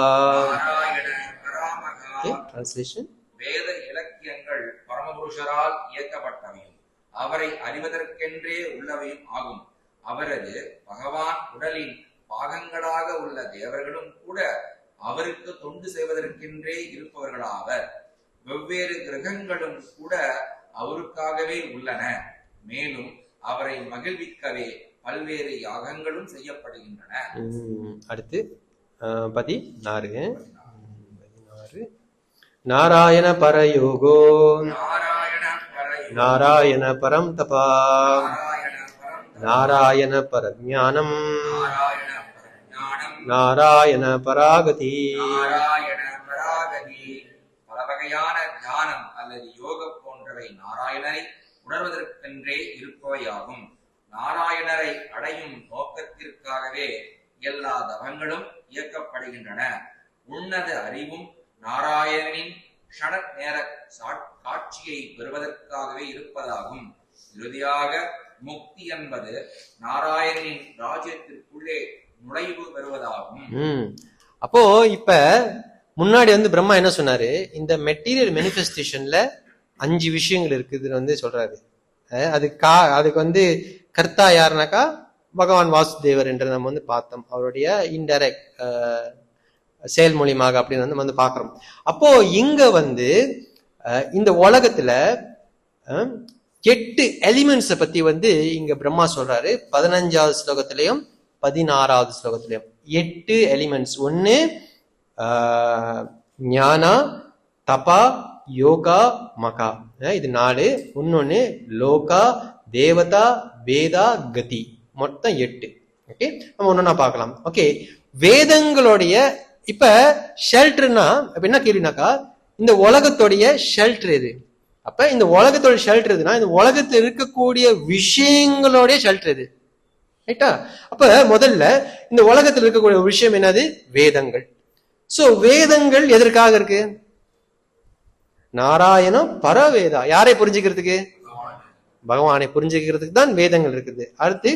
நாராயண பராமகா. டிரான்ஸ்லேஷன். வேத இலக்கியங்கள் பரமபுருஷரால் இயக்கப்பட்டவையும் அவரை அறிவதற்கென்றே உள்ளவையும் ஆகும். அவரது பகவான் உடலின் பாகங்களாக உள்ள தேவர்களும் கூட அவருக்கு தொண்டு செய்வதற்கென்றே இருப்பவர்களாவர். வெவ்வேறு கிரகங்களும் கூட அவருக்காகவே உள்ளன. மேலும் அவரை மகிழ்விக்கவே பல்வேறு யாகங்களும் செய்யப்படுகின்றன. அடுத்து 16. நாராயண பரயோகோ நாராயண பரம் தபா நாராயண பரஞானம் நாராயண பராகதி. பல வகையான தியானம் அல்லது யோக போன்றவை நாராயணரை உணர்வதற்கென்றே இருப்பவையாகும். நாராயணரை அடையும் நோக்கத்திற்காகவே எல்லா தவங்களும் இயக்கப்படுகின்றன. உன்னத அறிவும் நாராயணனின் க்ஷண நேர காட்சியை பெறுவதற்காகவே இருப்பதாகும். இறுதியாக முக்தி என்பது நாராயணனின் ராஜ்யத்திற்குள்ளே நுழைவு பெறுவதாகும். அப்போ இப்ப முன்னாடி வந்து பிரம்மா என்ன சொன்னாரு, இந்த மெட்டீரியல் மேனிஃபெஸ்டேஷன்ல 5 விஷயங்கள் இருக்குதுன்னு வந்து சொல்றாரு. அதுக்கு வந்து கர்த்தா யாருனாக்கா பகவான் வாசுதேவர் என்று நம்ம வந்து பார்த்தோம். அவருடைய இன்டைரக்ட் செயல் மூலியமாக அப்படின்னு வந்து வந்து பாக்குறோம். அப்போ இங்க வந்து இந்த உலகத்துல 8 எலிமெண்ட்ஸை பத்தி வந்து இங்க பிரம்மா சொல்றாரு. 15வது ஸ்லோகத்திலையும் 16வது ஸ்லோகத்திலையும் 8 எலிமெண்ட்ஸ். ஒன்னு ஞானா, தபா, யோகா, மகா. இது 4. இன்னொன்னு லோகா, தேவதா, வேதா, கதி. மொத்தம் 8. ஓகே, நம்ம ஒன்னொன்னா பார்க்கலாம். ஓகே, வேதங்களுடைய இப்ப ஷெல்டர்னா என்ன கேள்வினாக்கா, இந்த உலகத்துடைய ஷெல்டர் எது? அப்ப இந்த உலகத்தோட ஷெல்டர் எதுனா இந்த உலகத்தில் இருக்கக்கூடிய விஷயங்களுடைய ஷெல்டர் எது? ரைட்டா? அப்ப முதல்ல இந்த உலகத்தில் இருக்கக்கூடிய விஷயம் என்னது? வேதங்கள். சோ வேதங்கள் எதற்காக இருக்கு? நாராயணம் பரவேதா. யாரை புரிஞ்சுக்கிறதுக்கு? பகவானை புரிஞ்சுக்கிறதுக்கு தான் வேதங்கள் இருக்குது. அடுத்து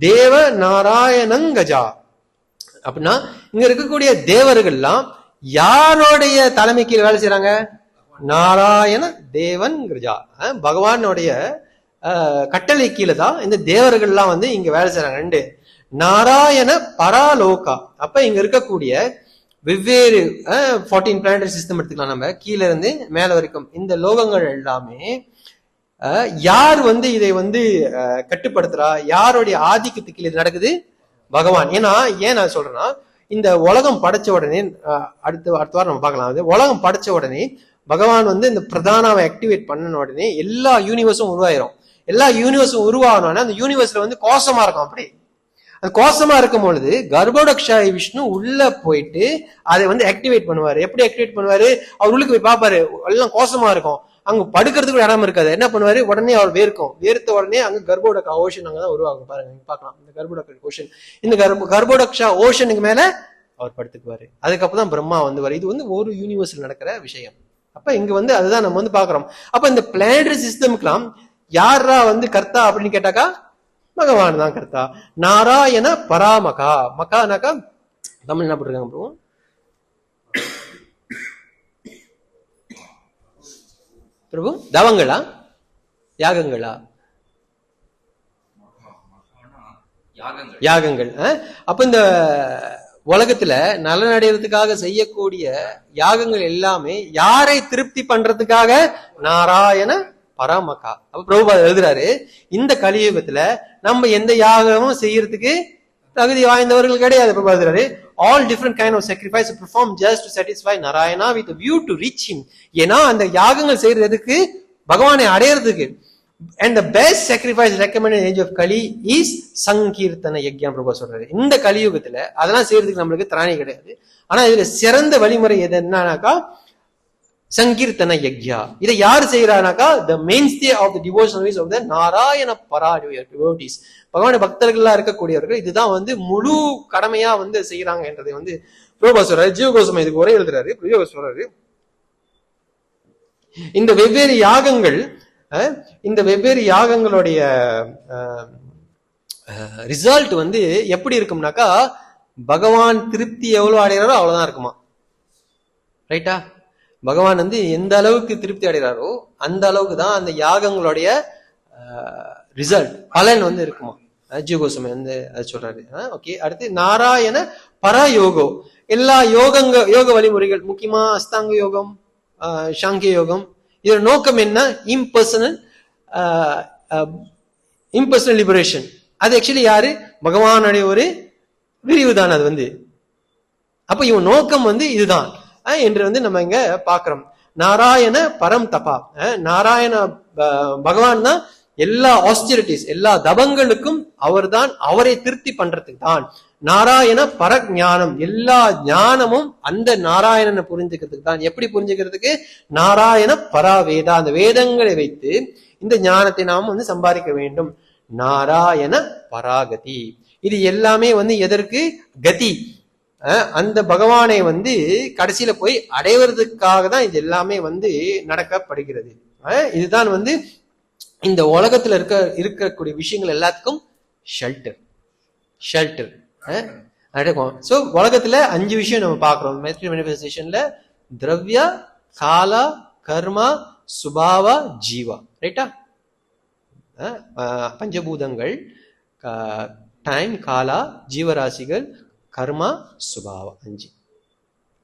தேவ நாராயணங்கஜா. அப்படின்னா இங்க இருக்கக்கூடிய தேவர்கள்லாம் யாருடைய தலைமை கீழ் வேலை செய்யறாங்க? நாராயண தேவன் கிருஜா, பகவானுடைய கட்டளை கீழே தான் இந்த தேவர்கள்லாம் வந்து இங்க வேலை செய்யறாங்க. 2 நாராயண பராலோகா. அப்ப இங்க இருக்கக்கூடிய வெவ்வேறு 14 பிளானட்டரி சிஸ்டம் எடுத்துக்கலாம் நம்ம, கீழே இருந்து மேல வரைக்கும். இந்த லோகங்கள் எல்லாமே யார் வந்து இதை வந்து கட்டுப்படுத்துறா? யாருடைய ஆதிக்கத்துக்கு இது நடக்குது? பகவான். ஏன் நான் சொல்றேன்னா, இந்த உலகம் படைச்ச உடனே அடுத்த வாரம் நம்ம பார்க்கலாம். உலகம் படைச்ச உடனே பகவான் வந்து இந்த பிரதானாவை ஆக்டிவேட் பண்ண உடனே எல்லா யூனிவர்ஸும் உருவாயிரும். எல்லா யூனிவர்ஸும் உருவாகணும்னா அந்த யூனிவர்ஸ்ல வந்து கோஷமா இருக்கும். அப்படி அது கோஷமா இருக்கும் பொழுது கர்ப்போடக்ஷாயி விஷ்ணு உள்ள போயிட்டு அதை வந்து ஆக்டிவேட் பண்ணுவாரு. எப்படி ஆக்டிவேட் பண்ணுவாரு? அவர் உள்ளுக்கு போய் பார்ப்பாரு, எல்லாம் கோஷமா இருக்கும், அங்க படுக்கிறதுக்கு இடம் இருக்காது. என்ன பண்ணுவாரு? உடனே அவர் வேர்த்த உடனே அங்க கர்ப்போடக் ஓஷன் அங்கதான் உருவாகும். பாருங்க, பார்க்கலாம் இந்த கர்ப்போடக் ஓஷன். இந்த கர்ப்போடக்ஷா ஓஷனுக்கு மேல அவர் படுத்துக்குவாரு. அதுக்கப்புறம் தான் பிரம்மா வந்து வர. இது வந்து ஒரு யூனிவர்ஸ்ல நடக்கிற விஷயம். அப்ப இங்க வந்து அதுதான் நம்ம வந்து பாக்குறோம். அப்ப இந்த பிளானட்டரி சிஸ்டமுக்கெல்லாம் யாரா வந்து கர்த்தா அப்படின்னு கேட்டாக்கா பகவான் தான் கர்த்தா. நாராயண பராமகா. மகானாக்கா தமிழ் என்ன போட்டிருக்காங்க ப்ரோ? பிரபு தவங்களா யாகங்களா? யாகங்கள். அப்ப இந்த உலகத்துல நலனடைறதுக்காக செய்யக்கூடிய யாகங்கள் எல்லாமே யாரை திருப்தி பண்றதுக்காக? நாராயண பரமகா. அப்ப பிரபுபாதர் எழுதுறாரு, இந்த கலியுகத்துல நம்ம எந்த யாகமும் செய்யறதுக்கு தகுதி வாய்ந்தவர்கள் கிடையாது. பிரபுபாதர் all different kind of sacrifice perform just to satisfy Narayana with a view to reach him. ஏன்னா அந்த யாகங்கள் செய்யறதுக்கு பகவானை அடையிறதுக்கு. And the best sacrifice recommended in the age of Kali is Sankirtana Yajna. பிரபு சொல்றாரு, இந்த கலியுகத்துல அதெல்லாம் செய்யறதுக்கு நம்மளுக்கு திராணி கிடையாது. ஆனா இதுல சிறந்த வழிமுறை எது என்னன்னாக்கா சங்கீர்த்தன யக்யா. இதை யாரு செய்யறானாக்கா the mainstay of the devotional service of the Narayana para devotees, பகவான பக்தர்களா இருக்கக்கூடியவர்கள் இதுதான் வந்து முழு கடமையா வந்து செய்யறாங்க என்றதை வந்து பிரபுபா சொல்றாரு. ஜீவகோசம் இதுக்கு ஒரே எழுதுறாரு. பிரபுபா சொல்றாரு, இந்த வெவ்வேறு யாகங்களுடைய ரிசல்ட் வந்து எப்படி இருக்கும்னாக்கா பகவான் திருப்தி எவ்வளவு அடைகிறாரோ அவ்வளவுதான் இருக்குமா. ரைட்டா? பகவான் வந்து எந்த அளவுக்கு திருப்தி அடைகிறாரோ அந்த அளவுக்கு தான் அந்த யாகங்களுடைய ரிசல்ட் பலன் வந்து இருக்குமா. ஜீவகோஸ்வாமி வந்து அது சொல்றாரு. ஓகே, அடுத்து நாராயண பரயோகோ. எல்லா யோக வழிமுறைகள், முக்கியமா அஸ்தாங்க யோகம், சாங்கிய யோகம், இதோட நோக்கம் என்ன? Impersonal liberation. அது ஆக்சுவலி யாரு? பகவானுடைய ஒரு விரிவுதான் அது வந்து. அப்ப இவன் நோக்கம் வந்து இதுதான் என்று வந்து நம்ம இங்க பாக்குறோம். நாராயண பரம் தபா, நாராயண பகவான் தான் எல்லா ஆஸ்டிரிட்டிஸ், எல்லா தபங்களுக்கும் அவர் தான், அவரை திருப்தி பண்றதுக்கு தான். நாராயண பரஞானம், எல்லா ஞானமும் அந்த நாராயணனை புரிஞ்சுக்கிறதுக்கு தான். எப்படி புரிஞ்சுக்கிறதுக்கு? நாராயண பராவேதா, அந்த வேதங்களை வைத்து இந்த ஞானத்தை நாம் வந்து சம்பாதிக்க வேண்டும். நாராயண பராகதி, இது எல்லாமே வந்து எதற்கு? கதி, அந்த பகவானை வந்து கடைசியில போய் அடைவதற்காக தான் இது எல்லாமே வந்து நடக்கப்படுகிறது. இதுதான் வந்து இந்த உலகத்துல இருக்கக்கூடிய விஷயங்கள் எல்லாத்துக்கும் ஷெல்டர். சோ உலகத்துல 5 விஷயம் நம்ம பாக்குறோம் மேனிஃபெஸ்டேஷன்ல: திரவிய, காலா, கர்மா, சுபாவா, ஜீவா. ரைட்டா? பஞ்சபூதங்கள், டைம், காலா, ஜீவராசிகள், கர்மா, சுபாவா, 5.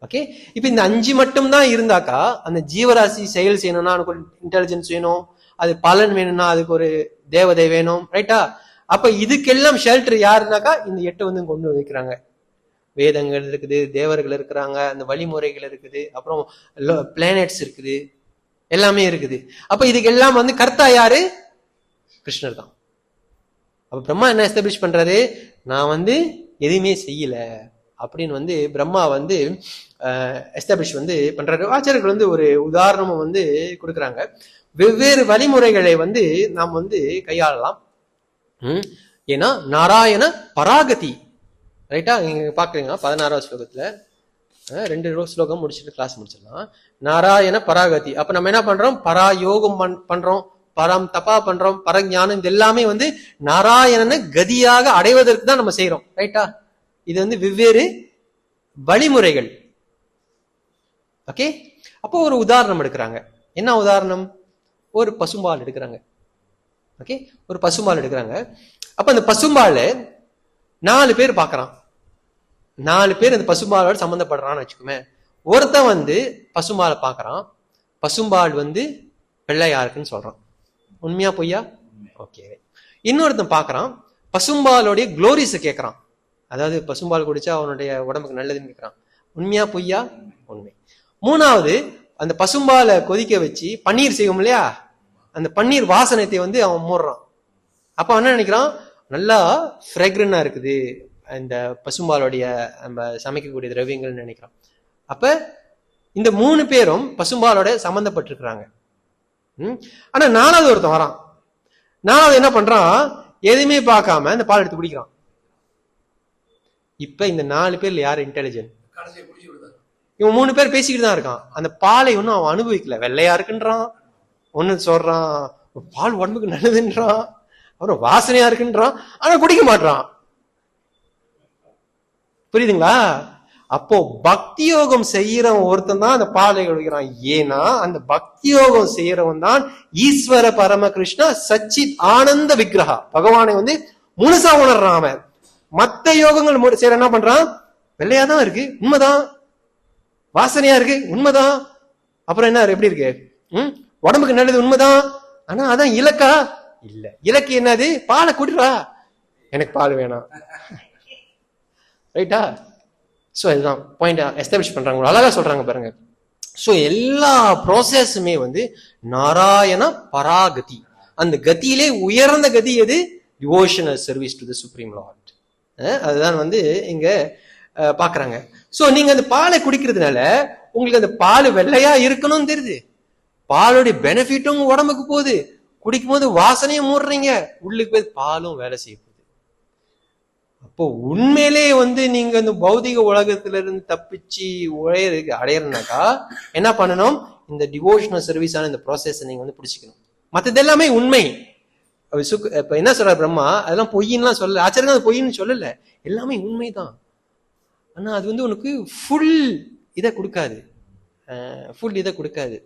ஓகே, இப்ப இந்த 5 மட்டும் தான் இருந்தாக்கா அந்த ஜீவராசி செயல் செய்யணும்னா அதுக்கு ஒரு இன்டெலிஜென்ஸ் வேணும், அது பலன் வேணும்னா அதுக்கு ஒரு தேவதை வேணும். ரைட்டா? அப்ப இதுக்கெல்லாம் ஷெல்டர் யாருனாக்கா இந்த 8 வந்து கொண்டு வைக்கிறாங்க. வேதங்கள் இருக்குது, தேவர்கள் இருக்கிறாங்க, அந்த வழிமுறைகள் இருக்குது, அப்புறம் பிளானட்ஸ் இருக்குது, எல்லாமே இருக்குது. அப்ப இதுக்கு எல்லாம் வந்து கர்த்தா யாரு? கிருஷ்ணர் தான். அப்ப பிரம்மா என்ன எஸ்டாப்ளிஷ் பண்றாரு? நான் வந்து எதுவுமே செய்யல அப்படின்னு வந்து பிரம்மா வந்து எஸ்டாப்ளிஷ் வந்து பண்றாரு. ஆச்சாரியர்கள் வந்து ஒரு உதாரணமும் வந்து கொடுக்குறாங்க. வெவ்வேறு வழிமுறைகளை வந்து நாம் வந்து கையாளலாம். ஏன்னா நாராயண பராகதி. ரைட்டா? நீங்க பாக்குறீங்க 16வது ஸ்லோகத்துல 2 ஸ்லோகம் முடிச்சுட்டு கிளாஸ் முடிச்சிடலாம். நாராயண பராகதி. அப்ப நம்ம என்ன பண்றோம்? பராயோகம் பண்றோம், பரம் தபா பண்றோம், பரஞானம். இது எல்லாமே வந்து நாராயணனை கதியாக அடைவதற்கு தான் நம்ம செய்யறோம். ரைட்டா? இது வந்து வெவ்வேறு வழிமுறைகள். ஓகே, அப்போ ஒரு உதாரணம் எடுக்கிறாங்க. என்ன உதாரணம்? ஒரு பசும்பால் எடுக்கிறாங்க. ஓகே, ஒரு பசும்பால் எடுக்கிறாங்க. அப்ப அந்த பசும்பால் 4 பேர் பாக்குறான். 4 பேர் அந்த பசும்பாலோட சம்பந்தப்படுறான்னு வச்சுக்கோமே. ஒருத்தன் வந்து பசும்பாலை பாக்குறான், பசும்பால் வந்து வெள்ளையா இருக்குன்னு சொல்றான். உண்மையா பொய்யா? ஓகே. இன்னொருத்தன் பாக்குறான், பசும்பாலோடைய குளோரிஸை கேட்கறான். அதாவது பசும்பால் குடிச்சா அவனுடைய உடம்புக்கு நல்லதுன்னு கேட்கறான். உண்மையா பொய்யா? உண்மை. 3வது, அந்த பசும்பாலை கொதிக்க வச்சு பன்னீர் செய்வோம் இல்லையா, அந்த பன்னீர் வாசனத்தை வந்து அவன் மூடுறான். அப்ப என்ன நினைக்கிறான்? நல்லா ஃப்ரெக்ரண்டா இருக்குது இந்த பசும்பாலுடைய நம்ம சமைக்கக்கூடிய திரவியங்கள் நினைக்கிறான். அப்ப இந்த 3 பேரும் பசும்பாலோட சம்பந்தப்பட்டிருக்கிறாங்க. ஆனா 4வது ஒருத்தன் வரான். 4வது என்ன பண்றான்? எதுவுமே பார்க்காம இந்த பால் எடுத்து குடிக்கிறான். இப்ப இந்த 4 பேர்ல யாரு இன்டெலிஜென்ட்? இவன் 3 பேர் பேசிக்கிட்டு தான் இருக்கான். அந்த பாலை ஒன்னும் அவன் அனுபவிக்கல. வெள்ளையா இருக்குன்றான், ஒண்ணு சொல்றான் பால் உடம்புக்கு நல்லதுன்றான், அப்புறம் வாசனையா இருக்குன்றான், ஆனா குடிக்க மாட்டான். புரியுதுங்களா? அப்போ பக்தி யோகம் செய்யறவன் ஒருத்தன் தான் அந்த பாலை குடிக்கிறான். ஏன்னா அந்த பக்தி யோகம் செய்யறவன் தான் ஈஸ்வர பரம கிருஷ்ணா சச்சித் ஆனந்த விக்கிரகா, பகவானை வந்து முழுசா உணர்றான். அவன் மத்த யோகங்கள் செய்யற என்ன பண்றான்? வெள்ளையாதான் இருக்கு, உண்மைதான், வாசனையா இருக்கு, உண்மைதான், அப்புறம் என்ன எப்படி இருக்கு, உடம்புக்கு நல்லது, உண்மைதான். ஆனா அதான் இலக்கா இல்ல. இலக்கு என்னது? பாலை குடிறா, எனக்கு பால் வேணாம். ரைட்டா? சோ இதுதான் பாயிண்ட் எஸ்டாப்ளிஷ் பண்றாங்க, அழகா சொல்றாங்க பாருங்க. சோ எல்லா ப்ராசஸுமே வந்து நாராயண பராகதி. அந்த கதியிலே உயர்ந்த கதி எது? Devotional service to the supreme Lord. அதுதான் வந்து இங்க பாக்குறாங்க. சோ நீங்க அந்த பாலை குடிக்கிறதுனால உங்களுக்கு அந்த பால் வெள்ளையா இருக்கணும்னு தெரியுது, பாலுடைய பெனிஃபிட்டும் உங்க உடம்புக்கு போகுது, குடிக்கும் போது வாசனையும் மூடுறீங்க, உள்ளுக்கு போய் பாலும் வேலை செய்ய போகுது. அப்போ உண்மையிலே நீங்க இந்த பௌதிக உலகத்துல இருந்து தப்பிச்சு அடையறனாக்கா என்ன பண்ணணும், இந்த டிவோஷனல் சர்வீஸான இந்த ப்ராசஸ் நீங்க பிடிச்சிக்கணும். மற்றது எல்லாமே உண்மை. இப்ப என்ன சொல்ற பிரம்மா, அதெல்லாம் பொய்ன்னு சொல்லல, ஆச்சரியம் அது பொய்ன்னு சொல்லல, எல்லாமே உண்மைதான். ஆனா அது உனக்கு ஃபுல் இதை கொடுக்காது, ஃபுல் இதை கொடுக்காது.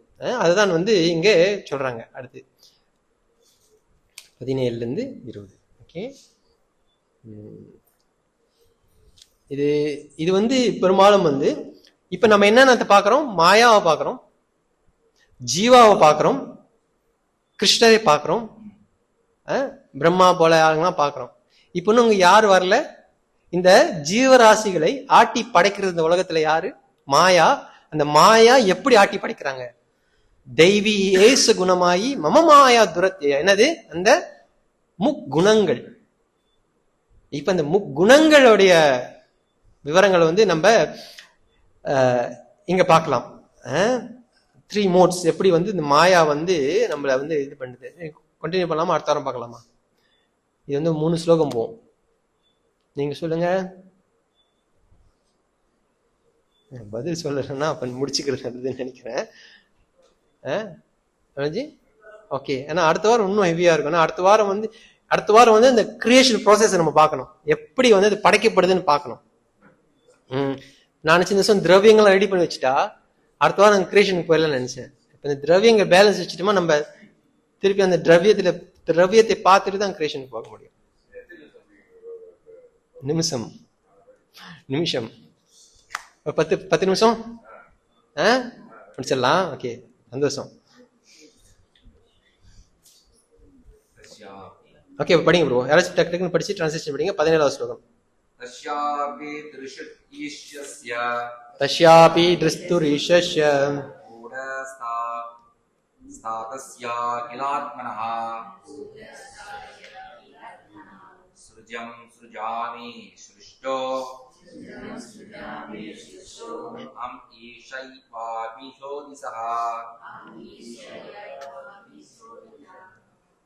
அதுதான் இங்க சொல்றாங்க. அடுத்து 17 இருந்து 20. ஓகே, இது பெரும்பாலும் இப்ப நம்ம என்னென்ன பாக்குறோம், மாயாவை பாக்குறோம், ஜீவாவை பாக்குறோம், கிருஷ்ணரை பாக்குறோம், பிரம்மா போல ஆளுங்கெல்லாம் பாக்குறோம். இப்ப இன்னும் யாரு வரல, இந்த ஜீவராசிகளை ஆட்டி படைக்கிறது இந்த உலகத்துல யாரு, மாயா. அந்த மாயா எப்படி ஆட்டி படைக்கிறாங்க, தெய்வீ ஏசு குணமாயி மம மாயா துரத்திய, என்னது அந்த முக்குணங்கள். இப்ப இந்த முக்குணங்களுடைய விவரங்களை நம்ம இங்க பார்க்கலாம். 3 மோட்ஸ் எப்படி இந்த மாயா நம்மள இது பண்ணுது. கண்டினியூ பண்ணலாமா, அடுத்த வாரம் பார்க்கலாமா? இது 3 ஸ்லோகம் போகும். நீங்க சொல்லுங்க. பதில் சொல்லலன்னா அப்ப முடிச்சுக்கிறது நினைக்கிறேன். ஓகே, ஏன்னா அடுத்த வாரம் இன்னும் ஹெவியா இருக்கும். அடுத்த வாரம் இந்த கிரியேஷன் ப்ராசஸ் நம்ம பார்க்கணும், எப்படி அது படைக்கப்படுதுன்னு பார்க்கணும். நான் நினைச்ச இந்த வருஷம் திரவியங்களை ரெடி பண்ணி வச்சுட்டா அடுத்த வாரம் கிரியேஷனுக்கு போயிடலாம் நினைச்சேன். இப்ப இந்த திரவியங்கள் பேலன்ஸ் வச்சுட்டோமா, நம்ம திருப்பி அந்த திரவியத்தை பார்த்துட்டு தான் கிரியேஷனுக்கு போக முடியும். நிமிஷம் 10 நிமிஷம் முடிச்சிடலாம். ஓகே, சந்தோஷம். ஓகே, படிங்க ப்ரோ. யாராச்சும் டக்கு டக்குன்னு படிச்சு டிரான்ஸ்லேஷன் படிங்க. 17வது ஸ்லோகம். தஸ்யாபி திருஷ்துரீஷஸ்ய ஸ்தாதஸ்யா கிலாத்மனஹ ஸ்ருஜம் ஸ்ருஜாமி ஸ்ருஷ்டோ அம் ஈஷைவாபிஷோதிஸஹ.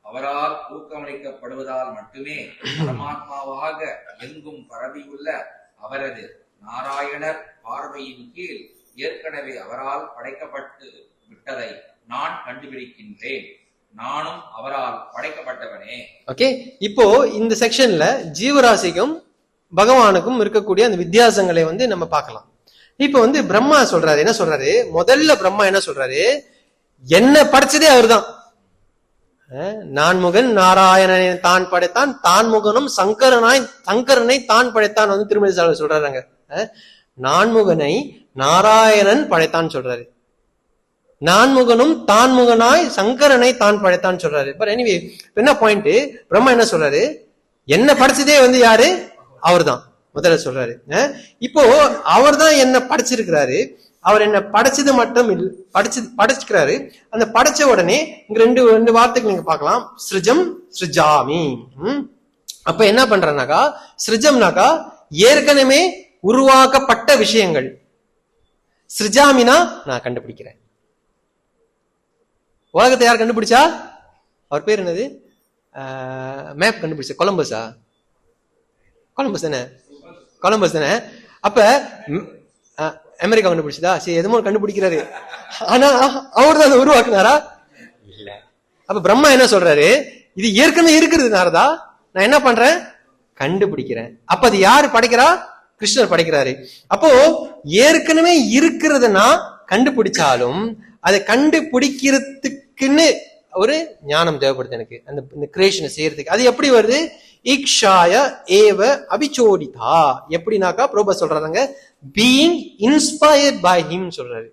அவரால் ஊக்கமளிக்கப்படுவதால் மட்டுமே பரமாத்மாவாக எங்கும் பரவியுள்ள அவரது நாராயணர் பார்வையின் கீழ் ஏற்கனவே அவரால் படைக்கப்பட்டு விட்டதை நான் கண்டுபிடிக்கின்றேன். நானும் அவரால் படைக்கப்பட்டவனே. ஓகே, இப்போ இந்த செக்ஷன்ல ஜீவராசிக்கும் பகவானுக்கும் இருக்கக்கூடிய அந்த வித்தியாசங்களை நம்ம பார்க்கலாம். இப்போ பிரம்மா சொல்றாரு, என்ன சொல்றாரு, முதல்ல பிரம்மா என்ன சொல்றாரு, என்ன படைச்சதே அவர்தான். நான்முகன் நாராயணனை தான் படைத்தான், தான்முகனும் சங்கரனை தான் படைத்தான் திருமதி சொல்றாங்க. நான்முகனை நாராயணன் படைத்தான் சொல்றாரு, நான்முகனும் தான்முகனாய் சங்கரனை தான் படைத்தான் சொல்றாரு. பட் எனிவே, என்ன பாயிண்ட், பிரம்மா என்ன சொல்றாரு, என்ன படைச்சதே யாரு, அவர் தான் முதல்ல சொல்றாரு. இப்போ அவர் தான் என்ன படைச்சிருக்கிறாரு, அவர் என்ன படைச்சது மட்டும் படைச்சுக்கிறாரு. அந்த படைச்ச உடனே இங்க ரெண்டு வார்த்தைகள் நீங்க பார்க்கலாம். ஸ்ருஜம் ஸ்ருஜாமி. அப்ப என்ன பண்றனாக்கா, ஸ்ருஜம்னாக்கா ஏற்கனவே உருவாக்கப்பட்ட விஷயங்கள், ஸ்ருஜாமினா நான் கண்டுபிடிக்கிறேன். உலகத்தை யார் கண்டுபிடிச்சா, அவர் பேர் என்னது, மேப் கண்டுபிடிச்ச கொலம்பஸா, கொலம்பஸ் தானே. அப்ப அமெரிக்கா கண்டுபிடிச்சதா, சரி எதுமோ கண்டுபிடிக்கிறாரு, ஆனா அவர் தான் உருவாக்குனாரா, இல்ல. அப்ப பிரம்மா என்ன சொல்றாரு, இது ஏற்கனவே இருக்கிறது நாரதா, நான் என்ன பண்றேன், கண்டுபிடிக்கிறேன். அப்ப அது யாரு படைக்கிறா, கிருஷ்ணர் படைக்கிறாரு. அப்போ ஏற்கனவே இருக்கிறதுனா கண்டுபிடிச்சாலும் அதை கண்டுபிடிக்கிறதுக்குன்னு ஒரு ஞானம் தேவைப்படுது எனக்கு, அந்த கிரியேஷனை செய்யறதுக்கு. அது எப்படி வருது, இக்ஷாய ஏவ அபிச்சோடிதா. எப்படின்னாக்கா பிரபா சொல்றாங்க, பீயிங் இன்ஸ்பயர்ட் பை ஹிம் சொல்றாரு.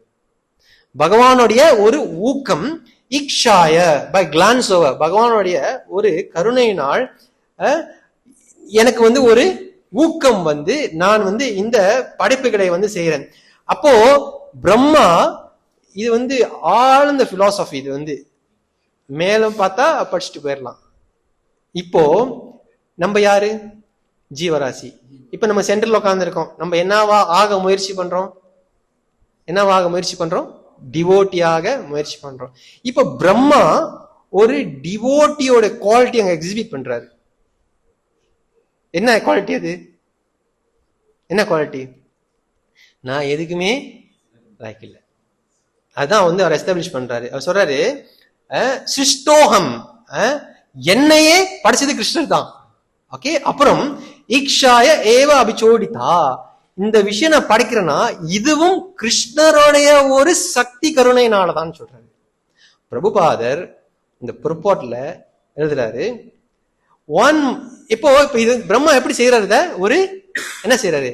பகவானுடைய ஒரு ஊக்கம், இக்ஷாய பை கிளான்ஸ் ஓவர், பகவானுடைய ஒரு கருணையினால் எனக்கு ஒரு ஊக்கம் நான் இந்த படைப்புகளை செய்யறேன். அப்போ பிரம்மா இது ஆழ்ந்த பிலாசபி, இது மேலும் பார்த்தா படிச்சுட்டு போயிடலாம். இப்போ நம்ம யாரு, ஜீவராசி. இப்ப நம்ம சென்டர்ல உட்கார்ந்து இருக்கோம், நம்ம என்னவா ஆக முயற்சி பண்றோம், என்னவாக முயற்சி பண்றோம்? டிவோட்டியாக முயற்சி பண்றோம். இப்ப பிரம்மா ஒரு டிவோட்டியோட குவாலிட்டி அங்க எக்ஸிபிட் பண்றாரு. என்ன குவாலிட்டி அது? என்ன குவாலிட்டி? நான் எதுக்குமே லைக் இல்லை. அதான் அவர் எஸ்டாப்ளிஷ் பண்றாரு. அவர் சொல்றாரு, சிஷ்டோகம், என்னையே படிச்சது கிருஷ்ணர் தான். ஓகே, அப்புறம் ஈக்ஷாய ஏவ அபிச்சோடிதா, இந்த விஷயம் நான் படிக்கிறேன்னா இதுவும் கிருஷ்ணருடைய ஒரு சக்தி கருணையினாலதான் சொல்றாரு. பிரபுபாதர் இந்த புறப்பாட்டுல எழுதுறாரு, இப்போ இது பிரம்மா எப்படி செய்யறாரு? ஒரு என்ன செய்யறாரு?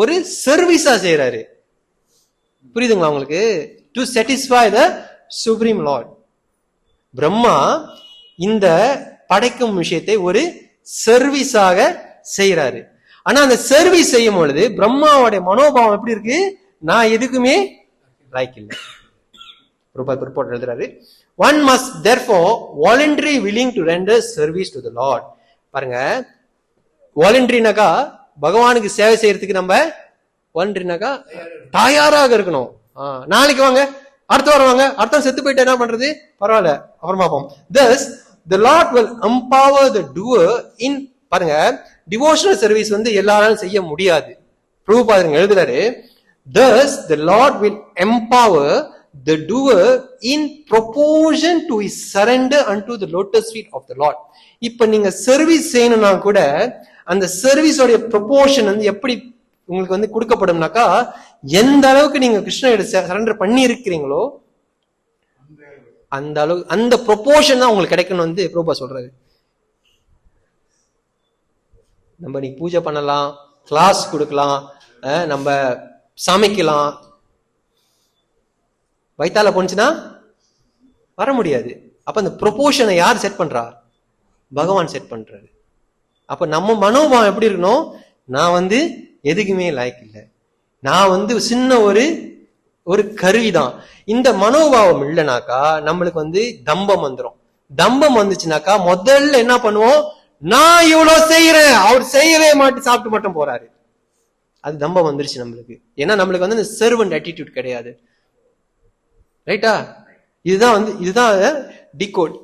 ஒரு சர்வீஸா செய்யறாரு. புரியுதுங்களா உங்களுக்கு? To satisfy the supreme lord. Brahma இந்த படைக்கும் விஷயத்தை ஒரு சர்வீஸாக செய்யறாரு. ஆனா அந்த சர்வீஸ் செய்யும் பொழுது பிரம்மாவோட மனோபாவம் எப்படி இருக்கு? நான் எதுக்குமே லைக் இல்லை. ரிப்போர்ட் எழுதுறாரு, one must therefore voluntary willing to render service to the lord. பாருங்க, வாலண்டரினாக்கா பகவானுக்கு சேவை செய்யறதுக்கு நம்ம வாலண்டரினாக்கா தயாராக இருக்கணும். நாளைக்கு வாங்க, அடுத்த வாரம் வாங்க, அடுத்த செத்து போயிட்டு என்ன பண்றது? பரவாயில்ல, அப்புறம் பார்ப்போம். Thus the Lord will empower the doer in, பாருங்க, டிவோஷனல் சர்வீஸ் எல்லாராலும் செய்ய முடியாது. பிரபுபாதர் எழுதுறாரு, thus the Lord will empower the doer in proportion to his surrender unto the lotus feet of the Lord. இப்ப நீங்க சர்வீஸ் செய்யணும்னா கூட அந்த சர்வீஸோட ப்ரொபோர்ஷன் எப்படி உங்களுக்கு கொடுக்கப்படும்னாக்கா, எந்த அளவுக்கு நீங்க கிருஷ்ணகிட்ட சரண்டர் பண்ணி இருக்கிறீங்களோ அந்த அளவு, அந்த ப்ரொபோர்ஷன் தான் உங்களுக்கு கிடைக்கணும் பிரபுபா சொல்றாரு. நம்ம நீ பூஜை பண்ணலாம், கிளாஸ் கொடுக்கலாம், நம்ம சமைக்கலாம், வயித்தால போனுச்சுன்னா வர முடியாது. அப்ப அந்த ப்ரொபோர்ஷனை யார் செட் பண்றா? பகவான் செட் பண்றாரு. அப்ப நம்ம மனோபாவம் எப்படி இருக்கணும்? நான் எதுக்குமே லாய்க்கு இல்லை, நான் சின்ன ஒரு கருவிதான். இந்த மனோபாவம் இல்லைனாக்கா நம்மளுக்கு தம்பம் வந்துடும். தம்பம் வந்துச்சுனாக்கா முதல்ல என்ன பண்ணுவோம்? நான் இவ்வளவு செய்யறேன், அவர் செய்யவே மாட்டு சாப்பிட்டு மட்டும் போறாரு. அது தம்பம் வந்துருச்சு நம்மளுக்கு. ஏன்னா நம்மளுக்கு இந்த சர்வன்ட் ஆட்டிடியூட் கிடையாது. ரைட்டா? இதுதான் டிகோட்.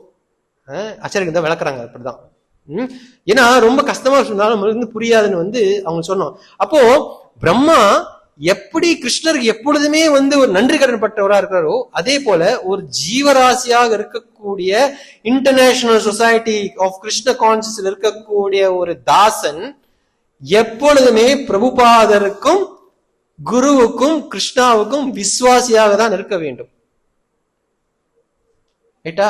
ஆச்சாரியர்கள் தான் விளக்குறாங்க அப்படிதான். ஏன்னா ரொம்ப கஷ்டமா சொன்னாலும் நம்மளுக்கு புரியாதுன்னு அவங்க சொன்னோம். அப்போ பிரம்மா எப்படி கிருஷ்ணருக்கு எப்பொழுதுமே ஒரு நன்றி கடன் பட்டவரா இருக்கிறாரோ, அதே போல ஒரு ஜீவராசியாக இருக்கக்கூடிய இன்டர்நேஷனல் சொசைட்டி ஆஃப் கிருஷ்ண கான்சியஸ்ல இருக்கக்கூடிய ஒரு தாசன் எப்பொழுதுமே பிரபுபாதருக்கும் குருவுக்கும் கிருஷ்ணாவுக்கும் விசுவாசியாக தான் இருக்க வேண்டும். ரைட்டா?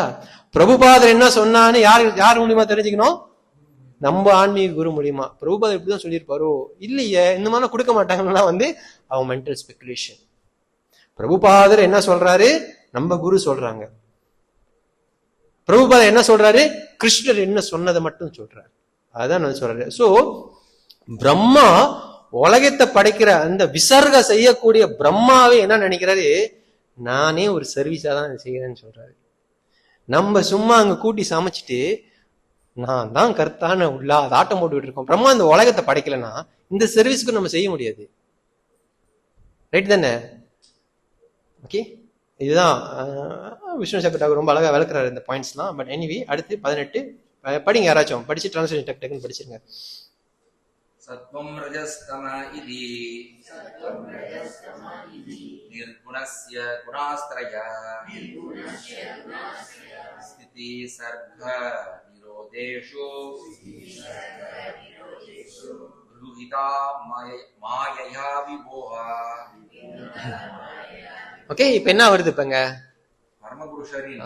பிரபுபாதர் என்ன சொன்னான்னு யார் மூலியமா தெரிஞ்சுக்கணும்? நம்ம ஆன்மீக குரு மூலியமா. பிரபுபாதர் இப்படிதான் சொல்லியிருப்பாரோ இல்லையே, இந்த மாதிரி கொடுக்க மாட்டாங்கன்னா அவன் மென்டல் ஸ்பெகுலேஷன். பிரபுபாதர் என்ன சொல்றாரு? நம்ம குரு சொல்றாங்க. பிரபுபாதர் என்ன சொல்றாரு? கிருஷ்ணர் என்ன சொன்னதை மட்டும் சொல்றாரு. அதான் சொல்றாரு. சோ பிரம்மா உலகத்தை படைக்கிற அந்த விசர்க செய்யக்கூடிய பிரம்மாவே என்ன நினைக்கிறாரு? நானே ஒரு சர்வீஸா தான் செய்யறேன்னு சொல்றாரு. நம்ம சும்மா அங்க கூட்டி சமைச்சிட்டு நான் தான் கர்த்தான உள்ள அது ஆட்டம் போட்டுக்கிட்டு இருக்கோம். பிரம்மா இந்த உலகத்தை படைக்கலன்னா இந்த சர்வீஸ்க்கு நம்ம செய்ய முடியாது. ரைட் தானே? ஓகே, இதுதான் விஷ்ணு சக்கரவர்த்தி ரொம்ப அழகா விளக்குறாரு இந்த பாயிண்ட்ஸ்லாம். பட் எனிவே, அடுத்து 18 படிங்க. யாராச்சும் படிச்சு டிரான்ஸ்லேஷன் டக்குன்னு படிச்சிருங்க. சத்வம் ரஜஸ்தம இதி நிர்குணஸ்ய குணாஸ்த்ரய ஸ்திதி சர்க நிரோதேஷு ருஹிதா மாயயா விபோஹா. ஓகே, இப்ப என்ன வருது? இப்பங்க பரமபுருஷரின்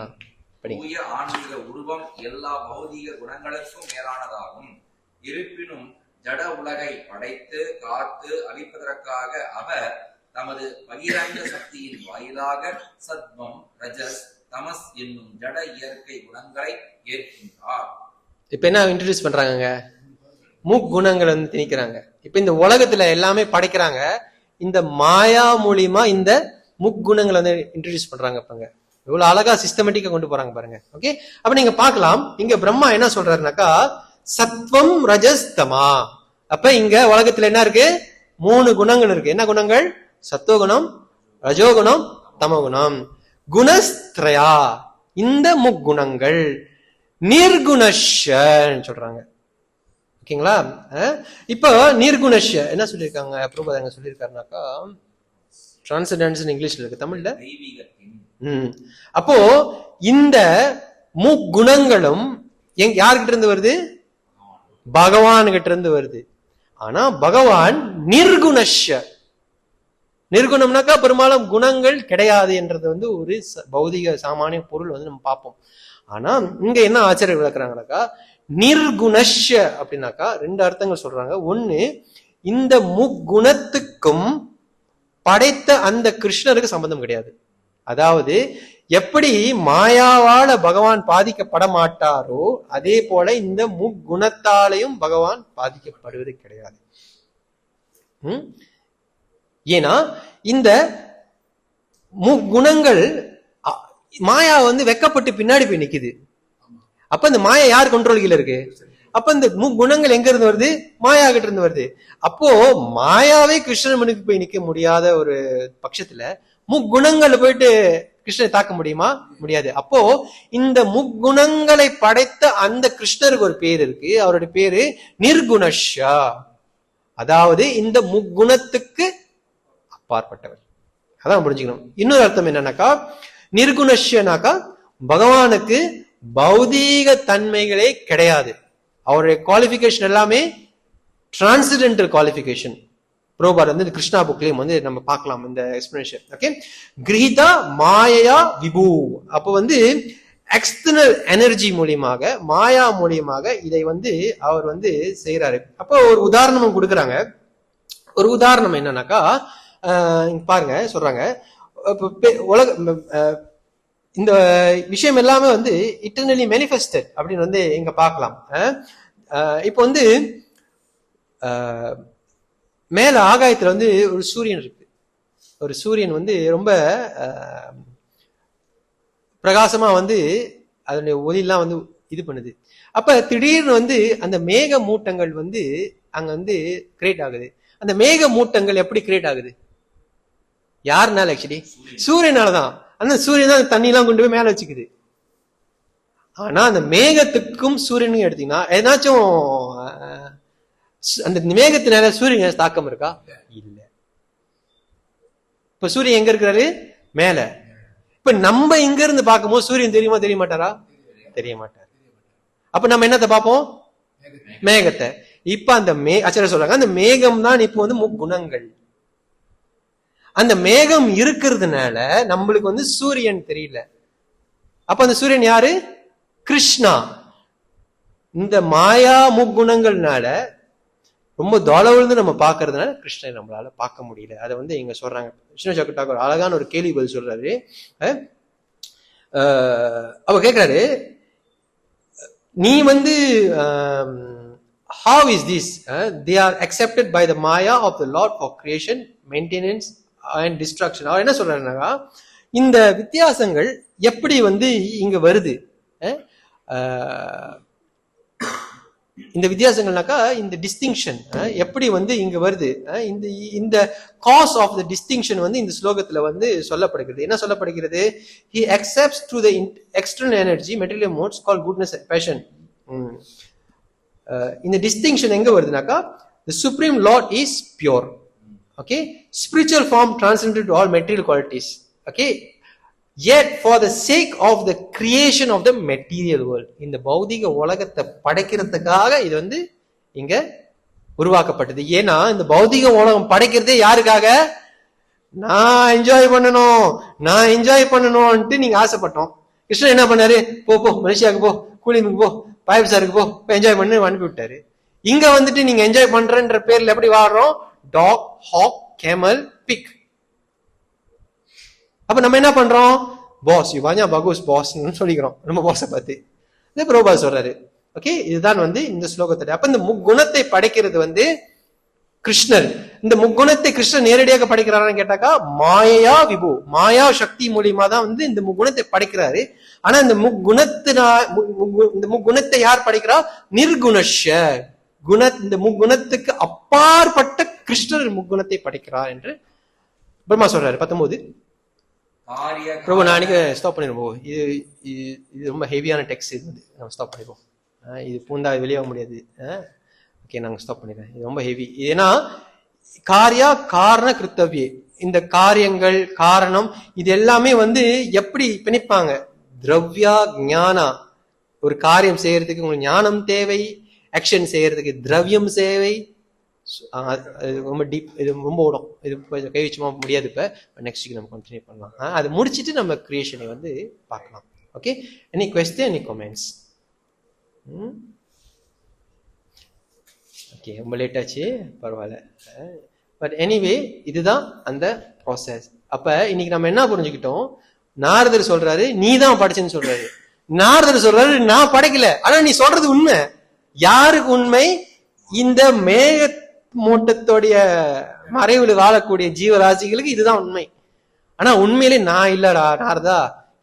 தூய ஆன்மீக உருவம் எல்லா பௌதீக குணங்களுக்கும் மேலானதாகும். இருப்பினும் ஜட உலகை படைத்து காத்து அழிப்பதற்காக அவர் தமது பகிரங்க சக்தியின் வாயிலாக சத்வம் ரஜஸ் தமஸ் என்னும் ஜட இயற்கை குணங்களை ஏற்கின்றார். இப்ப என்ன இன்ட்ரோடியூஸ் பண்றாங்க? முக்குணங்களை திணிக்கிறாங்க. இப்ப இந்த உலகத்துல எல்லாமே படைக்கிறாங்க, இந்த மாயா மூலியமா இந்த முக்குணங்களை இன்ட்ரோடியூஸ் பண்றாங்க. இப்பங்க எவ்வளவு அழகா சிஸ்டமேட்டிக்கா கொண்டு போறாங்க பாருங்க. ஓகே, அப்ப நீங்க பாக்கலாம், இங்க பிரம்மா என்ன சொல்றாருனாக்கா சத்வம் ரஜஸ் தமா. அப்ப இங்க உலகத்துல என்ன இருக்கு? 3 குணங்கள் இருக்கு. என்ன குணங்கள்? சத்துவகுணம், ரஜோகுணம், தமகுணம். குணஸ்திரயா, இந்த முக்குணங்கள். நிர்குணஷன்னு சொல்றாங்க. ஓகேங்களா? இப்போ நிர்குணஷ என்ன சொல்லியிருக்காங்க பிரபுபாதங்க சொல்லியிருக்காருனாக்கா, டிரான்செண்டன்ஸ் இங்கிலீஷ்ல இருக்கு, தமிழ்ல அப்போ இந்த முக்குணங்களும் யார்கிட்ட இருந்து வருது? பகவான் கிட்ட இருந்து வருது. ஆனா பகவான் நிர்குணஷ, நிர்குணம்னாக்கா பெரும்பாலும் குணங்கள் கிடையாது என்றது வந்து ஒரு பௌதிக சாமானிய பொருள் வந்து நம்ம பார்ப்போம். ஆனா இங்க என்ன ஆச்சரியம் விளக்குறாங்கனாக்கா, நிர்குணஷ அப்படின்னாக்கா ரெண்டு அர்த்தங்கள் சொல்றாங்க. ஒண்ணு, இந்த முக்குணத்துக்கும் படைத்த அந்த கிருஷ்ணருக்கு சம்பந்தம் கிடையாது. அதாவது எப்படி மாயாவால பகவான் பாதிக்கப்பட மாட்டாரோ அதே போல இந்த முக்குணத்தாலையும் பகவான் பாதிக்கப்படுவது கிடையாது. ஏன்னா இந்த முக்குணங்கள் மாயா வந்து வெக்கப்பட்டு பின்னாடி போய் நிக்குது. அப்ப இந்த மாயா யார் கண்ட்ரோல் கீழ இருக்கு? அப்ப இந்த முக்குணங்கள் எங்க இருந்து வருது? மாயா கிட்ட இருந்து வருது. அப்போ மாயாவே கிருஷ்ணன் மனுக்கு போய் நிக்க முடியாத ஒரு பட்சத்துல முக்குணங்கள் போயிட்டு கிருஷ்ணனை தாக்க முடியுமா? முடியாது. அப்போ இந்த முக்குணங்களை படைத்த அந்த கிருஷ்ணருக்கு ஒரு பேர் இருக்கு. அவருடைய பேரு நிர்குணஷா. அதாவது இந்த முக்குணத்துக்கு அப்பாற்பட்டவர். அதான் புரிஞ்சுக்கணும். இன்னொரு அர்த்தம் என்னன்னாக்கா, நிர்குணஷனாக்கா பகவானுக்கு பௌதீக தன்மைகளே கிடையாது. அவருடைய குவாலிபிகேஷன் எல்லாமே டிரான்சிடென்டல் குவாலிபிகேஷன். பிரபுபாத் வந்து கிருஷ்ணா புக்லயும் வந்து நம்ம பார்க்கலாம் இந்த எக்ஸ்பிளனேஷன். ஓகே, கிரீதா மாயா விபு. அப்போ வந்து எக்ஸ்டர்னல் எனர்ஜி மூலியமாக, மாயா மூலியமாக இதை வந்து அவர் வந்து செய்யறாரு. அப்போ ஒரு உதாரணம் கொடுக்குறாங்க. ஒரு உதாரணம் என்னன்னாக்கா, பாருங்க சொல்றாங்க, உலக இந்த விஷயம் எல்லாமே வந்து இட்டர்னலி மேனிஃபெஸ்டட் அப்படின்னு வந்து இங்க பார்க்கலாம். இப்போ வந்து மேல ஆகாயத்துல வந்து ஒரு சூரியன் இருக்கு. ஒரு சூரியன் வந்து ரொம்ப பிரகாசமா வந்து அதனுடைய ஒளியெல்லாம் வந்து இது பண்ணுது. அப்ப திடீர்னு வந்து அந்த மேக மூட்டங்கள் வந்து அங்க வந்து கிரியேட் ஆகுது. அந்த மேக மூட்டங்கள் எப்படி கிரியேட் ஆகுது? யாருனால? ஆக்சுவலி சூரியனாலதான். அந்த சூரியன் தான் தண்ணி எல்லாம் கொண்டு போய் மேல வச்சுக்குது. ஆனா அந்த மேகத்துக்கும் சூரியனுக்கும் எடுத்தீங்கன்னா ஏதாச்சும் அந்த மேகத்தினால சூரியன் தாக்கம் இருக்கா? இல்ல. இப்ப சூரியன் எங்க இருக்கிறாரு? மேல. இப்ப நம்ம இங்க இருந்து பார்க்கும்போது சூரியன் தெரியுமா? தெரிய மாட்டாரா? தெரிய மாட்டார். அப்ப நம்ம என்னத்தை பார்ப்போம்? மேகத்தை. இப்ப அந்த ஆச்சாரிய சொல்றாங்க, அந்த மேகம் தான் இப்ப வந்து முக்குணங்கள். அந்த மேகம் இருக்கிறதுனால நம்மளுக்கு வந்து சூரியன் தெரியல. அப்ப அந்த சூரியன் யாரு? கிருஷ்ணா. இந்த மாயா முக்குணங்கள்னால ரொம்ப தொலைவிலிருந்து நம்ம பாக்குறதுனால கிருஷ்ணனை நம்மளால பார்க்க முடியல. அதை வந்து இங்க சொல்றாங்க. விஷ்ணு சக்கர அழகான ஒரு கேள்வி பதில் சொல்றாரு. அவ கேட்கிறாரு, நீ வந்து how is this they are accepted by the maya of the lord for creation, maintenance and destruction. அவர் என்ன சொல்றாருன்னா, இந்த வித்தியாசங்கள் எப்படி வந்து இங்க வருது? இந்த வித்தியாசங்கள்னாக்கா இந்த டிஸ்டிங்ஷன் எப்படி வந்து இங்க வருது? இந்த காஸ் ஆஃப் த டிஸ்டிங்ஷன் வந்து இந்த ஸ்லோகத்துல வந்து சொல்லப்படுகிறது. என்ன சொல்லப்படுகிறது? he accepts through the external energy material modes called goodness and passion. இந்த டிஸ்டிங்ஷன் எங்க வருதுனாக்கா, the supreme lord is pure. Okay, spiritual form transcended to all material qualities. Okay, yet for the sake of the creation of the material world, இந்த பௌதிக உலகத்தை படைக்கிறதுக்காக இது வந்து இங்க உருவாக்கப்பட்டது. ஏன்னா இந்த பௌதிக உலகம் படைக்கிறதே யாருக்காக? நான் என்ஜாய் பண்ணணும்ட்டு நீங்க ஆசைப்பட்டோம். கிருஷ்ணன் என்ன பண்ணாரு? போ மலேசியாவுக்கு போ, கூலிமுக்கு போ, பாயப்சாருக்கு போ, என்ஜாய் பண்ணு அனுப்பி விட்டாரு. இங்க வந்துட்டு நீங்க என்ஜாய் பண்றன்ற பேர்ல எப்படி வாடுறோம்? Dog, hog, camel, pig. அப்ப நம்ம என்ன பண்றோம்? பாஸ் யுவாஞ்சா பகோஸ் பாஸ் சொல்லிக்கிறோம் நம்ம பாஸை பார்த்து. இது பிரபுபாத் சொல்றாரு. ஓகே, இதுதான் வந்து இந்த ஸ்லோகத்துல. அப்ப இந்த முக்குணத்தை படைக்கிறது வந்து கிருஷ்ணர். இந்த முக்குணத்தை கிருஷ்ணர் நேரடியாக படைக்கிறாரான்னு கேட்டாக்கா, மாயா விபு, மாயா சக்தி மூலியமா தான் வந்து இந்த முக்குணத்தை படைக்கிறாரு. ஆனா இந்த முக்குணத்தை யார் படைக்கிறா? நிர்குணஷ. இந்த முக்குணத்துக்கு அப்பாற்பட்ட கிருஷ்ணர் முக்குணத்தை படைக்கிறார் என்று பிரம்மா சொல்றாரு 19. காரிய பிரபு நான் அன்னைக்கு ஸ்டாப் பண்ணிடுவோம். இது ரொம்ப ஹெவியான டெக்ஸ்ட். இது வந்து நம்ம ஸ்டாப் பண்ணிடுவோம். இது பூந்தா வெளியாக முடியாது. ஓகே, நாங்கள் ஸ்டாப் பண்ணிடுறேன். இது ரொம்ப ஹெவி. ஏன்னா காரியா காரண கிருத்தவிய, இந்த காரியங்கள் காரணம் இது எல்லாமே வந்து எப்படி பிணைப்பாங்க? திரவ்யா ஞானா, ஒரு காரியம் செய்யறதுக்கு உங்களுக்கு ஞானம் தேவை, ஆக்ஷன் செய்யறதுக்கு திரவியம் தேவை. ரொம்ப டீப், இது ரொம்ப ஓடும். இது கொஞ்சம் கை வச்சுமா முடியாது. இப்போ நெக்ஸ்ட் வீக் நம்ம கண்டினியூ பண்ணலாம். அது முடிச்சுட்டு நம்ம கிரியேஷனை வந்து பார்க்கலாம். Okay, any question, any comments? Okay, ரொம்ப லேட் ஆச்சு, பரவாயில்ல. பட் எனிவே இதுதான் அந்த ப்ராசஸ். அப்ப இன்னைக்கு நம்ம என்ன புரிஞ்சுக்கிட்டோம்? நாரதர் சொல்றாரு நீ தான் படைச்சேன்னு சொல்றாரு. நாரதர் சொல்றாரு நான் படைக்கல. ஆனா நீ சொல்றது உண்மை. யாருக்கு உண்மை? இந்த மேக மூட்டத்தோடைய மறைவுல வாழக்கூடிய ஜீவராசிகளுக்கு இதுதான் உண்மை. ஆனா உண்மையிலே நான் இல்லடா நாரதா,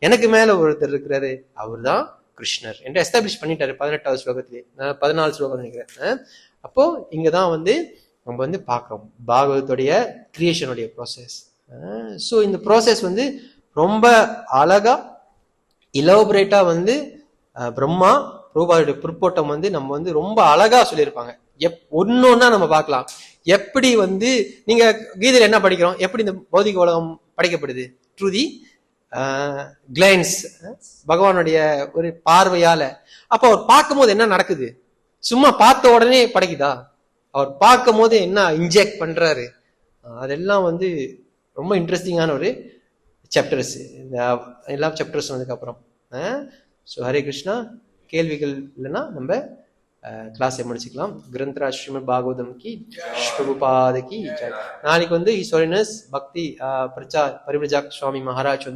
எனக்கு மேல ஒருத்தர் இருக்கிறாரு, அவர் தான் கிருஷ்ணர் என்று எஸ்டாப்ளிஷ் பண்ணிட்டாரு 18வது ஸ்லோகத்திலே. 14 ஸ்லோகம் நினைக்கிறேன். அப்போ இங்கதான் வந்து நம்ம வந்து பார்க்கிறோம் பாகவதோடைய கிரியேஷனுடைய ப்ராசஸ். ஸோ இந்த ப்ராசஸ் வந்து ரொம்ப அழகா இலோபரேட்டா வந்து பிரம்மா பிரபுபாதுடைய பிற்போட்டம் வந்து நம்ம வந்து ரொம்ப அழகா சொல்லியிருப்பாங்க. ஒன்னொன்னா நம்ம பார்க்கலாம். எப்படி வந்து நீங்க கீதையில என்ன படிக்கிறோம்? எப்படி இந்த பௌதிக உலகம் படைக்கப்படுது? த்ரூ தி கிளைன்ஸ், பகவானுடைய ஒரு பார்வையால. அப்ப அவர் பார்க்கும் போது என்ன நடக்குது? சும்மா பார்த்த உடனே படைக்குதா? அவர் பார்க்கும் போது என்ன இன்ஜெக்ட் பண்றாரு? அதெல்லாம் வந்து ரொம்ப இன்ட்ரெஸ்டிங்கான ஒரு சாப்டர்ஸ். இந்த எல்லா சாப்டர்ஸ் வந்ததுக்கு அப்புறம். ஸோ ஹரே கிருஷ்ணா. கேள்விகள் இல்லைன்னா நம்ம கிளாஸை முடிச்சுக்கலாம். கிரந்தராஜ் ஸ்ரீமத் பாகவதம் கி, பிரபுபாத கி ஜெய். நாளைக்கு வந்து ஈஸ்வரனஸ் பக்தி பரிவ்ரஜாக் சுவாமி மகாராஜ் வந்து